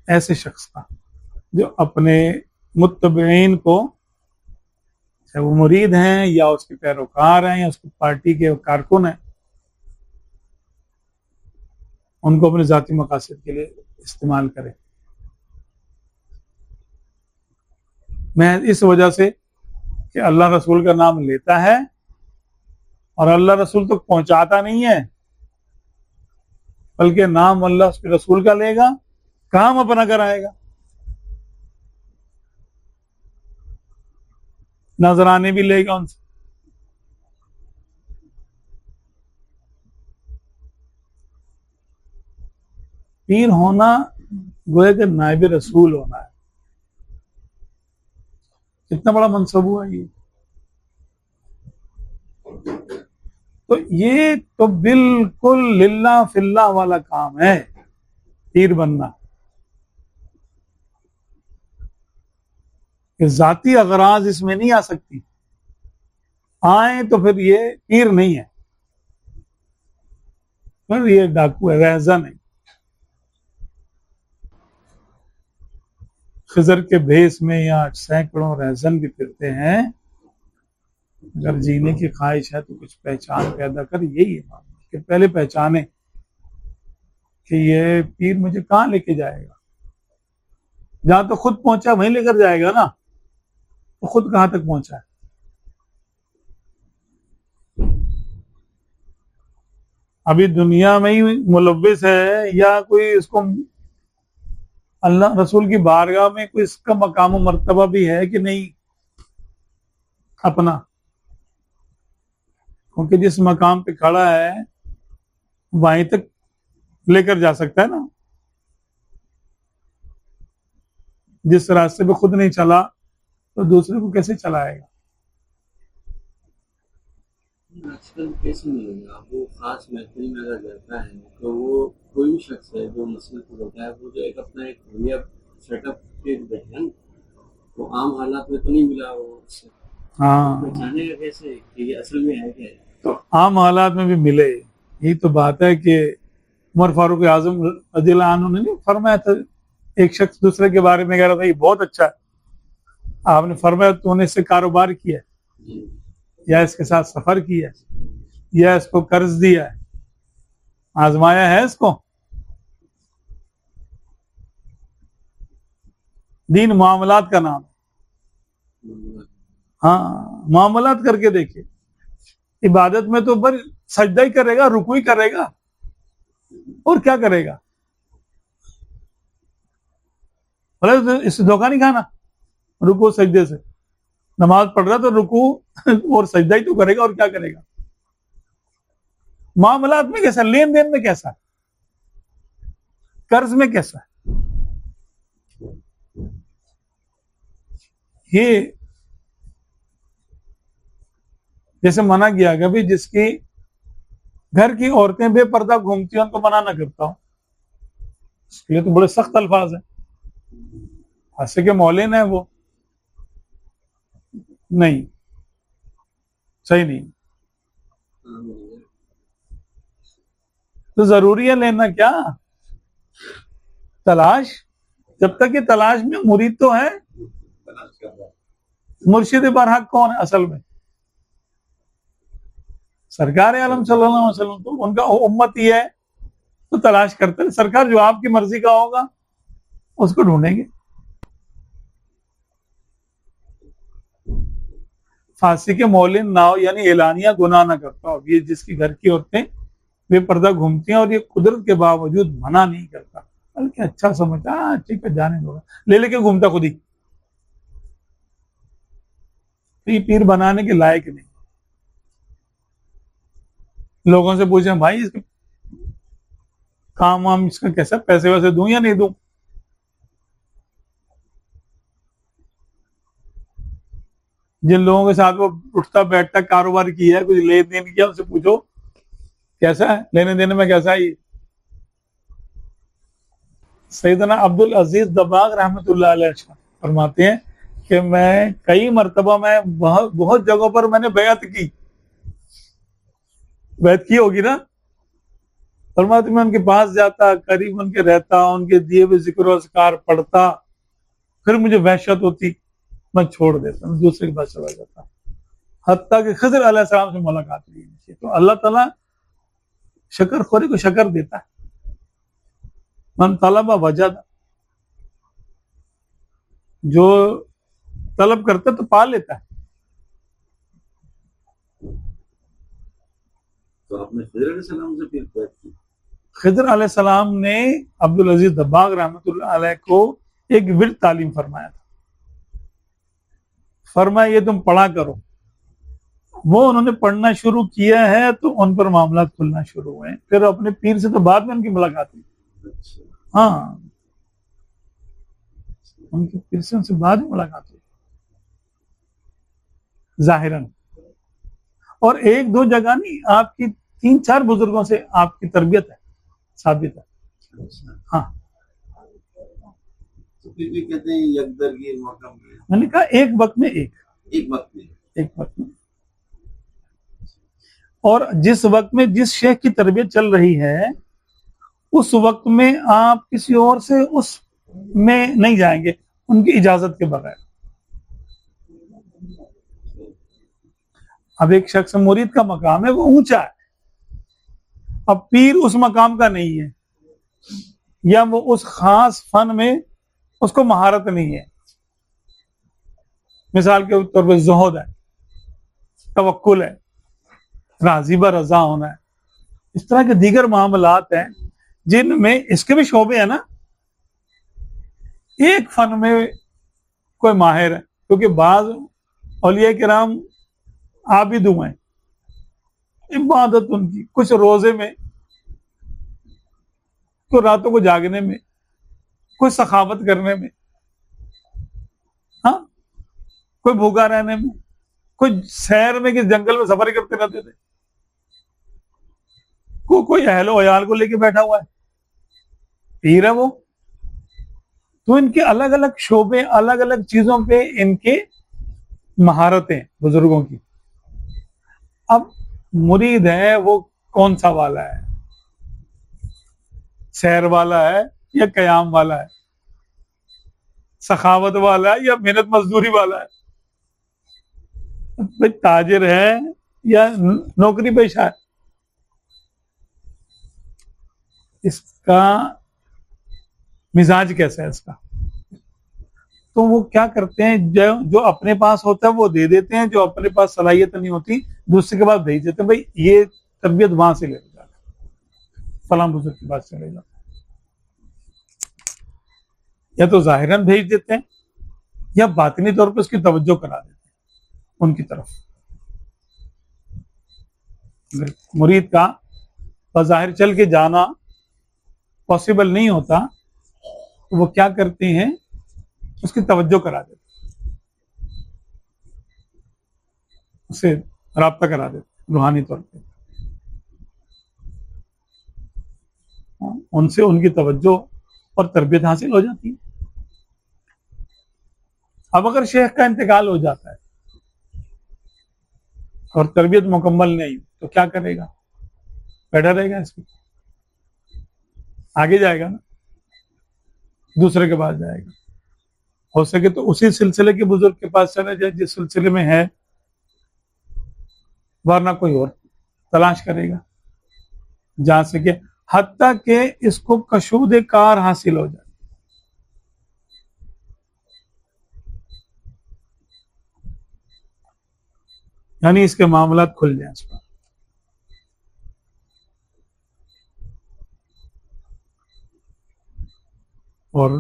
ایسے شخص کا جو اپنے متبعین کو، چاہے وہ مرید ہیں یا اس کے پیروکار ہیں یا اس کی پارٹی کے کارکن ہیں، ان کو اپنے ذاتی مقاصد کے لیے استعمال کرے۔ میں اس وجہ سے کہ اللہ رسول کا نام لیتا ہے اور اللہ رسول تک پہنچاتا نہیں ہے، بلکہ نام اللہ اس کے رسول کا لے گا، کام اپنا کرائے گا، نذرانے بھی لے گا ان سے۔ پیر ہونا گویا کہ نائب رسول ہونا ہے، کتنا بڑا منصب ہوا یہ۔ تو یہ تو بالکل للہ فی اللہ والا کام ہے پیر بننا، کہ ذاتی اغراض اس میں نہیں آ سکتی، آئیں تو پھر یہ پیر نہیں ہے، پھر یہ ڈاکو ہے، رہزن ہے، خضر کے بھیس میں یا سینکڑوں رہزن بھی پھرتے ہیں، اگر جینے کی خواہش ہے تو کچھ پہچان پیدا کر، یہی ہے کہ پہلے پہچانے کہ یہ پیر مجھے کہاں لے کے جائے گا، جہاں تو خود پہنچا وہیں لے کر جائے گا نا، تو خود کہاں تک پہنچا ہے۔ ابھی دنیا میں ہی ملوث ہے یا کوئی اس کو اللہ رسول کی بارگاہ میں کوئی اس کا مقام و مرتبہ بھی ہے کہ نہیں اپنا، کیونکہ جس مقام پہ کھڑا ہے وہیں تک لے کر جا سکتا ہے نا، جس راستے پہ خود نہیں چلا تو دوسرے کو کیسے چلائے گا۔ آج کل کیسے ملے گا، وہ خاص محفل میں اگر جاتا ہے تو وہ کوئی بھی شخص ہے جو مسئلے کو ہوتا ہے، وہ جو ایک اپنا ایک رویہ سیٹ اپ کے بیٹھے ہیں، وہ عام حالات میں تو نہیں ملا، وہ اس سے ہاں پہچانے گا کیسے کہ یہ اصل میں ہے کیا ہے؟ تو عام حالات میں بھی ملے، یہی تو بات ہے کہ عمر فاروق اعظم رضی اللہ عنہ نے نہیں فرمایا تھا، ایک شخص دوسرے کے بارے میں کہہ رہا تھا یہ بہت اچھا ہے، آپ نے فرمایا تو نے اس سے کاروبار کیا ہے یا اس کے ساتھ سفر کیا ہے یا اس کو قرض دیا ہے، آزمایا ہے اس کو۔ دین معاملات کا نام ہے، ہاں معاملات کر کے دیکھیں، عبادت میں تو بس سجدہ ہی کرے گا، رکوع ہی کرے گا، اور کیا کرے گا، اس سے دھوکہ نہیں کھانا، رکوع سجدے سے، نماز پڑھ رہا تو رکوع اور سجدہ ہی تو کرے گا، اور کیا کرے گا۔ معاملات میں کیسا، لین دین میں کیسا، قرض میں کیسا، یہ جیسے منع کیا کہ بھی جس کی گھر کی عورتیں بے پردہ گھومتی ہیں ان کو منع نہ کرتا ہوں، اس کے لیے تو بڑے سخت الفاظ ہیں، ایسے کہ مولین ہے وہ نہیں صحیح نہیں، تو ضروری ہے لینا کیا، تلاش، جب تک یہ تلاش میں مرید تو ہے، مرشد برحق کون ہے اصل میں، سرکار عالم صلی اللہ علیہ وسلم، تو ان کا امت ہی ہے تو تلاش کرتے ہیں، سرکار جو آپ کی مرضی کا ہوگا اس کو ڈھونڈیں گے۔ فاسق مولن نہ ہو یعنی اعلانیہ گناہ نہ کرتا ہو، یہ جس کی گھر کی عورتیں بے پردہ گھومتی ہیں اور یہ قدرت کے باوجود منع نہیں کرتا بلکہ اچھا سمجھتا ہاں ٹھیک ہے جانے دو لے کے گھومتا خود ہی. یہ پیر بنانے کے لائق نہیں. لوگوں سے پوچھیں بھائی اس کے کام وام اس کا کیسا پیسے ویسے دوں یا نہیں دوں. جن لوگوں کے ساتھ وہ اٹھتا بیٹھتا کاروبار کیا ہے کچھ لین دین کیا ان سے پوچھو کیسا ہے لینے دینے میں کیسا ہے. سیدنا عبد العزیز دباغ رحمۃ اللہ علیہ فرماتے ہیں کہ میں کئی مرتبہ میں بہت جگہوں پر میں نے بیعت کی ہوگی نا. فرماتے میں ان کے پاس جاتا قریب ان کے رہتا ان کے دیے ہوئے ذکر و اذکار پڑھتا پھر مجھے وحشت ہوتی میں چھوڑ دیتا میں دوسرے کے پاس چلا جاتا حتیٰ کہ خضر علیہ السلام سے ملاقات ہوئی. تو اللہ تعالیٰ شکر خوری کو شکر دیتا ہے. من طلب وجد جو طلب کرتا تو پا لیتا ہے. تو آپ نے خضر علیہ السلام سے پھر بیعت کی؟ خضر علیہ السلام نے عبد العزیز دباغ رحمۃ اللہ علیہ کو ایک ورد تعلیم فرمایا تھا. فرمایا یہ تم پڑھا کرو. وہ انہوں نے پڑھنا شروع کیا ہے تو ان پر معاملات کھلنا شروع ہوئے. پھر اپنے پیر سے تو بعد میں ان کی ملاقات ہوئی. اچھا. ہاں ان کے پیر سے ان سے بعد میں ملاقات ہوئی ظاہراً. اور ایک دو جگہ نہیں آپ کی 3-4 بزرگوں سے آپ کی تربیت ہے ثابت ہے. اچھا. ہاں تو پھر بھی کہتے ہیں یکدرگی موقع میں میں نے کہا ایک وقت میں ایک وقت میں اور جس وقت میں جس شیخ کی تربیت چل رہی ہے اس وقت میں آپ کسی اور سے اس میں نہیں جائیں گے ان کی اجازت کے بغیر. اب ایک شخص مرید کا مقام ہے وہ اونچا ہے. اب پیر اس مقام کا نہیں ہے یا وہ اس خاص فن میں اس کو مہارت نہیں ہے. مثال کے طور پر زہد ہے توکل ہے راضی بر رضا ہونا ہے. اس طرح کے دیگر معاملات ہیں جن میں اس کے بھی شعبے ہیں نا. ایک فن میں کوئی ماہر ہے کیونکہ بعض اولیاء کرام عابد ہوئے ہیں عبادت ان کی کچھ روزے میں کوئی راتوں کو جاگنے میں کوئی سخاوت کرنے میں ہاں کوئی بھوکا رہنے میں کوئی سیر میں کس جنگل میں سفر کرتے رہتے تھے کوئی اہل و عیال کو لے کے بیٹھا ہوا ہے پیر ہے وہ. تو ان کے الگ الگ شعبے الگ الگ چیزوں پہ ان کے مہارتیں بزرگوں کی. اب مرید ہے وہ کون سا والا ہے سیر والا ہے یا قیام والا ہے سخاوت والا ہے یا محنت مزدوری والا ہے بھائی تاجر ہے یا نوکری پیشہ ہے. اس کا مزاج کیسا ہے اس کا. تو وہ کیا کرتے ہیں جو اپنے پاس ہوتا ہے وہ دے دیتے ہیں جو اپنے پاس صلاحیت نہیں ہوتی دوسرے کے پاس بھیج دیتے ہیں بھائی یہ تربیت وہاں سے لے جا فلاں بزرگ کے پاس چلے جاتا. یا تو ظاہراً بھیج دیتے ہیں یا باطنی طور پہ اس کی توجہ کرا دیتے ہیں ان کی طرف. مرید کا بظاہر چل کے جانا پاسبل نہیں ہوتا وہ کیا کرتے ہیں اس کی توجہ کرا دیتے اسے رابطہ کرا دیتے روحانی طور پہ ان سے ان کی توجہ اور تربیت حاصل ہو جاتی ہے. اب اگر شیخ کا انتقال ہو جاتا ہے اور تربیت مکمل نہیں تو کیا کرے گا بیٹھا رہے گا اس کو آگے جائے گا نا دوسرے کے پاس جائے گا. ہو سکے تو اسی سلسلے کے بزرگ کے پاس چلا جائے جس سلسلے میں ہے ورنہ کوئی اور تلاش کرے گا جہاں سے کہ حتیٰ کہ اس کو کشود کار حاصل ہو جائے. یعنی اس کے معاملات کھل جائیں اس پر. اور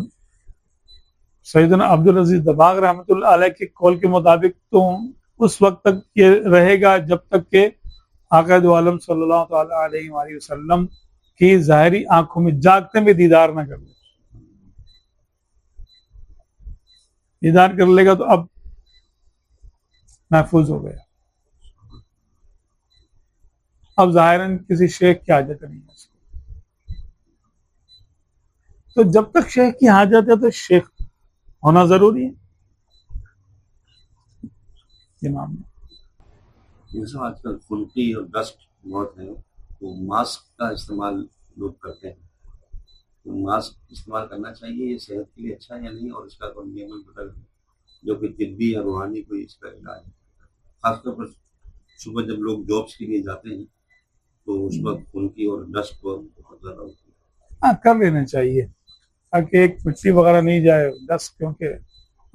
سیدنا عبدالعزیز دباغ رحمۃ اللہ علیہ کے قول کے مطابق تو اس وقت تک یہ رہے گا جب تک کہ آقا دو عالم صلی اللہ تعالی علیہ وآلہ وسلم کی ظاہری آنکھوں میں جاگتے میں دیدار نہ کر لے. دیدار کر لے گا تو اب محفوظ ہو گیا. اب ظاہراً کسی شیخ کی حاجت نہیں ہے اس کو. تو جب تک شیخ کی حاجت ہے تو شیخ ہونا ضروری ہے. امام جیسے آج کل خنکی اور ڈسٹ بہت ہے تو ماسک کا استعمال لوگ کرتے ہیں، تو ماسک استعمال کرنا چاہیے، یہ صحت کے لیے اچھا ہے یا نہیں، اور اس کا کوئی نیم پتہ جو کہ طبی یا روحانی کوئی اس کا علاج ہے. خاص طور پر صبح جب لوگ جابس کے لیے جاتے ہیں تو اس وقت خنکی اور ڈسٹ بہت زیادہ ہوتی ہے. ہاں کر لینا چاہیے تاکہ ایک مٹی وغیرہ نہیں جائے، ڈسٹ کیونکہ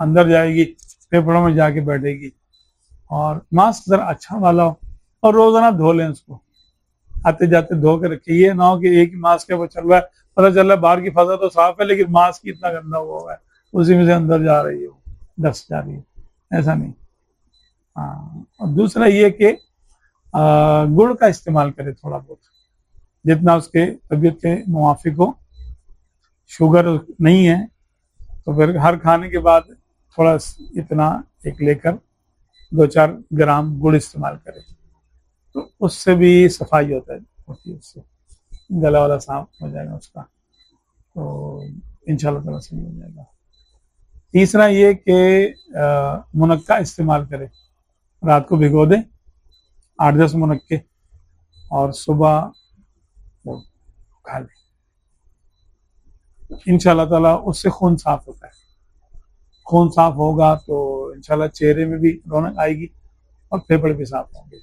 اندر جائے گی پھیپھڑوں میں جا کے بیٹھے گی. اور ماسک ذرا اچھا والا ہو اور روزانہ دھو لیں اس کو، آتے جاتے دھو کے رکھیے. یہ نہ ہو کہ ایک ہی ماسک ہے وہ چل رہا ہے، پتہ چل رہا ہے باہر کی فضا تو صاف ہے لیکن ماسک ہی اتنا گندا ہوا ہے اسی میں سے اندر جا رہی ہے، ڈسٹ جا رہی ہے. ایسا نہیں. ہاں اور دوسرا یہ کہ گڑ کا استعمال کرے تھوڑا بہت جتنا اس کے طبیعت کے موافق ہو. شوگر نہیں ہے تو پھر ہر کھانے کے بعد تھوڑا اتنا ایک لے کر 2-4 گرام گڑ استعمال کرے تو اس سے بھی صفائی ہوتی ہے، اس سے گلا والا صاف ہو جائے گا اس کا، تو انشاءاللہ تعالیٰ صحیح ہو جائے گا. تیسرا یہ کہ منقع استعمال کرے، رات کو بھگو دیں 8-10 منقع اور صبح وہ کھا لیں. انشاءاللہ تعالیٰ اس سے خون صاف ہوتا ہے. خون صاف ہوگا تو انشاءاللہ چہرے میں بھی رونق آئے گی اور پھیپھڑے بھی صاف ہوں گے.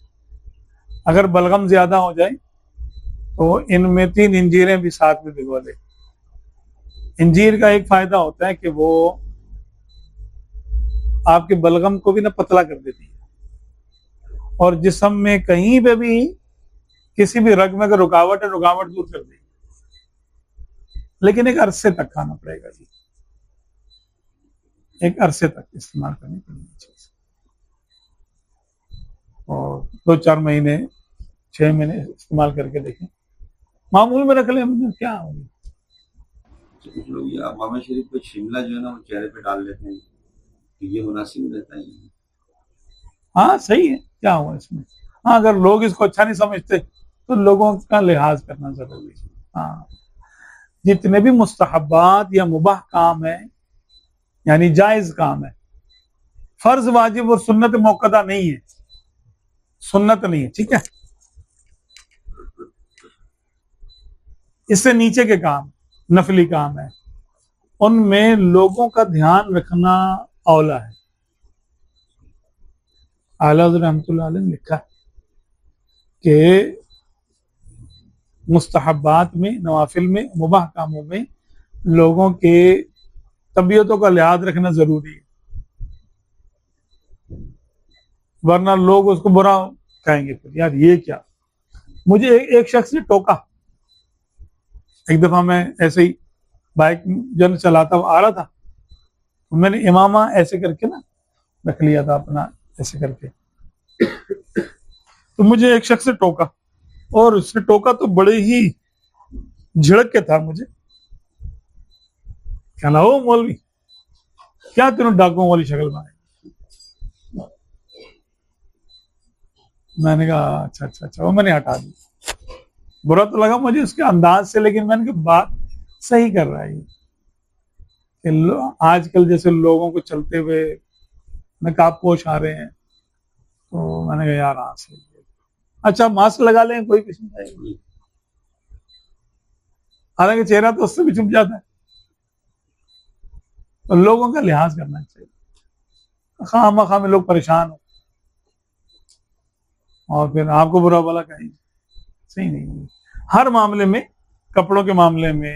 اگر بلغم زیادہ ہو جائے تو ان میں 3 انجیریں بھی ساتھ میں بھگو لیں. انجیر کا ایک فائدہ ہوتا ہے کہ وہ آپ کے بلغم کو بھی نہ پتلا کر دیتی ہے اور جسم میں کہیں پہ بھی کسی بھی رگ میں اگر رکاوٹ ہے رکاوٹ دور کر دے گی. لیکن ایک عرصے تک کھانا پڑے گا جی، ایک عرصے تک استعمال کرنی پڑے گی چیز، اور 2-4 مہینے 6 مہینے استعمال کر کے دیکھیں. معمول میں رکھ لیں کیا ہوگی. کچھ لوگ یہ امام شریف پہ شملہ جو ہے نا وہ چہرے پہ ڈال لیتے ہیں، کہ یہ مناسب رہتا ہے. ہاں صحیح ہے، کیا ہوا اس میں. ہاں اگر لوگ اس کو اچھا نہیں سمجھتے تو لوگوں کا لحاظ کرنا ضروری ہے. ہاں جتنے بھی مستحبات یا مباح کام ہے یعنی جائز کام ہے، فرض واجب اور سنت موقدہ نہیں ہے، سنت نہیں ہے، ٹھیک ہے. اس سے نیچے کے کام نفلی کام ہے، ان میں لوگوں کا دھیان رکھنا اولا ہے. اعلیٰ حضرت رحمۃ اللہ علیہ نے لکھا کہ مستحبات میں، نوافل میں، مباح کاموں میں لوگوں کے طبیعتوں کا لحاظ رکھنا ضروری ہے، ورنہ لوگ اس کو برا کہیں گے. پھر یار یہ کیا. مجھے ایک شخص نے ٹوکا. ایک دفعہ میں ایسے ہی بائک جو چلاتا ہوا آ رہا تھا، میں نے امامہ ایسے کر کے نا رکھ لیا تھا اپنا ایسے کر کے، تو مجھے ایک شخص نے ٹوکا اور اس نے ٹوکا تو بڑے ہی جھڑک کے تھا. مجھے کہنا ہو مولوی کیا تینوں ڈاکوں والی شکل بنائی. میں نے کہا اچھا وہ میں نے ہٹا دی. برا تو لگا مجھے اس کے انداز سے، لیکن میں نے کہا بات صحیح کر رہا ہے کہ آج کل جیسے لوگوں کو چلتے ہوئے نقاب پوش آ رہے ہیں، تو میں نے کہا یار ہاں صحیح ہے. اچھا ماسک لگا لیں، کوئی کچھ نہیں، حالانکہ چہرہ تو اس سے بھی چھپ جاتا ہے. تو لوگوں کا لحاظ کرنا چاہیے، خواہ مخواہ میں لوگ پریشان ہو اور پھر آپ کو برا بھلا کہیں، صحیح نہیں. ہر معاملے میں، کپڑوں کے معاملے میں،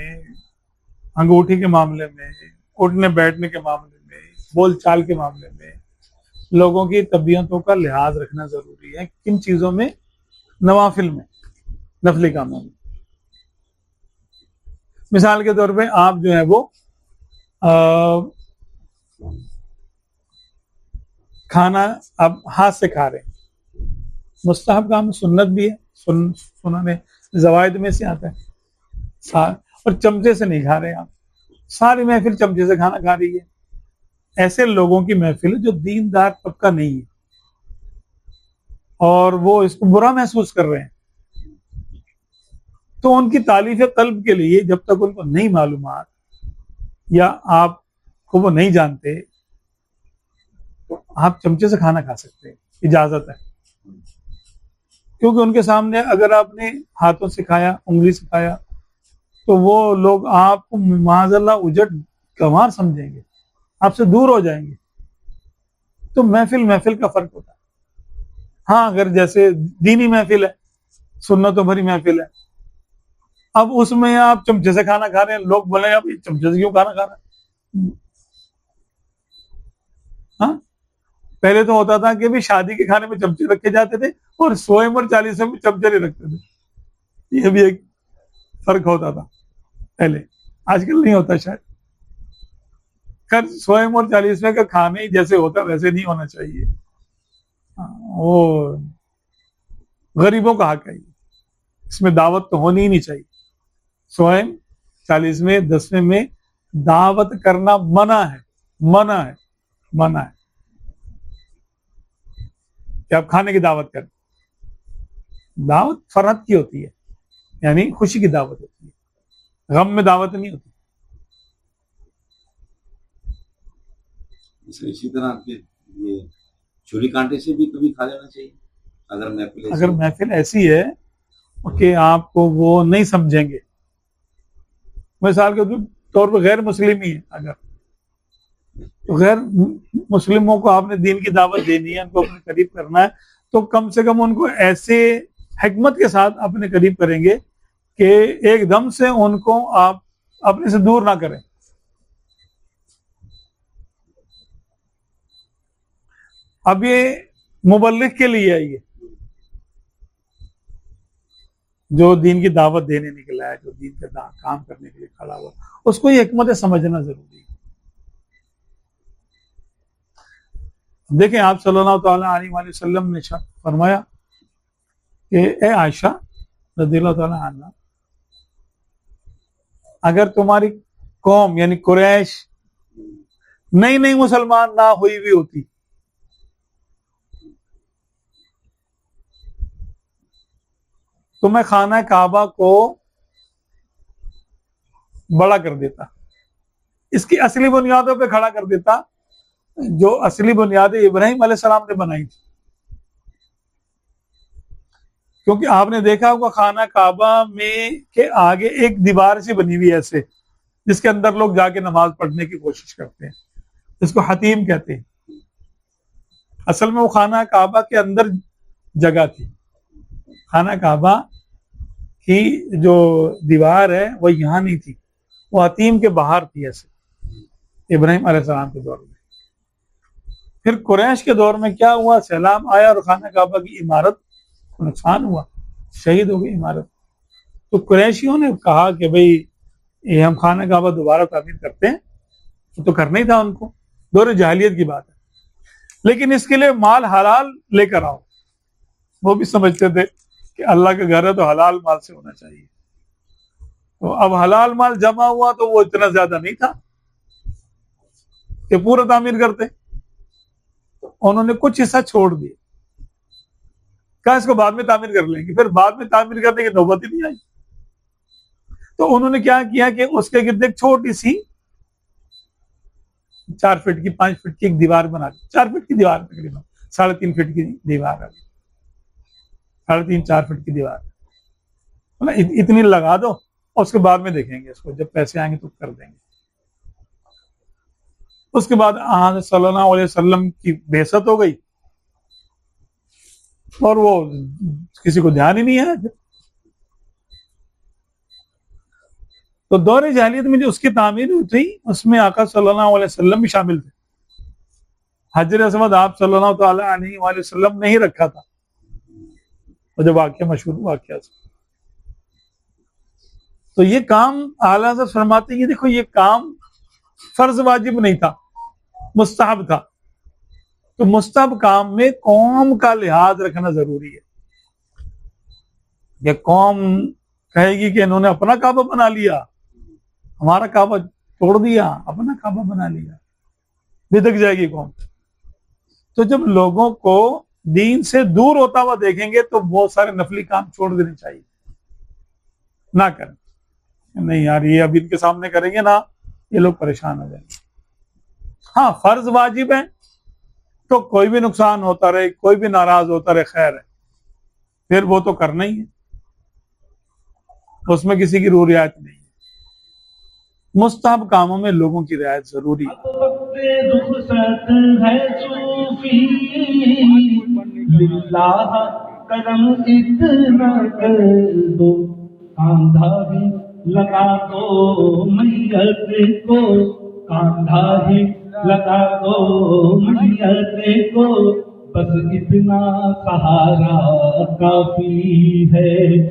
انگوٹھی کے معاملے میں، اٹھنے بیٹھنے کے معاملے میں، بول چال کے معاملے میں لوگوں کی طبیعتوں کا لحاظ رکھنا ضروری ہے. کن چیزوں میں؟ نوافل میں، نفلی کاموں میں. مثال کے طور پہ آپ جو ہے وہ کھانا آپ ہاتھ سے کھا رہے ہیں، مستحب کام سنت بھی ہے، سنن زوائد میں سے آتا ہے، اور چمچے سے نہیں کھا رہے آپ، ساری محفل چمچے سے کھانا کھا رہی ہے، ایسے لوگوں کی محفل جو دیندار طبقہ نہیں ہے اور وہ اس کو برا محسوس کر رہے ہیں، تو ان کی تالیف قلب کے لیے جب تک ان کو نہیں معلومات یا آپ کو وہ نہیں جانتے تو آپ چمچے سے کھانا کھا سکتے ہیں، اجازت ہے، کیونکہ ان کے سامنے اگر آپ نے ہاتھوں سے کھایا، انگلی سے کھایا، تو وہ لوگ آپ کو معاذ اللہ اجڑ گنوار سمجھیں گے، آپ سے دور ہو جائیں گے۔ تو محفل کا فرق ہوتا ہے۔ ہاں اگر جیسے دینی محفل ہے، سنتوں بھری محفل ہے، اب اس میں آپ چمچے سے کھانا کھا رہے ہیں، لوگ بولے آپ چمچے سے کیوں کھانا کھا رہے ہیں؟ ہاں پہلے تو ہوتا تھا کہ بھی شادی کے کھانے میں چمچے رکھے جاتے تھے اور 100 اور 40 میں چمچے نہیں رکھتے تھے، یہ بھی ایک فرق ہوتا تھا پہلے، آج کل نہیں ہوتا شاید۔ خیر 100 اور 40 کا کھانے ہی جیسے ہوتا ویسے نہیں ہونا چاہیے، وہ غریبوں کا حق ہے، اس میں دعوت تو ہونی ہی نہیں چاہیے۔ 100 40 10 میں دعوت کرنا منع ہے کہ آپ کھانے کی دعوت کریں۔ دعوت فرحت کی ہوتی ہے، یعنی خوشی کی دعوت ہوتی ہے، غم میں دعوت نہیں ہوتی۔ اسی طرح یہ چھری کانٹے سے بھی کبھی کھا لینا چاہیے اگر محفل ایسی ہے کہ آپ کو وہ نہیں سمجھیں گے، مثال کے طور پہ غیر مسلم ہی ہے، اگر تو غیر مسلموں کو آپ نے دین کی دعوت دینی ہے، ان کو اپنے قریب کرنا ہے، تو کم سے کم ان کو ایسے حکمت کے ساتھ اپنے قریب کریں گے کہ ایک دم سے ان کو آپ اپنے سے دور نہ کریں۔ اب یہ مبلغ کے لیے ہے، یہ جو دین کی دعوت دینے نکلا ہے، جو دین کا کام کرنے کے لیے کھڑا ہوا، اس کو یہ حکمت سمجھنا ضروری ہے۔ دیکھیں آپ صلی اللہ تعالی علیہ وآلہ وسلم نے فرمایا کہ اے عائشہ رضی اللہ تعالی عنہ، اگر تمہاری قوم یعنی قریش نئی مسلمان نہ ہوئی بھی ہوتی تو میں خانہ کعبہ کو بڑا کر دیتا، اس کی اصلی بنیادوں پہ کھڑا کر دیتا جو اصلی بنیادیں ابراہیم علیہ السلام نے بنائی تھی۔ کیونکہ آپ نے دیکھا ہوگا خانہ کعبہ میں کے آگے ایک دیوار سی بنی ہوئی ایسے، جس کے اندر لوگ جا کے نماز پڑھنے کی کوشش کرتے ہیں، جس کو حتیم کہتے ہیں۔ اصل میں وہ خانہ کعبہ کے اندر جگہ تھی، خانہ کعبہ کی جو دیوار ہے وہ یہاں نہیں تھی، وہ حتیم کے باہر تھی ایسے، ابراہیم علیہ السلام کے دور میں۔ پھر قریش کے دور میں کیا ہوا، سیلاب آیا اور خانہ کعبہ کی عمارت کو نقصان ہوا، شہید ہو گئی عمارت۔ تو قریشیوں نے کہا کہ بھئی یہ ہم خانہ کعبہ دوبارہ تعمیر کرتے ہیں، تو کرنا ہی تھا ان کو، دور جاہلیت کی بات ہے، لیکن اس کے لیے مال حلال لے کر آؤ۔ وہ بھی سمجھتے تھے کہ اللہ کا گھر ہے تو حلال مال سے ہونا چاہیے۔ تو اب حلال مال جمع ہوا تو وہ اتنا زیادہ نہیں تھا کہ پورا تعمیر کرتے، انہوں نے کچھ حصہ چھوڑ دیا، کہا اس کو بعد میں تعمیر کر لیں گے، پھر بعد میں تعمیر کرنے کی نوبت ہی نہیں آئی۔ تو انہوں نے کیا کیا کہ اس کے گرد ایک چھوٹی سی 4 فٹ کی 5 فٹ کی ایک دیوار بنا دی، 4 فٹ کی دیوار تقریباً 3.5 فٹ کی دیوار ہے، 3.5 4 فٹ کی دیوار، اتنی لگا دو اور اس کے بعد میں دیکھیں گے، اس کو جب پیسے آئیں گے تو کر دیں گے۔ اس کے بعد صلی اللہ علیہ وسلم کی بعثت ہو گئی اور وہ کسی کو دھیان ہی نہیں ہے۔ تو دور جاہلیت میں جو اس کی تعمیر ہوئی تھی اس میں آقا صلی اللہ علیہ وسلم بھی شامل تھے۔ حجر اسود آپ صلی اللہ تعالی علیہ وآلہ وسلم نے ہی رکھا تھا، اور جو واقعہ مشہور واقعہ سے۔ تو یہ کام اعلیٰ حضرت فرماتے ہیں، دیکھو یہ کام فرض واجب نہیں تھا، مستحب تھا. تو مستحب کام میں قوم کا لحاظ رکھنا ضروری ہے. یہ قوم کہے گی کہ انہوں نے اپنا کعبہ بنا لیا، ہمارا کعبہ توڑ دیا، اپنا کعبہ بنا لیا، بدک جائے گی قوم. تو جب لوگوں کو دین سے دور ہوتا ہوا دیکھیں گے تو بہت سارے نفلی کام چھوڑ دینے چاہیے، نہ کریں. نہیں یار یہ اب ان کے سامنے کریں گے نا یہ لوگ پریشان ہو جائیں گے. ہاں فرض واجب ہے تو کوئی بھی نقصان ہوتا رہے، کوئی بھی ناراض ہوتا رہے، خیر ہے، پھر وہ تو کرنا ہی ہے، اس میں کسی کی روح رعایت نہیں ہے. مستحب کاموں میں لوگوں کی رعایت ضروری ہے. رخصت ہے صوفی للہ کرم اتنا کر دو، کاندھا ہی لگا دو میت کو، کاندھا ہی لگا دو میت کو، بس اتنا سہارا کافی ہے.